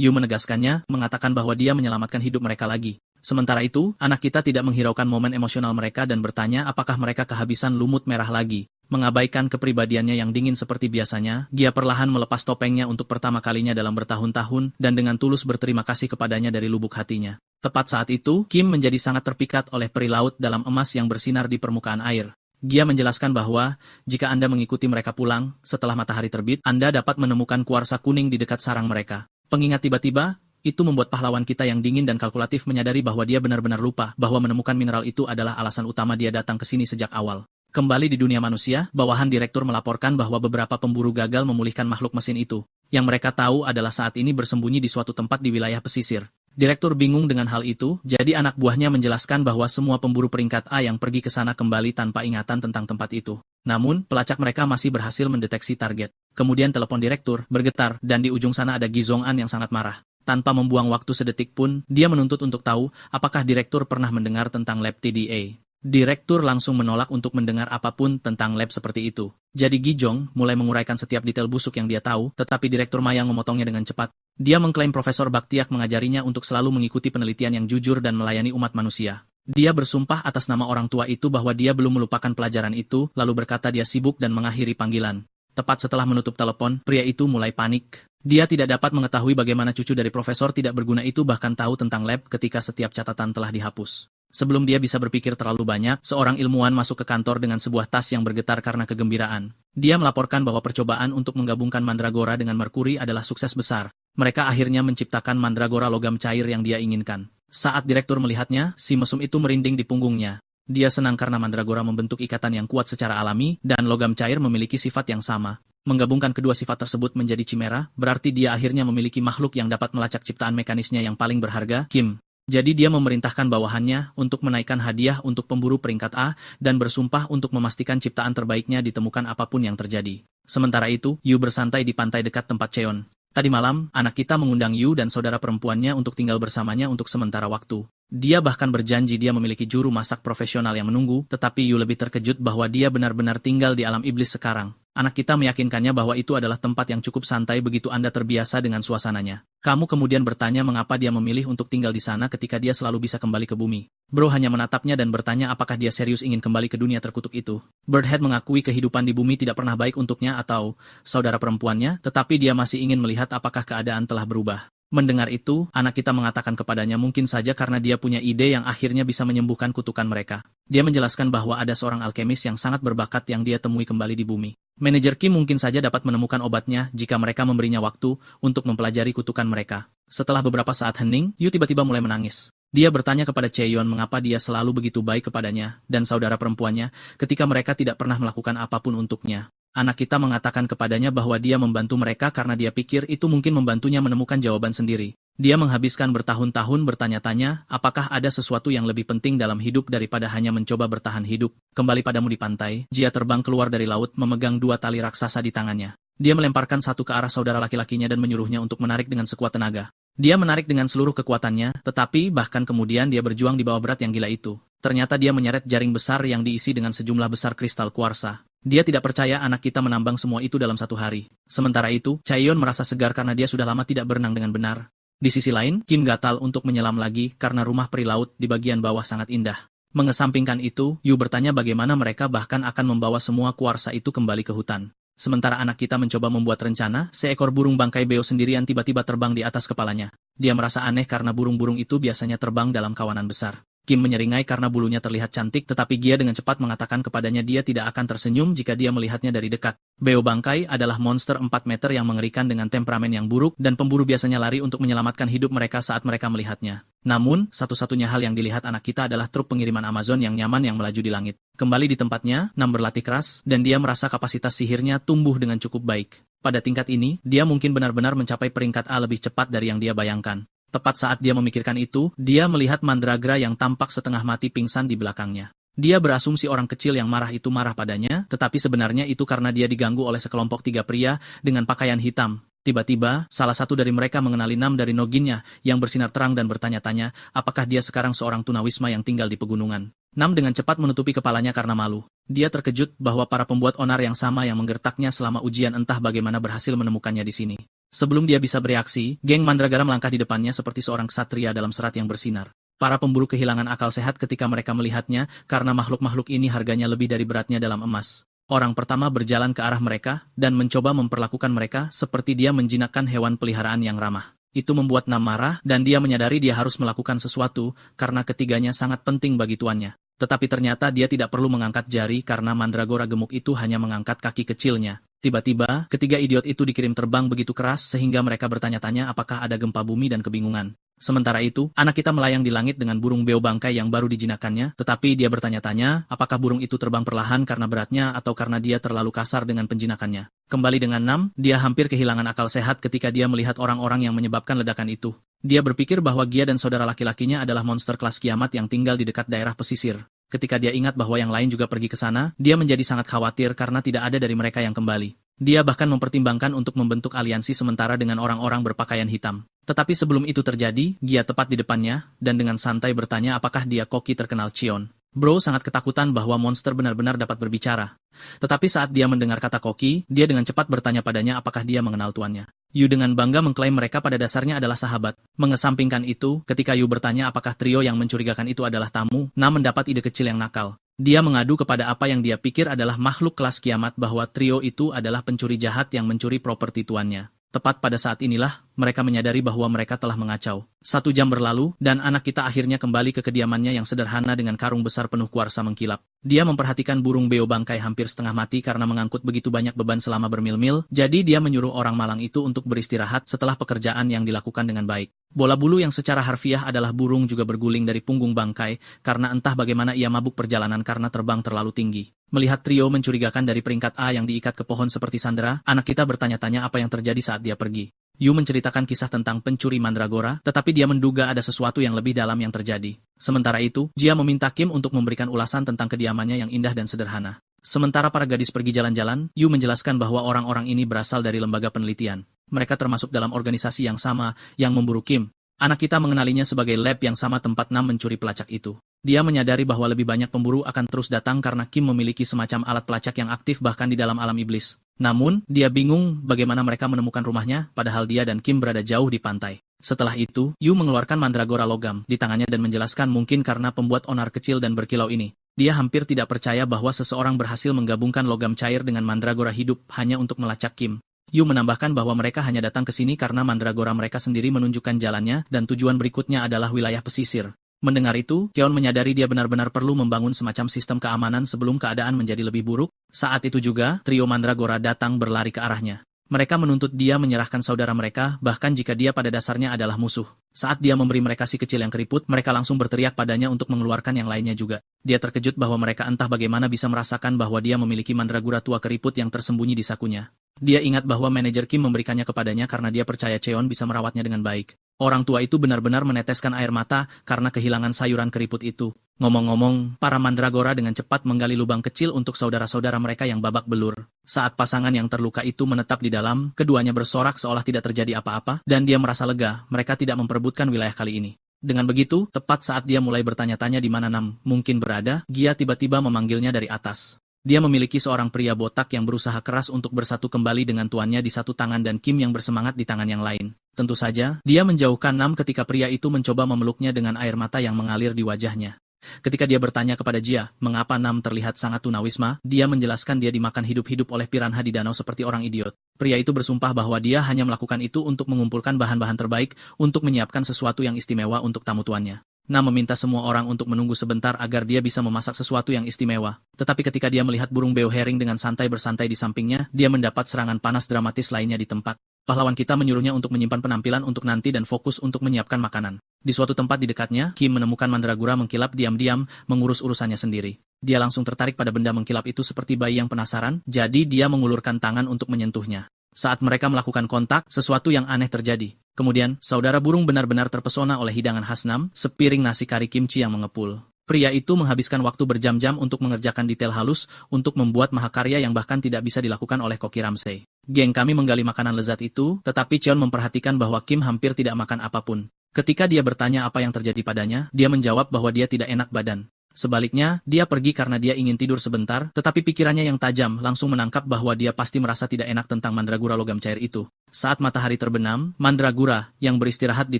Yu menegaskannya, mengatakan bahwa dia menyelamatkan hidup mereka lagi. Sementara itu, anak kita tidak menghiraukan momen emosional mereka dan bertanya apakah mereka kehabisan lumut merah lagi. Mengabaikan kepribadiannya yang dingin seperti biasanya, Gia perlahan melepas topengnya untuk pertama kalinya dalam bertahun-tahun dan dengan tulus berterima kasih kepadanya dari lubuk hatinya. Tepat saat itu, Kim menjadi sangat terpikat oleh peri laut dalam emas yang bersinar di permukaan air. Gia menjelaskan bahwa, jika Anda mengikuti mereka pulang, setelah matahari terbit, Anda dapat menemukan kuarsa kuning di dekat sarang mereka. Pengingat tiba-tiba, itu membuat pahlawan kita yang dingin dan kalkulatif menyadari bahwa dia benar-benar lupa bahwa menemukan mineral itu adalah alasan utama dia datang ke sini sejak awal. Kembali di dunia manusia, bawahan direktur melaporkan bahwa beberapa pemburu gagal memulihkan makhluk mesin itu. Yang mereka tahu adalah saat ini bersembunyi di suatu tempat di wilayah pesisir. Direktur bingung dengan hal itu, jadi anak buahnya menjelaskan bahwa semua pemburu peringkat A yang pergi ke sana kembali tanpa ingatan tentang tempat itu. Namun, pelacak mereka masih berhasil mendeteksi target. Kemudian telepon direktur bergetar dan di ujung sana ada Gizong-an yang sangat marah. Tanpa membuang waktu sedetik pun, dia menuntut untuk tahu apakah direktur pernah mendengar tentang lab TDA. Direktur langsung menolak untuk mendengar apapun tentang lab seperti itu. Jadi Gijong mulai menguraikan setiap detail busuk yang dia tahu, tetapi Direktur Mayang memotongnya dengan cepat. Dia mengklaim Profesor Baktiak mengajarinya untuk selalu mengikuti penelitian yang jujur dan melayani umat manusia. Dia bersumpah atas nama orang tua itu bahwa dia belum melupakan pelajaran itu, lalu berkata dia sibuk dan mengakhiri panggilan. Tepat setelah menutup telepon, pria itu mulai panik. Dia tidak dapat mengetahui bagaimana cucu dari profesor tidak berguna itu bahkan tahu tentang lab ketika setiap catatan telah dihapus. Sebelum dia bisa berpikir terlalu banyak, seorang ilmuwan masuk ke kantor dengan sebuah tas yang bergetar karena kegembiraan. Dia melaporkan bahwa percobaan untuk menggabungkan mandragora dengan merkuri adalah sukses besar. Mereka akhirnya menciptakan mandragora logam cair yang dia inginkan. Saat direktur melihatnya, si mesum itu merinding di punggungnya. Dia senang karena mandragora membentuk ikatan yang kuat secara alami, dan logam cair memiliki sifat yang sama. Menggabungkan kedua sifat tersebut menjadi chimera, berarti dia akhirnya memiliki makhluk yang dapat melacak ciptaan mekanisnya yang paling berharga, Kim. Jadi dia memerintahkan bawahannya untuk menaikkan hadiah untuk pemburu peringkat A dan bersumpah untuk memastikan ciptaan terbaiknya ditemukan apapun yang terjadi. Sementara itu, Yu bersantai di pantai dekat tempat Cheon. Tadi malam, anak kita mengundang Yu dan saudara perempuannya untuk tinggal bersamanya untuk sementara waktu. Dia bahkan berjanji dia memiliki juru masak profesional yang menunggu, tetapi Yu lebih terkejut bahwa dia benar-benar tinggal di alam iblis sekarang. Anak kita meyakinkannya bahwa itu adalah tempat yang cukup santai begitu Anda terbiasa dengan suasananya. Kamu kemudian bertanya mengapa dia memilih untuk tinggal di sana ketika dia selalu bisa kembali ke bumi. Bro hanya menatapnya dan bertanya apakah dia serius ingin kembali ke dunia terkutuk itu. Birdhead mengakui kehidupan di bumi tidak pernah baik untuknya atau saudara perempuannya, tetapi dia masih ingin melihat apakah keadaan telah berubah. Mendengar itu, anak kita mengatakan kepadanya mungkin saja karena dia punya ide yang akhirnya bisa menyembuhkan kutukan mereka. Dia menjelaskan bahwa ada seorang alkemis yang sangat berbakat yang dia temui kembali di bumi. Manajer Kim mungkin saja dapat menemukan obatnya jika mereka memberinya waktu untuk mempelajari kutukan mereka. Setelah beberapa saat hening, Yu tiba-tiba mulai menangis. Dia bertanya kepada Cheon mengapa dia selalu begitu baik kepadanya dan saudara perempuannya ketika mereka tidak pernah melakukan apapun untuknya. Anak kita mengatakan kepadanya bahwa dia membantu mereka karena dia pikir itu mungkin membantunya menemukan jawaban sendiri. Dia menghabiskan bertahun-tahun bertanya-tanya, apakah ada sesuatu yang lebih penting dalam hidup daripada hanya mencoba bertahan hidup. Kembali padamu di pantai, Jia terbang keluar dari laut memegang dua tali raksasa di tangannya. Dia melemparkan satu ke arah saudara laki-lakinya dan menyuruhnya untuk menarik dengan sekuat tenaga. Dia menarik dengan seluruh kekuatannya, tetapi bahkan kemudian dia berjuang di bawah berat yang gila itu. Ternyata dia menyeret jaring besar yang diisi dengan sejumlah besar kristal kuarsa. Dia tidak percaya anak kita menambang semua itu dalam satu hari. Sementara itu, Chaeyon merasa segar karena dia sudah lama tidak berenang dengan benar. Di sisi lain, Kim gatal untuk menyelam lagi karena rumah peri laut di bagian bawah sangat indah. Mengesampingkan itu, Yu bertanya bagaimana mereka bahkan akan membawa semua kuarsa itu kembali ke hutan. Sementara anak kita mencoba membuat rencana, seekor burung bangkai beo sendirian tiba-tiba terbang di atas kepalanya. Dia merasa aneh karena burung-burung itu biasanya terbang dalam kawanan besar. Kim menyeringai karena bulunya terlihat cantik tetapi Gia dengan cepat mengatakan kepadanya dia tidak akan tersenyum jika dia melihatnya dari dekat. Beo bangkai adalah monster 4 meter yang mengerikan dengan temperamen yang buruk dan pemburu biasanya lari untuk menyelamatkan hidup mereka saat mereka melihatnya. Namun, satu-satunya hal yang dilihat anak kita adalah truk pengiriman Amazon yang nyaman yang melaju di langit. Kembali di tempatnya, Nam berlatih keras dan dia merasa kapasitas sihirnya tumbuh dengan cukup baik. Pada tingkat ini, dia mungkin benar-benar mencapai peringkat A lebih cepat dari yang dia bayangkan. Tepat saat dia memikirkan itu, dia melihat mandragora yang tampak setengah mati pingsan di belakangnya. Dia berasumsi orang kecil yang marah itu marah padanya, tetapi sebenarnya itu karena dia diganggu oleh sekelompok 3 pria dengan pakaian hitam. Tiba-tiba, salah satu dari mereka mengenali Nam dari noginnya, yang bersinar terang dan bertanya-tanya, apakah dia sekarang seorang tunawisma yang tinggal di pegunungan. Nam dengan cepat menutupi kepalanya karena malu. Dia terkejut bahwa para pembuat onar yang sama yang menggertaknya selama ujian entah bagaimana berhasil menemukannya di sini. Sebelum dia bisa bereaksi, geng Mandragora melangkah di depannya seperti seorang ksatria dalam serat yang bersinar. Para pemburu kehilangan akal sehat ketika mereka melihatnya, karena makhluk-makhluk ini harganya lebih dari beratnya dalam emas. Orang pertama berjalan ke arah mereka, dan mencoba memperlakukan mereka seperti dia menjinakkan hewan peliharaan yang ramah. Itu membuat Nam marah, dan dia menyadari dia harus melakukan sesuatu, karena ketiganya sangat penting bagi tuannya. Tetapi ternyata dia tidak perlu mengangkat jari karena Mandragora gemuk itu hanya mengangkat kaki kecilnya. Tiba-tiba, ketiga idiot itu dikirim terbang begitu keras sehingga mereka bertanya-tanya apakah ada gempa bumi dan kebingungan. Sementara itu, anak kita melayang di langit dengan burung beo bangkai yang baru dijinakannya, tetapi dia bertanya-tanya, apakah burung itu terbang perlahan karena beratnya atau karena dia terlalu kasar dengan penjinakannya. Kembali dengan Nam, dia hampir kehilangan akal sehat ketika dia melihat orang-orang yang menyebabkan ledakan itu. Dia berpikir bahwa Gia dan saudara laki-lakinya adalah monster kelas kiamat yang tinggal di dekat daerah pesisir. Ketika dia ingat bahwa yang lain juga pergi ke sana, dia menjadi sangat khawatir karena tidak ada dari mereka yang kembali. Dia bahkan mempertimbangkan untuk membentuk aliansi sementara dengan orang-orang berpakaian hitam. Tetapi sebelum itu terjadi, Gia tepat di depannya, dan dengan santai bertanya apakah dia koki terkenal Chion. Bro sangat ketakutan bahwa monster benar-benar dapat berbicara. Tetapi saat dia mendengar kata koki, dia dengan cepat bertanya padanya apakah dia mengenal tuannya. Yu dengan bangga mengklaim mereka pada dasarnya adalah sahabat. Mengesampingkan itu, ketika Yu bertanya apakah trio yang mencurigakan itu adalah tamu, Nam mendapat ide kecil yang nakal. Dia mengadu kepada apa yang dia pikir adalah makhluk kelas kiamat bahwa trio itu adalah pencuri jahat yang mencuri properti tuannya. Tepat pada saat inilah, mereka menyadari bahwa mereka telah mengacau. 1 jam berlalu, dan anak kita akhirnya kembali ke kediamannya yang sederhana dengan karung besar penuh kuarsa mengkilap. Dia memperhatikan burung beo bangkai hampir setengah mati karena mengangkut begitu banyak beban selama bermil-mil, jadi dia menyuruh orang malang itu untuk beristirahat setelah pekerjaan yang dilakukan dengan baik. Bola bulu yang secara harfiah adalah burung juga berguling dari punggung bangkai, karena entah bagaimana ia mabuk perjalanan karena terbang terlalu tinggi. Melihat trio mencurigakan dari peringkat A yang diikat ke pohon seperti sandera, anak kita bertanya-tanya apa yang terjadi saat dia pergi. Yu menceritakan kisah tentang pencuri Mandragora, tetapi dia menduga ada sesuatu yang lebih dalam yang terjadi. Sementara itu, Jia meminta Kim untuk memberikan ulasan tentang kediamannya yang indah dan sederhana. Sementara para gadis pergi jalan-jalan, Yu menjelaskan bahwa orang-orang ini berasal dari lembaga penelitian. Mereka termasuk dalam organisasi yang sama, yang memburu Kim. Anak kita mengenalinya sebagai lab yang sama tempat Nam mencuri pelacak itu. Dia menyadari bahwa lebih banyak pemburu akan terus datang karena Kim memiliki semacam alat pelacak yang aktif bahkan di dalam alam iblis. Namun, dia bingung bagaimana mereka menemukan rumahnya, padahal dia dan Kim berada jauh di pantai. Setelah itu, Yu mengeluarkan Mandragora logam di tangannya dan menjelaskan mungkin karena pembuat onar kecil dan berkilau ini. Dia hampir tidak percaya bahwa seseorang berhasil menggabungkan logam cair dengan Mandragora hidup hanya untuk melacak Kim. Yu menambahkan bahwa mereka hanya datang ke sini karena Mandragora mereka sendiri menunjukkan jalannya dan tujuan berikutnya adalah wilayah pesisir. Mendengar itu, Keon menyadari dia benar-benar perlu membangun semacam sistem keamanan sebelum keadaan menjadi lebih buruk. Saat itu juga, trio Mandragora datang berlari ke arahnya. Mereka menuntut dia menyerahkan saudara mereka, bahkan jika dia pada dasarnya adalah musuh. Saat dia memberi mereka si kecil yang keriput, mereka langsung berteriak padanya untuk mengeluarkan yang lainnya juga. Dia terkejut bahwa mereka entah bagaimana bisa merasakan bahwa dia memiliki Mandragora tua keriput yang tersembunyi di sakunya. Dia ingat bahwa manajer Kim memberikannya kepadanya karena dia percaya Cheon bisa merawatnya dengan baik. Orang tua itu benar-benar meneteskan air mata karena kehilangan sayuran keriput itu. Ngomong-ngomong, para Mandragora dengan cepat menggali lubang kecil untuk saudara-saudara mereka yang babak belur. Saat pasangan yang terluka itu menetap di dalam, keduanya bersorak seolah tidak terjadi apa-apa, dan dia merasa lega, mereka tidak memperebutkan wilayah kali ini. Dengan begitu, tepat saat dia mulai bertanya-tanya di mana Nam mungkin berada, Gia tiba-tiba memanggilnya dari atas. Dia memiliki seorang pria botak yang berusaha keras untuk bersatu kembali dengan tuannya di satu tangan dan Kim yang bersemangat di tangan yang lain. Tentu saja, dia menjauhkan Nam ketika pria itu mencoba memeluknya dengan air mata yang mengalir di wajahnya. Ketika dia bertanya kepada Jia, mengapa Nam terlihat sangat tunawisma, dia menjelaskan dia dimakan hidup-hidup oleh piranha di danau seperti orang idiot. Pria itu bersumpah bahwa dia hanya melakukan itu untuk mengumpulkan bahan-bahan terbaik untuk menyiapkan sesuatu yang istimewa untuk tamu tuannya. Nam meminta semua orang untuk menunggu sebentar agar dia bisa memasak sesuatu yang istimewa. Tetapi ketika dia melihat burung beo herring dengan santai bersantai di sampingnya, dia mendapat serangan panas dramatis lainnya di tempat. Pahlawan kita menyuruhnya untuk menyimpan penampilan untuk nanti dan fokus untuk menyiapkan makanan. Di suatu tempat di dekatnya, Kim menemukan Mandragora mengkilap diam-diam, mengurus urusannya sendiri. Dia langsung tertarik pada benda mengkilap itu seperti bayi yang penasaran, jadi dia mengulurkan tangan untuk menyentuhnya. Saat mereka melakukan kontak, sesuatu yang aneh terjadi. Kemudian, saudara burung benar-benar terpesona oleh hidangan khas Nam, sepiring nasi kari kimchi yang mengepul. Pria itu menghabiskan waktu berjam-jam untuk mengerjakan detail halus, untuk membuat mahakarya yang bahkan tidak bisa dilakukan oleh Koki Ramsey. Geng kami menggali makanan lezat itu, tetapi Cheon memperhatikan bahwa Kim hampir tidak makan apapun. Ketika dia bertanya apa yang terjadi padanya, dia menjawab bahwa dia tidak enak badan. Sebaliknya, dia pergi karena dia ingin tidur sebentar, tetapi pikirannya yang tajam langsung menangkap bahwa dia pasti merasa tidak enak tentang mandragura logam cair itu. Saat matahari terbenam, mandragura yang beristirahat di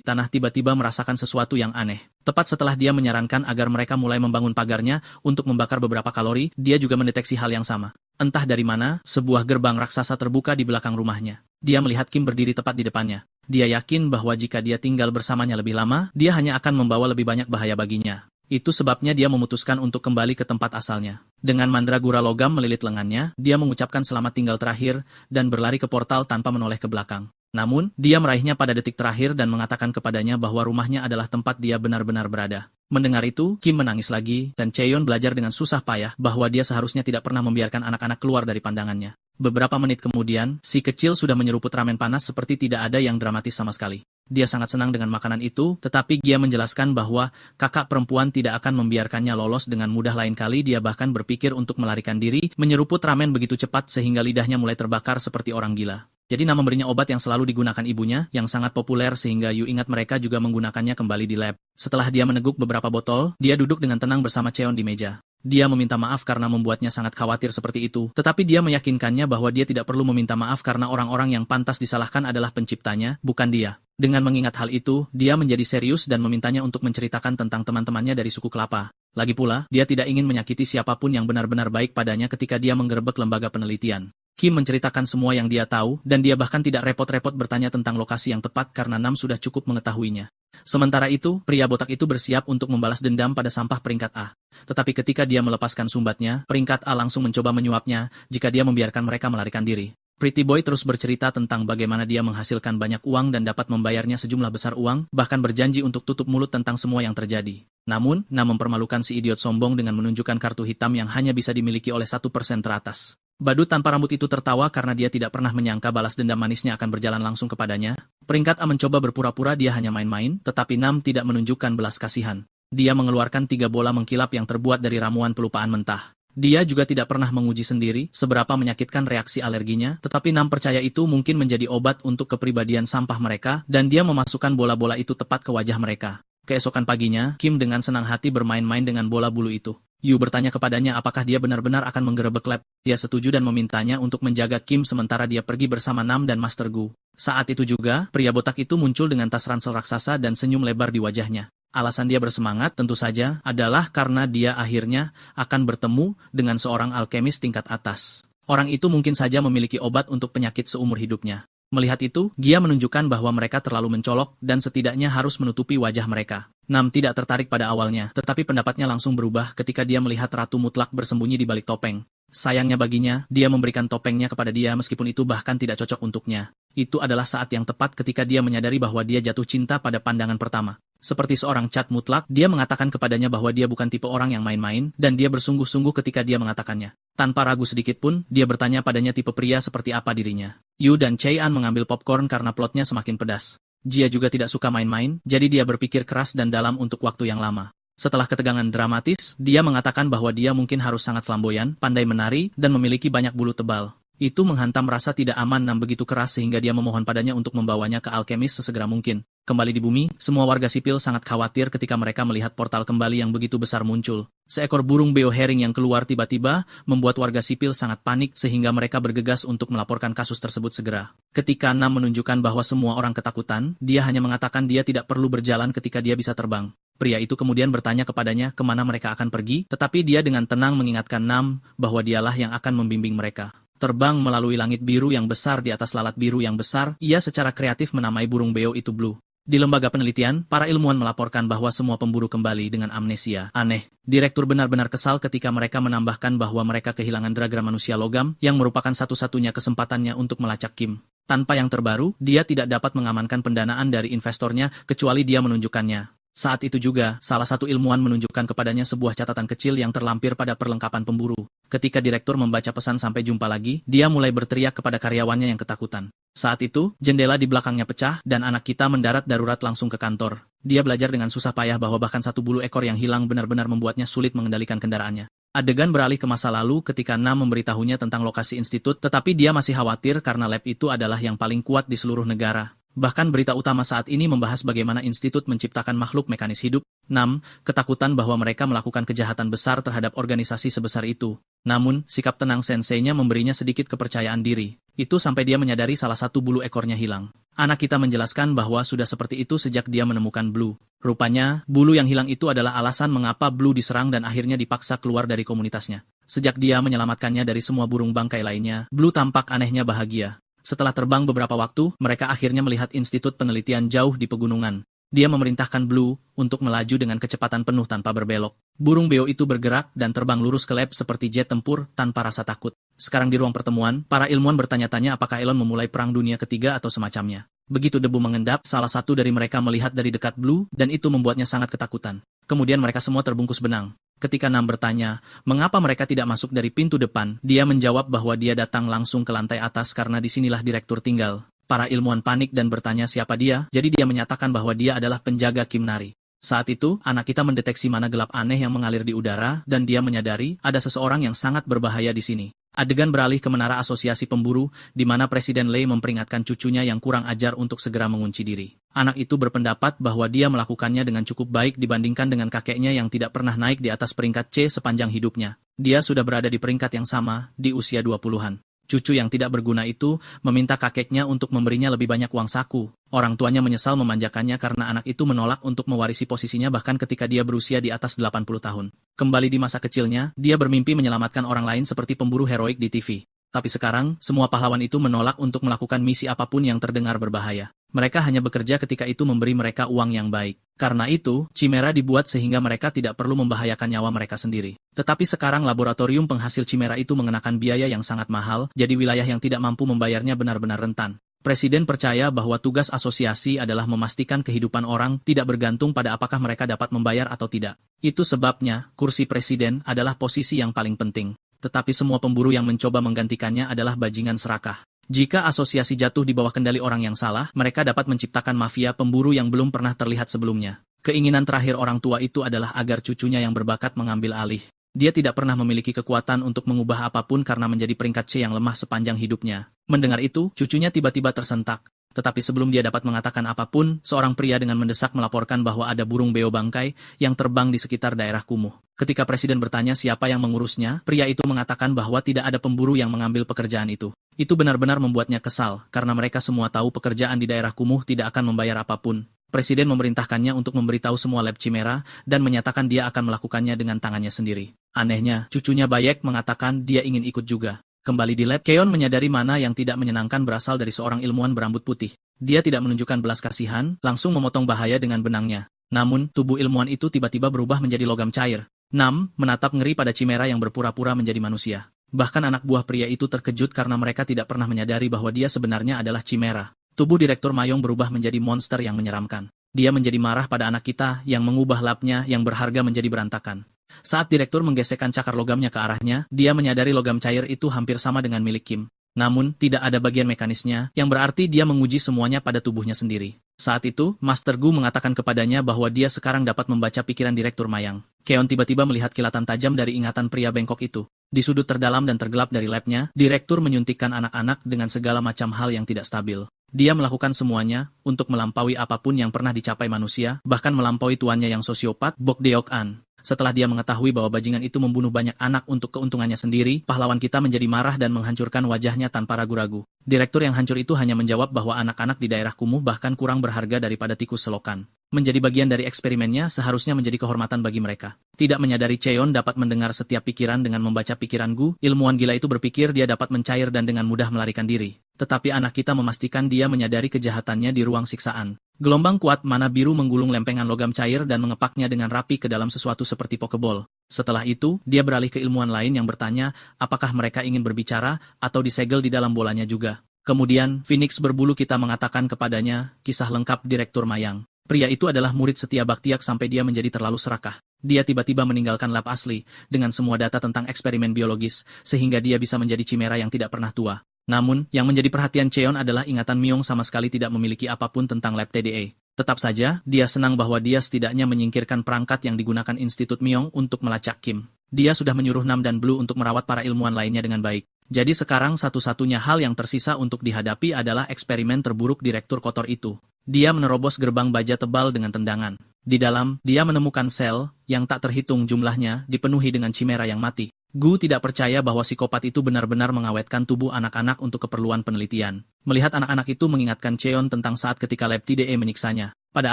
tanah tiba-tiba merasakan sesuatu yang aneh. Tepat setelah dia menyarankan agar mereka mulai membangun pagarnya untuk membakar beberapa kalori, dia juga mendeteksi hal yang sama. Entah dari mana, sebuah gerbang raksasa terbuka di belakang rumahnya. Dia melihat Kim berdiri tepat di depannya. Dia yakin bahwa jika dia tinggal bersamanya lebih lama, dia hanya akan membawa lebih banyak bahaya baginya. Itu sebabnya dia memutuskan untuk kembali ke tempat asalnya. Dengan mandragura logam melilit lengannya, dia mengucapkan selamat tinggal terakhir, dan berlari ke portal tanpa menoleh ke belakang. Namun, dia meraihnya pada detik terakhir dan mengatakan kepadanya bahwa rumahnya adalah tempat dia benar-benar berada. Mendengar itu, Kim menangis lagi, dan Cheon belajar dengan susah payah bahwa dia seharusnya tidak pernah membiarkan anak-anak keluar dari pandangannya. Beberapa menit kemudian, si kecil sudah menyeruput ramen panas seperti tidak ada yang dramatis sama sekali. Dia sangat senang dengan makanan itu, tetapi dia menjelaskan bahwa kakak perempuan tidak akan membiarkannya lolos dengan mudah. Lain kali dia bahkan berpikir untuk melarikan diri, menyeruput ramen begitu cepat sehingga lidahnya mulai terbakar seperti orang gila. Jadi nama memberinya obat yang selalu digunakan ibunya, yang sangat populer sehingga Yu ingat mereka juga menggunakannya kembali di lab. Setelah dia meneguk beberapa botol, dia duduk dengan tenang bersama Cheon di meja. Dia meminta maaf karena membuatnya sangat khawatir seperti itu, tetapi dia meyakinkannya bahwa dia tidak perlu meminta maaf karena orang-orang yang pantas disalahkan adalah penciptanya, bukan dia. Dengan mengingat hal itu, dia menjadi serius dan memintanya untuk menceritakan tentang teman-temannya dari suku kelapa. Lagi pula, dia tidak ingin menyakiti siapapun yang benar-benar baik padanya ketika dia menggerebek lembaga penelitian. Kim menceritakan semua yang dia tahu, dan dia bahkan tidak repot-repot bertanya tentang lokasi yang tepat karena Nam sudah cukup mengetahuinya. Sementara itu, pria botak itu bersiap untuk membalas dendam pada sampah peringkat A. Tetapi ketika dia melepaskan sumbatnya, peringkat A langsung mencoba menyuapnya jika dia membiarkan mereka melarikan diri. Pretty Boy terus bercerita tentang bagaimana dia menghasilkan banyak uang dan dapat membayarnya sejumlah besar uang, bahkan berjanji untuk tutup mulut tentang semua yang terjadi. Namun, Nam mempermalukan si idiot sombong dengan menunjukkan kartu hitam yang hanya bisa dimiliki oleh 1% teratas. Badut tanpa rambut itu tertawa karena dia tidak pernah menyangka balas dendam manisnya akan berjalan langsung kepadanya. Peringkat A mencoba berpura-pura dia hanya main-main, tetapi Nam tidak menunjukkan belas kasihan. Dia mengeluarkan 3 bola mengkilap yang terbuat dari ramuan pelupaan mentah. Dia juga tidak pernah menguji sendiri seberapa menyakitkan reaksi alerginya, tetapi Nam percaya itu mungkin menjadi obat untuk kepribadian sampah mereka, dan dia memasukkan bola-bola itu tepat ke wajah mereka. Keesokan paginya, Kim dengan senang hati bermain-main dengan bola bulu itu. Yu bertanya kepadanya apakah dia benar-benar akan menggerebek lab. Dia setuju dan memintanya untuk menjaga Kim sementara dia pergi bersama Nam dan Master Gu. Saat itu juga, pria botak itu muncul dengan tas ransel raksasa dan senyum lebar di wajahnya. Alasan dia bersemangat tentu saja adalah karena dia akhirnya akan bertemu dengan seorang alkemis tingkat atas. Orang itu mungkin saja memiliki obat untuk penyakit seumur hidupnya. Melihat itu, Gia menunjukkan bahwa mereka terlalu mencolok dan setidaknya harus menutupi wajah mereka. Nam tidak tertarik pada awalnya, tetapi pendapatnya langsung berubah ketika dia melihat Ratu Mutlak bersembunyi di balik topeng. Sayangnya baginya, dia memberikan topengnya kepada dia meskipun itu bahkan tidak cocok untuknya. Itu adalah saat yang tepat ketika dia menyadari bahwa dia jatuh cinta pada pandangan pertama. Seperti seorang cat mutlak, dia mengatakan kepadanya bahwa dia bukan tipe orang yang main-main, dan dia bersungguh-sungguh ketika dia mengatakannya. Tanpa ragu sedikit pun, dia bertanya padanya tipe pria seperti apa dirinya. Yu dan Chey-an mengambil popcorn karena plotnya semakin pedas. Jia juga tidak suka main-main, jadi dia berpikir keras dan dalam untuk waktu yang lama. Setelah ketegangan dramatis, dia mengatakan bahwa dia mungkin harus sangat flamboyan, pandai menari, dan memiliki banyak bulu tebal. Itu menghantam rasa tidak aman Nam begitu keras sehingga dia memohon padanya untuk membawanya ke alkemis sesegera mungkin. Kembali di bumi, semua warga sipil sangat khawatir ketika mereka melihat portal kembali yang begitu besar muncul. Seekor burung beo herring yang keluar tiba-tiba membuat warga sipil sangat panik sehingga mereka bergegas untuk melaporkan kasus tersebut segera. Ketika Nam menunjukkan bahwa semua orang ketakutan, dia hanya mengatakan dia tidak perlu berjalan ketika dia bisa terbang. Pria itu kemudian bertanya kepadanya kemana mereka akan pergi, tetapi dia dengan tenang mengingatkan Nam bahwa dialah yang akan membimbing mereka. Terbang melalui langit biru yang besar di atas lalat biru yang besar, ia secara kreatif menamai burung beo itu Blue. Di lembaga penelitian, para ilmuwan melaporkan bahwa semua pemburu kembali dengan amnesia. Aneh, direktur benar-benar kesal ketika mereka menambahkan bahwa mereka kehilangan dragra manusia logam yang merupakan satu-satunya kesempatannya untuk melacak Kim. Tanpa yang terbaru, dia tidak dapat mengamankan pendanaan dari investornya kecuali dia menunjukkannya. Saat itu juga, salah satu ilmuwan menunjukkan kepadanya sebuah catatan kecil yang terlampir pada perlengkapan pemburu. Ketika direktur membaca pesan sampai jumpa lagi, dia mulai berteriak kepada karyawannya yang ketakutan. Saat itu, jendela di belakangnya pecah dan anak kita mendarat darurat langsung ke kantor. Dia belajar dengan susah payah bahwa bahkan satu bulu ekor yang hilang benar-benar membuatnya sulit mengendalikan kendaraannya. Adegan beralih ke masa lalu ketika Nam memberitahunya tentang lokasi institut, tetapi dia masih khawatir karena lab itu adalah yang paling kuat di seluruh negara. Bahkan berita utama saat ini membahas bagaimana institut menciptakan makhluk mekanis hidup. Nam, ketakutan bahwa mereka melakukan kejahatan besar terhadap organisasi sebesar itu. Namun, sikap tenang senseinya memberinya sedikit kepercayaan diri. Itu sampai dia menyadari salah satu bulu ekornya hilang. Anak kita menjelaskan bahwa sudah seperti itu sejak dia menemukan Blue. Rupanya, bulu yang hilang itu adalah alasan mengapa Blue diserang dan akhirnya dipaksa keluar dari komunitasnya. Sejak dia menyelamatkannya dari semua burung bangkai lainnya, Blue tampak anehnya bahagia. Setelah terbang beberapa waktu, mereka akhirnya melihat institut penelitian jauh di pegunungan. Dia memerintahkan Blue untuk melaju dengan kecepatan penuh tanpa berbelok. Burung beo itu bergerak dan terbang lurus ke lab seperti jet tempur tanpa rasa takut. Sekarang di ruang pertemuan, para ilmuwan bertanya-tanya apakah Elon memulai Perang Dunia Ketiga atau semacamnya. Begitu debu mengendap, salah satu dari mereka melihat dari dekat Blue, dan itu membuatnya sangat ketakutan. Kemudian mereka semua terbungkus benang. Ketika Nam bertanya, mengapa mereka tidak masuk dari pintu depan, dia menjawab bahwa dia datang langsung ke lantai atas karena disinilah direktur tinggal. Para ilmuwan panik dan bertanya siapa dia, jadi dia menyatakan bahwa dia adalah penjaga Kimnari. Saat itu, anak kita mendeteksi mana gelap aneh yang mengalir di udara, dan dia menyadari ada seseorang yang sangat berbahaya di sini. Adegan beralih ke menara asosiasi pemburu, di mana Presiden Lei memperingatkan cucunya yang kurang ajar untuk segera mengunci diri. Anak itu berpendapat bahwa dia melakukannya dengan cukup baik dibandingkan dengan kakeknya yang tidak pernah naik di atas peringkat C sepanjang hidupnya. Dia sudah berada di peringkat yang sama, di usia 20-an. Cucu yang tidak berguna itu meminta kakeknya untuk memberinya lebih banyak uang saku. Orang tuanya menyesal memanjakannya karena anak itu menolak untuk mewarisi posisinya bahkan ketika dia berusia di atas 80 tahun. Kembali di masa kecilnya, dia bermimpi menyelamatkan orang lain seperti pemburu heroik di TV. Tapi sekarang, semua pahlawan itu menolak untuk melakukan misi apapun yang terdengar berbahaya. Mereka hanya bekerja ketika itu memberi mereka uang yang baik. Karena itu, Chimera dibuat sehingga mereka tidak perlu membahayakan nyawa mereka sendiri. Tetapi sekarang laboratorium penghasil Chimera itu mengenakan biaya yang sangat mahal, jadi wilayah yang tidak mampu membayarnya benar-benar rentan. Presiden percaya bahwa tugas asosiasi adalah memastikan kehidupan orang tidak bergantung pada apakah mereka dapat membayar atau tidak. Itu sebabnya, kursi presiden adalah posisi yang paling penting. Tetapi semua pemburu yang mencoba menggantikannya adalah bajingan serakah. Jika asosiasi jatuh di bawah kendali orang yang salah, mereka dapat menciptakan mafia pemburu yang belum pernah terlihat sebelumnya. Keinginan terakhir orang tua itu adalah agar cucunya yang berbakat mengambil alih. Dia tidak pernah memiliki kekuatan untuk mengubah apapun karena menjadi peringkat C yang lemah sepanjang hidupnya. Mendengar itu, cucunya tiba-tiba tersentak. Tetapi sebelum dia dapat mengatakan apapun, seorang pria dengan mendesak melaporkan bahwa ada burung beo bangkai yang terbang di sekitar daerah kumuh. Ketika presiden bertanya siapa yang mengurusnya, pria itu mengatakan bahwa tidak ada pemburu yang mengambil pekerjaan itu. Itu benar-benar membuatnya kesal, karena mereka semua tahu pekerjaan di daerah kumuh tidak akan membayar apapun. Presiden memerintahkannya untuk memberitahu semua lab Chimera, dan menyatakan dia akan melakukannya dengan tangannya sendiri. Anehnya, cucunya Bayek mengatakan dia ingin ikut juga. Kembali di lab, Keon menyadari mana yang tidak menyenangkan berasal dari seorang ilmuwan berambut putih. Dia tidak menunjukkan belas kasihan, langsung memotong bahaya dengan benangnya. Namun, tubuh ilmuwan itu tiba-tiba berubah menjadi logam cair. Nam menatap ngeri pada Chimera yang berpura-pura menjadi manusia. Bahkan anak buah pria itu terkejut karena mereka tidak pernah menyadari bahwa dia sebenarnya adalah Chimera. Tubuh Direktur Mayong berubah menjadi monster yang menyeramkan. Dia menjadi marah pada anak kita yang mengubah labnya yang berharga menjadi berantakan. Saat direktur menggesekkan cakar logamnya ke arahnya, dia menyadari logam cair itu hampir sama dengan milik Kim. Namun, tidak ada bagian mekanisnya, yang berarti dia menguji semuanya pada tubuhnya sendiri. Saat itu, Master Gu mengatakan kepadanya bahwa dia sekarang dapat membaca pikiran Direktur Mayang. Keon tiba-tiba melihat kilatan tajam dari ingatan pria bengkok itu. Di sudut terdalam dan tergelap dari labnya, Direktur menyuntikkan anak-anak dengan segala macam hal yang tidak stabil. Dia melakukan semuanya untuk melampaui apapun yang pernah dicapai manusia, bahkan melampaui tuannya yang sosiopat, Bok Deok-an. Setelah dia mengetahui bahwa bajingan itu membunuh banyak anak untuk keuntungannya sendiri, pahlawan kita menjadi marah dan menghancurkan wajahnya tanpa ragu-ragu. Direktur yang hancur itu hanya menjawab bahwa anak-anak di daerah kumuh bahkan kurang berharga daripada tikus selokan. Menjadi bagian dari eksperimennya seharusnya menjadi kehormatan bagi mereka. Tidak menyadari Cheon dapat mendengar setiap pikiran dengan membaca pikiran Gu, ilmuwan gila itu berpikir dia dapat mencair dan dengan mudah melarikan diri. Tetapi anak kita memastikan dia menyadari kejahatannya di ruang siksaan. Gelombang kuat mana biru menggulung lempengan logam cair dan mengepaknya dengan rapi ke dalam sesuatu seperti pokeball. Setelah itu, dia beralih ke ilmuwan lain yang bertanya apakah mereka ingin berbicara atau disegel di dalam bolanya juga. Kemudian, Phoenix berbulu kita mengatakan kepadanya kisah lengkap Direktur Mayang. Pria itu adalah murid setia Baktiak sampai dia menjadi terlalu serakah. Dia tiba-tiba meninggalkan lab asli, dengan semua data tentang eksperimen biologis, sehingga dia bisa menjadi Chimera yang tidak pernah tua. Namun, yang menjadi perhatian Cheon adalah ingatan Myung sama sekali tidak memiliki apapun tentang lab TDA. Tetap saja, dia senang bahwa dia setidaknya menyingkirkan perangkat yang digunakan Institut Myung untuk melacak Kim. Dia sudah menyuruh Nam dan Blue untuk merawat para ilmuwan lainnya dengan baik. Jadi sekarang satu-satunya hal yang tersisa untuk dihadapi adalah eksperimen terburuk direktur kotor itu. Dia menerobos gerbang baja tebal dengan tendangan. Di dalam, dia menemukan sel, yang tak terhitung jumlahnya, dipenuhi dengan chimera yang mati. Gu tidak percaya bahwa psikopat itu benar-benar mengawetkan tubuh anak-anak untuk keperluan penelitian. Melihat anak-anak itu mengingatkan Cheon tentang saat ketika Lab TDE menyiksanya. Pada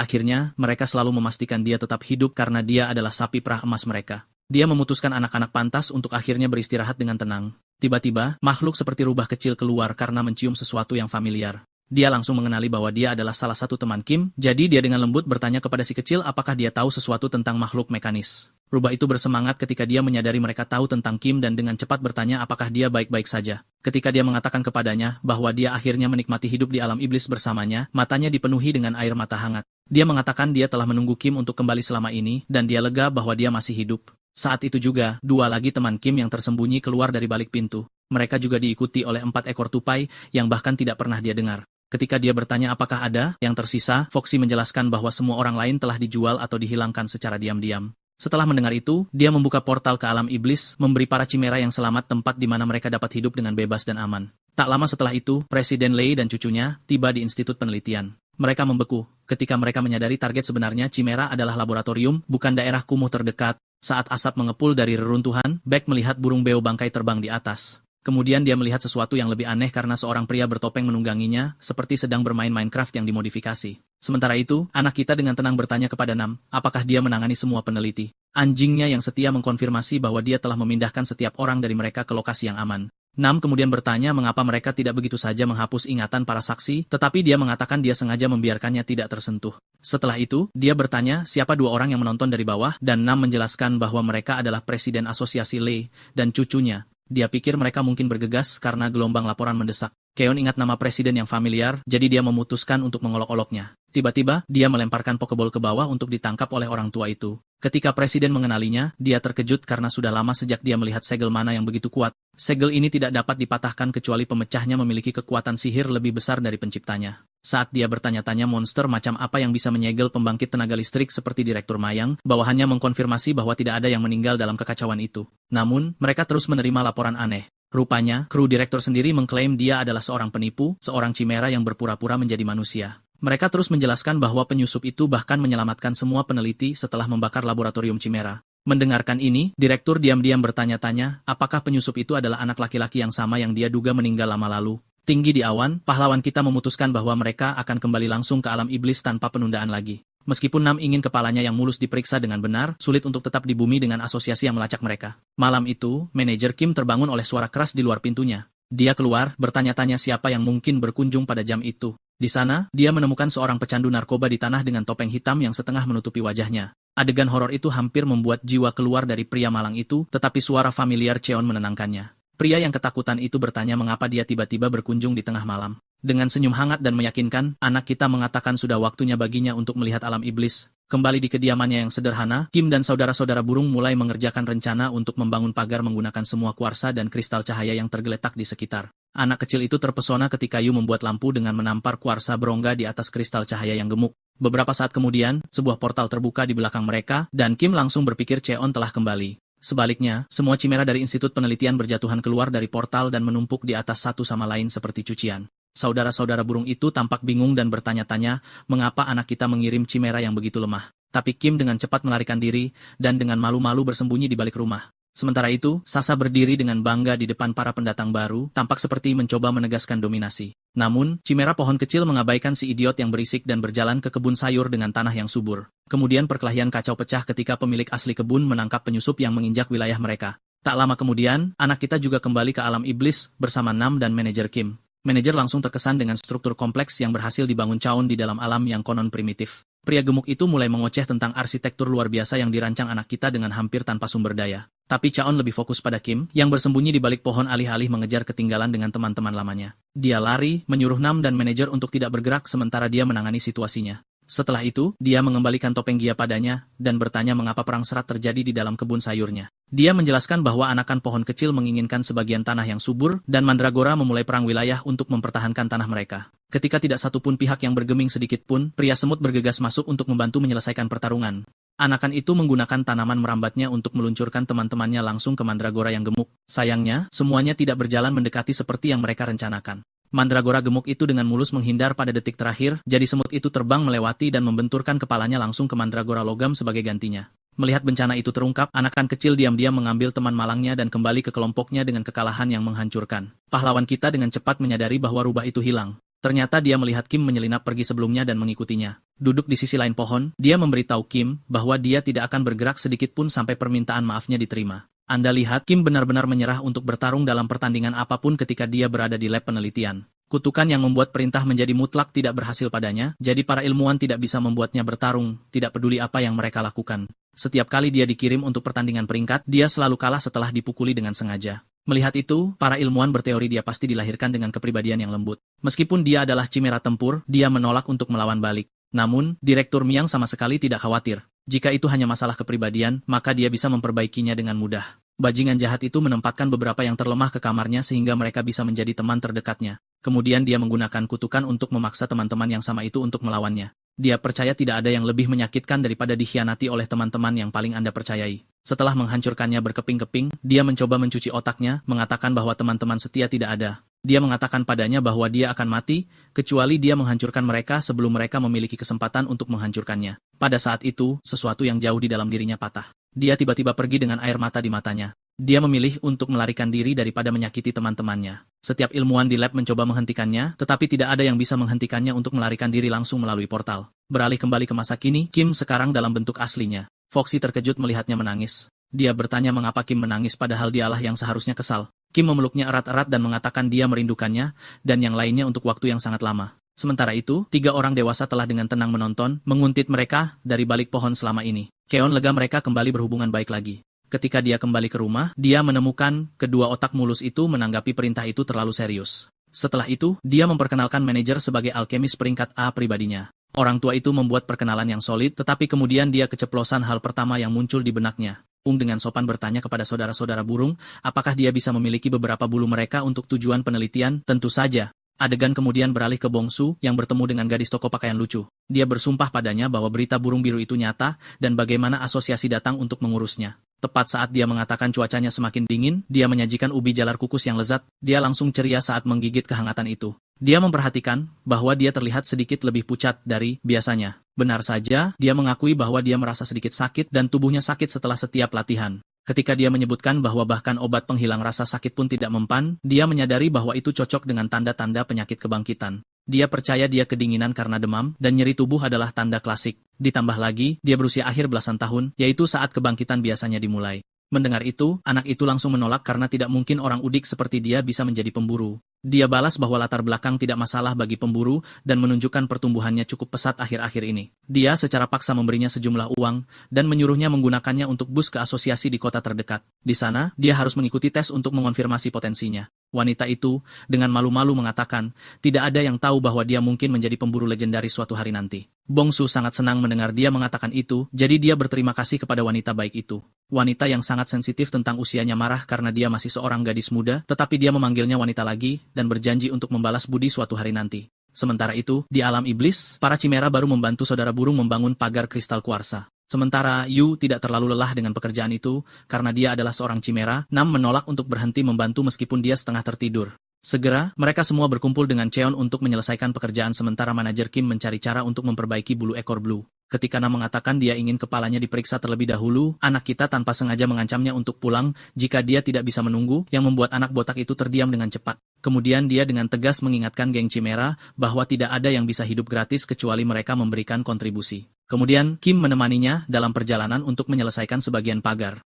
akhirnya, mereka selalu memastikan dia tetap hidup karena dia adalah sapi perah emas mereka. Dia memutuskan anak-anak pantas untuk akhirnya beristirahat dengan tenang. Tiba-tiba, makhluk seperti rubah kecil keluar karena mencium sesuatu yang familiar. Dia langsung mengenali bahwa dia adalah salah satu teman Kim, jadi dia dengan lembut bertanya kepada si kecil apakah dia tahu sesuatu tentang makhluk mekanis. Rubah itu bersemangat ketika dia menyadari mereka tahu tentang Kim dan dengan cepat bertanya apakah dia baik-baik saja. Ketika dia mengatakan kepadanya bahwa dia akhirnya menikmati hidup di alam iblis bersamanya, matanya dipenuhi dengan air mata hangat. Dia mengatakan dia telah menunggu Kim untuk kembali selama ini, dan dia lega bahwa dia masih hidup. Saat itu juga, dua lagi teman Kim yang tersembunyi keluar dari balik pintu. Mereka juga diikuti oleh 4 ekor tupai yang bahkan tidak pernah dia dengar. Ketika dia bertanya apakah ada yang tersisa, Foxy menjelaskan bahwa semua orang lain telah dijual atau dihilangkan secara diam-diam. Setelah mendengar itu, dia membuka portal ke alam iblis, memberi para chimera yang selamat tempat di mana mereka dapat hidup dengan bebas dan aman. Tak lama setelah itu, Presiden Lei dan cucunya tiba di Institut Penelitian. Mereka membeku, ketika mereka menyadari target sebenarnya chimera adalah laboratorium, bukan daerah kumuh terdekat. Saat asap mengepul dari reruntuhan, Beck melihat burung beo bangkai terbang di atas. Kemudian dia melihat sesuatu yang lebih aneh karena seorang pria bertopeng menungganginya, seperti sedang bermain Minecraft yang dimodifikasi. Sementara itu, anak kita dengan tenang bertanya kepada Nam, apakah dia menangani semua peneliti. Anjingnya yang setia mengkonfirmasi bahwa dia telah memindahkan setiap orang dari mereka ke lokasi yang aman. Nam kemudian bertanya mengapa mereka tidak begitu saja menghapus ingatan para saksi, tetapi dia mengatakan dia sengaja membiarkannya tidak tersentuh. Setelah itu, dia bertanya siapa 2 orang yang menonton dari bawah, dan Nam menjelaskan bahwa mereka adalah Presiden Asosiasi Lei dan cucunya. Dia pikir mereka mungkin bergegas karena gelombang laporan mendesak. Keon ingat nama presiden yang familiar, jadi dia memutuskan untuk mengolok-oloknya. Tiba-tiba, dia melemparkan Pokeball ke bawah untuk ditangkap oleh orang tua itu. Ketika presiden mengenalinya, dia terkejut karena sudah lama sejak dia melihat segel mana yang begitu kuat. Segel ini tidak dapat dipatahkan kecuali pemecahnya memiliki kekuatan sihir lebih besar dari penciptanya. Saat dia bertanya-tanya monster macam apa yang bisa menyegel pembangkit tenaga listrik seperti Direktur Mayang, bawahannya mengkonfirmasi bahwa tidak ada yang meninggal dalam kekacauan itu. Namun, mereka terus menerima laporan aneh. Rupanya, kru direktur sendiri mengklaim dia adalah seorang penipu, seorang chimera yang berpura-pura menjadi manusia. Mereka terus menjelaskan bahwa penyusup itu bahkan menyelamatkan semua peneliti setelah membakar laboratorium chimera. Mendengarkan ini, direktur diam-diam bertanya-tanya, apakah penyusup itu adalah anak laki-laki yang sama yang dia duga meninggal lama lalu. Tinggi di awan, pahlawan kita memutuskan bahwa mereka akan kembali langsung ke alam iblis tanpa penundaan lagi. Meskipun Nam ingin kepalanya yang mulus diperiksa dengan benar, sulit untuk tetap di bumi dengan asosiasi yang melacak mereka. Malam itu, manajer Kim terbangun oleh suara keras di luar pintunya. Dia keluar, bertanya-tanya siapa yang mungkin berkunjung pada jam itu. Di sana, dia menemukan seorang pecandu narkoba di tanah dengan topeng hitam yang setengah menutupi wajahnya. Adegan horor itu hampir membuat jiwa keluar dari pria malang itu, tetapi suara familiar Cheon menenangkannya. Pria yang ketakutan itu bertanya mengapa dia tiba-tiba berkunjung di tengah malam. Dengan senyum hangat dan meyakinkan, anak kita mengatakan sudah waktunya baginya untuk melihat alam iblis. Kembali di kediamannya yang sederhana, Kim dan saudara-saudara burung mulai mengerjakan rencana untuk membangun pagar menggunakan semua kuarsa dan kristal cahaya yang tergeletak di sekitar. Anak kecil itu terpesona ketika Yu membuat lampu dengan menampar kuarsa berongga di atas kristal cahaya yang gemuk. Beberapa saat kemudian, sebuah portal terbuka di belakang mereka, dan Kim langsung berpikir Cheon telah kembali. Sebaliknya, semua chimera dari Institut Penelitian berjatuhan keluar dari portal dan menumpuk di atas satu sama lain seperti cucian. Saudara-saudara burung itu tampak bingung dan bertanya-tanya, mengapa anak kita mengirim chimera yang begitu lemah. Tapi Kim dengan cepat melarikan diri, dan dengan malu-malu bersembunyi di balik rumah. Sementara itu, Sasa berdiri dengan bangga di depan para pendatang baru, tampak seperti mencoba menegaskan dominasi. Namun, chimera pohon kecil mengabaikan si idiot yang berisik dan berjalan ke kebun sayur dengan tanah yang subur. Kemudian perkelahian kacau pecah ketika pemilik asli kebun menangkap penyusup yang menginjak wilayah mereka. Tak lama kemudian, anak kita juga kembali ke alam iblis bersama Nam dan manajer Kim. Manajer langsung terkesan dengan struktur kompleks yang berhasil dibangun Chaon di dalam alam yang konon primitif. Pria gemuk itu mulai mengoceh tentang arsitektur luar biasa yang dirancang anak kita dengan hampir tanpa sumber daya. Tapi Chaon lebih fokus pada Kim, yang bersembunyi di balik pohon alih-alih mengejar ketinggalan dengan teman-teman lamanya. Dia lari, menyuruh Nam dan manajer untuk tidak bergerak sementara dia menangani situasinya. Setelah itu, dia mengembalikan topeng Gia padanya, dan bertanya mengapa perang serat terjadi di dalam kebun sayurnya. Dia menjelaskan bahwa anakan pohon kecil menginginkan sebagian tanah yang subur, dan Mandragora memulai perang wilayah untuk mempertahankan tanah mereka. Ketika tidak satupun pihak yang bergeming sedikit pun, pria semut bergegas masuk untuk membantu menyelesaikan pertarungan. Anakan itu menggunakan tanaman merambatnya untuk meluncurkan teman-temannya langsung ke Mandragora yang gemuk. Sayangnya, semuanya tidak berjalan mendekati seperti yang mereka rencanakan. Mandragora gemuk itu dengan mulus menghindar pada detik terakhir, jadi semut itu terbang melewati dan membenturkan kepalanya langsung ke Mandragora logam sebagai gantinya. Melihat bencana itu terungkap, anakan kecil diam-diam mengambil teman malangnya dan kembali ke kelompoknya dengan kekalahan yang menghancurkan. Pahlawan kita dengan cepat menyadari bahwa rubah itu hilang. Ternyata dia melihat Kim menyelinap pergi sebelumnya dan mengikutinya. Duduk di sisi lain pohon, dia memberitahu Kim bahwa dia tidak akan bergerak sedikit pun sampai permintaan maafnya diterima. Anda lihat, Kim benar-benar menyerah untuk bertarung dalam pertandingan apapun ketika dia berada di lab penelitian. Kutukan yang membuat perintah menjadi mutlak tidak berhasil padanya, jadi para ilmuwan tidak bisa membuatnya bertarung, tidak peduli apa yang mereka lakukan. Setiap kali dia dikirim untuk pertandingan peringkat, dia selalu kalah setelah dipukuli dengan sengaja. Melihat itu, para ilmuwan berteori dia pasti dilahirkan dengan kepribadian yang lembut. Meskipun dia adalah cimera tempur, dia menolak untuk melawan balik. Namun, Direktur Miang sama sekali tidak khawatir. Jika itu hanya masalah kepribadian, maka dia bisa memperbaikinya dengan mudah. Bajingan jahat itu menempatkan beberapa yang terlemah ke kamarnya sehingga mereka bisa menjadi teman terdekatnya. Kemudian dia menggunakan kutukan untuk memaksa teman-teman yang sama itu untuk melawannya. Dia percaya tidak ada yang lebih menyakitkan daripada dikhianati oleh teman-teman yang paling Anda percayai. Setelah menghancurkannya berkeping-keping, dia mencoba mencuci otaknya, mengatakan bahwa teman-teman setia tidak ada. Dia mengatakan padanya bahwa dia akan mati, kecuali dia menghancurkan mereka sebelum mereka memiliki kesempatan untuk menghancurkannya. Pada saat itu, sesuatu yang jauh di dalam dirinya patah. Dia tiba-tiba pergi dengan air mata di matanya. Dia memilih untuk melarikan diri daripada menyakiti teman-temannya. Setiap ilmuwan di lab mencoba menghentikannya, tetapi tidak ada yang bisa menghentikannya untuk melarikan diri langsung melalui portal. Beralih kembali ke masa kini, Kim sekarang dalam bentuk aslinya. Foxy terkejut melihatnya menangis. Dia bertanya mengapa Kim menangis padahal dialah yang seharusnya kesal. Kim memeluknya erat-erat dan mengatakan dia merindukannya, dan yang lainnya untuk waktu yang sangat lama. Sementara itu, 3 orang dewasa telah dengan tenang menonton, menguntit mereka dari balik pohon selama ini. Keon lega mereka kembali berhubungan baik lagi. Ketika dia kembali ke rumah, dia menemukan kedua otak mulus itu menanggapi perintah itu terlalu serius. Setelah itu, dia memperkenalkan manajer sebagai alkemis peringkat A pribadinya. Orang tua itu membuat perkenalan yang solid, tetapi kemudian dia keceplosan hal pertama yang muncul di benaknya. Dengan sopan bertanya kepada saudara-saudara burung, apakah dia bisa memiliki beberapa bulu mereka untuk tujuan penelitian? Tentu saja. Adegan kemudian beralih ke Bongsu yang bertemu dengan gadis toko pakaian lucu. Dia bersumpah padanya bahwa berita burung biru itu nyata dan bagaimana asosiasi datang untuk mengurusnya. Tepat saat dia mengatakan cuacanya semakin dingin, dia menyajikan ubi jalar kukus yang lezat. Dia langsung ceria saat menggigit kehangatan itu. Dia memperhatikan bahwa dia terlihat sedikit lebih pucat dari biasanya. Benar saja, dia mengakui bahwa dia merasa sedikit sakit dan tubuhnya sakit setelah setiap latihan. Ketika dia menyebutkan bahwa bahkan obat penghilang rasa sakit pun tidak mempan, dia menyadari bahwa itu cocok dengan tanda-tanda penyakit kebangkitan. Dia percaya dia kedinginan karena demam, dan nyeri tubuh adalah tanda klasik. Ditambah lagi, dia berusia akhir belasan tahun, yaitu saat kebangkitan biasanya dimulai. Mendengar itu, anak itu langsung menolak karena tidak mungkin orang udik seperti dia bisa menjadi pemburu. Dia balas bahwa latar belakang tidak masalah bagi pemburu dan menunjukkan pertumbuhannya cukup pesat akhir-akhir ini. Dia secara paksa memberinya sejumlah uang dan menyuruhnya menggunakannya untuk bus ke asosiasi di kota terdekat. Di sana, dia harus mengikuti tes untuk mengonfirmasi potensinya. Wanita itu, dengan malu-malu mengatakan, tidak ada yang tahu bahwa dia mungkin menjadi pemburu legendaris suatu hari nanti. Bongsu sangat senang mendengar dia mengatakan itu, jadi dia berterima kasih kepada wanita baik itu. Wanita yang sangat sensitif tentang usianya marah karena dia masih seorang gadis muda, tetapi dia memanggilnya wanita lagi, dan berjanji untuk membalas budi suatu hari nanti. Sementara itu, di alam iblis, para cimera baru membantu saudara burung membangun pagar kristal kuarsa. Sementara Yu tidak terlalu lelah dengan pekerjaan itu, karena dia adalah seorang cimera, Nam menolak untuk berhenti membantu meskipun dia setengah tertidur. Segera, mereka semua berkumpul dengan Cheon untuk menyelesaikan pekerjaan sementara manajer Kim mencari cara untuk memperbaiki bulu ekor Blue. Ketika Nam mengatakan dia ingin kepalanya diperiksa terlebih dahulu, anak kita tanpa sengaja mengancamnya untuk pulang jika dia tidak bisa menunggu, yang membuat anak botak itu terdiam dengan cepat. Kemudian dia dengan tegas mengingatkan geng Cimera bahwa tidak ada yang bisa hidup gratis kecuali mereka memberikan kontribusi. Kemudian, Kim menemaninya dalam perjalanan untuk menyelesaikan sebagian pagar.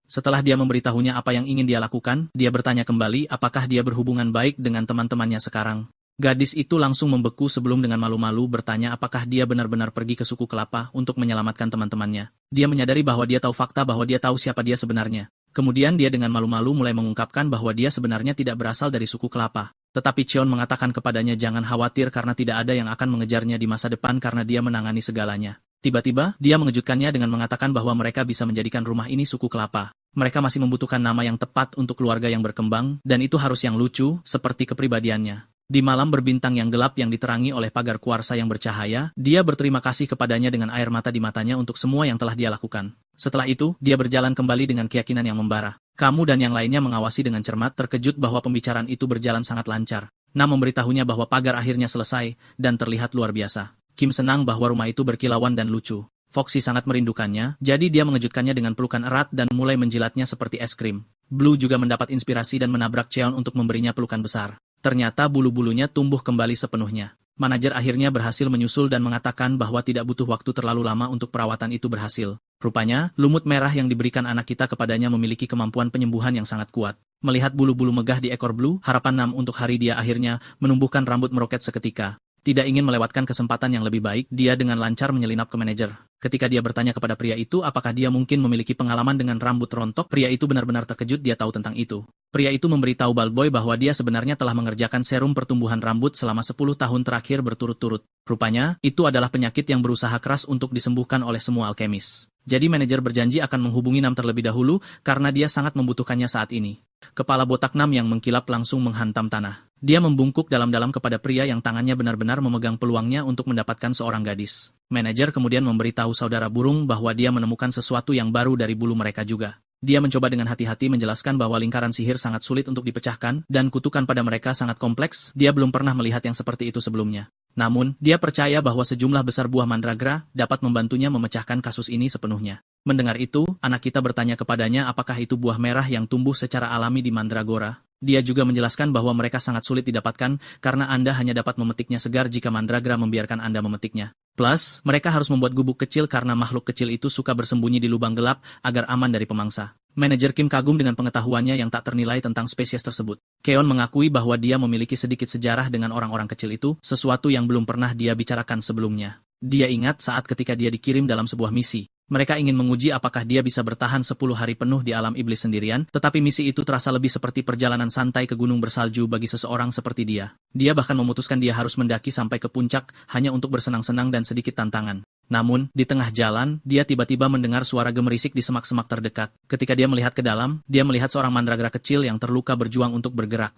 Setelah dia memberitahunya apa yang ingin dia lakukan, dia bertanya kembali apakah dia berhubungan baik dengan teman-temannya sekarang. Gadis itu langsung membeku sebelum dengan malu-malu bertanya apakah dia benar-benar pergi ke suku kelapa untuk menyelamatkan teman-temannya. Dia menyadari bahwa dia tahu fakta bahwa dia tahu siapa dia sebenarnya. Kemudian dia dengan malu-malu mulai mengungkapkan bahwa dia sebenarnya tidak berasal dari suku kelapa. Tetapi Cheon mengatakan kepadanya jangan khawatir karena tidak ada yang akan mengejarnya di masa depan karena dia menangani segalanya. Tiba-tiba, dia mengejutkannya dengan mengatakan bahwa mereka bisa menjadikan rumah ini suku kelapa. Mereka masih membutuhkan nama yang tepat untuk keluarga yang berkembang, dan itu harus yang lucu, seperti kepribadiannya. Di malam berbintang yang gelap yang diterangi oleh pagar kuarsa yang bercahaya, dia berterima kasih kepadanya dengan air mata di matanya untuk semua yang telah dia lakukan. Setelah itu, dia berjalan kembali dengan keyakinan yang membara. Kamu dan yang lainnya mengawasi dengan cermat, terkejut bahwa pembicaraan itu berjalan sangat lancar. Nam memberitahunya bahwa pagar akhirnya selesai, dan terlihat luar biasa. Kim senang bahwa rumah itu berkilauan dan lucu. Foxy sangat merindukannya, jadi dia mengejutkannya dengan pelukan erat dan mulai menjilatnya seperti es krim. Blue juga mendapat inspirasi dan menabrak Cheon untuk memberinya pelukan besar. Ternyata bulu-bulunya tumbuh kembali sepenuhnya. Manajer akhirnya berhasil menyusul dan mengatakan bahwa tidak butuh waktu terlalu lama untuk perawatan itu berhasil. Rupanya, lumut merah yang diberikan anak kita kepadanya memiliki kemampuan penyembuhan yang sangat kuat. Melihat bulu-bulu megah di ekor Blue, harapan Nam untuk hari dia akhirnya menumbuhkan rambut meroket seketika. Tidak ingin melewatkan kesempatan yang lebih baik, dia dengan lancar menyelinap ke manajer. Ketika dia bertanya kepada pria itu apakah dia mungkin memiliki pengalaman dengan rambut rontok, pria itu benar-benar terkejut dia tahu tentang itu. Pria itu memberitahu Baldboy bahwa dia sebenarnya telah mengerjakan serum pertumbuhan rambut selama 10 tahun terakhir berturut-turut. Rupanya, itu adalah penyakit yang berusaha keras untuk disembuhkan oleh semua alkemis. Jadi manajer berjanji akan menghubungi Nam terlebih dahulu karena dia sangat membutuhkannya saat ini. Kepala botak Nam yang mengkilap langsung menghantam tanah. Dia membungkuk dalam-dalam kepada pria yang tangannya benar-benar memegang peluangnya untuk mendapatkan seorang gadis. Manajer kemudian memberitahu saudara burung bahwa dia menemukan sesuatu yang baru dari bulu mereka juga. Dia mencoba dengan hati-hati menjelaskan bahwa lingkaran sihir sangat sulit untuk dipecahkan, dan kutukan pada mereka sangat kompleks, dia belum pernah melihat yang seperti itu sebelumnya. Namun, dia percaya bahwa sejumlah besar buah mandragora dapat membantunya memecahkan kasus ini sepenuhnya. Mendengar itu, anak kita bertanya kepadanya apakah itu buah merah yang tumbuh secara alami di mandragora. Dia juga menjelaskan bahwa mereka sangat sulit didapatkan karena Anda hanya dapat memetiknya segar jika mandragora membiarkan Anda memetiknya. Plus, mereka harus membuat gubuk kecil karena makhluk kecil itu suka bersembunyi di lubang gelap agar aman dari pemangsa. Manajer Kim kagum dengan pengetahuannya yang tak ternilai tentang spesies tersebut. Keon mengakui bahwa dia memiliki sedikit sejarah dengan orang-orang kecil itu, sesuatu yang belum pernah dia bicarakan sebelumnya. Dia ingat saat ketika dia dikirim dalam sebuah misi. Mereka ingin menguji apakah dia bisa bertahan 10 hari penuh di alam iblis sendirian, tetapi misi itu terasa lebih seperti perjalanan santai ke gunung bersalju bagi seseorang seperti dia. Dia bahkan memutuskan dia harus mendaki sampai ke puncak hanya untuk bersenang-senang dan sedikit tantangan. Namun, di tengah jalan, dia tiba-tiba mendengar suara gemerisik di semak-semak terdekat. Ketika dia melihat ke dalam, dia melihat seorang mandragora kecil yang terluka berjuang untuk bergerak.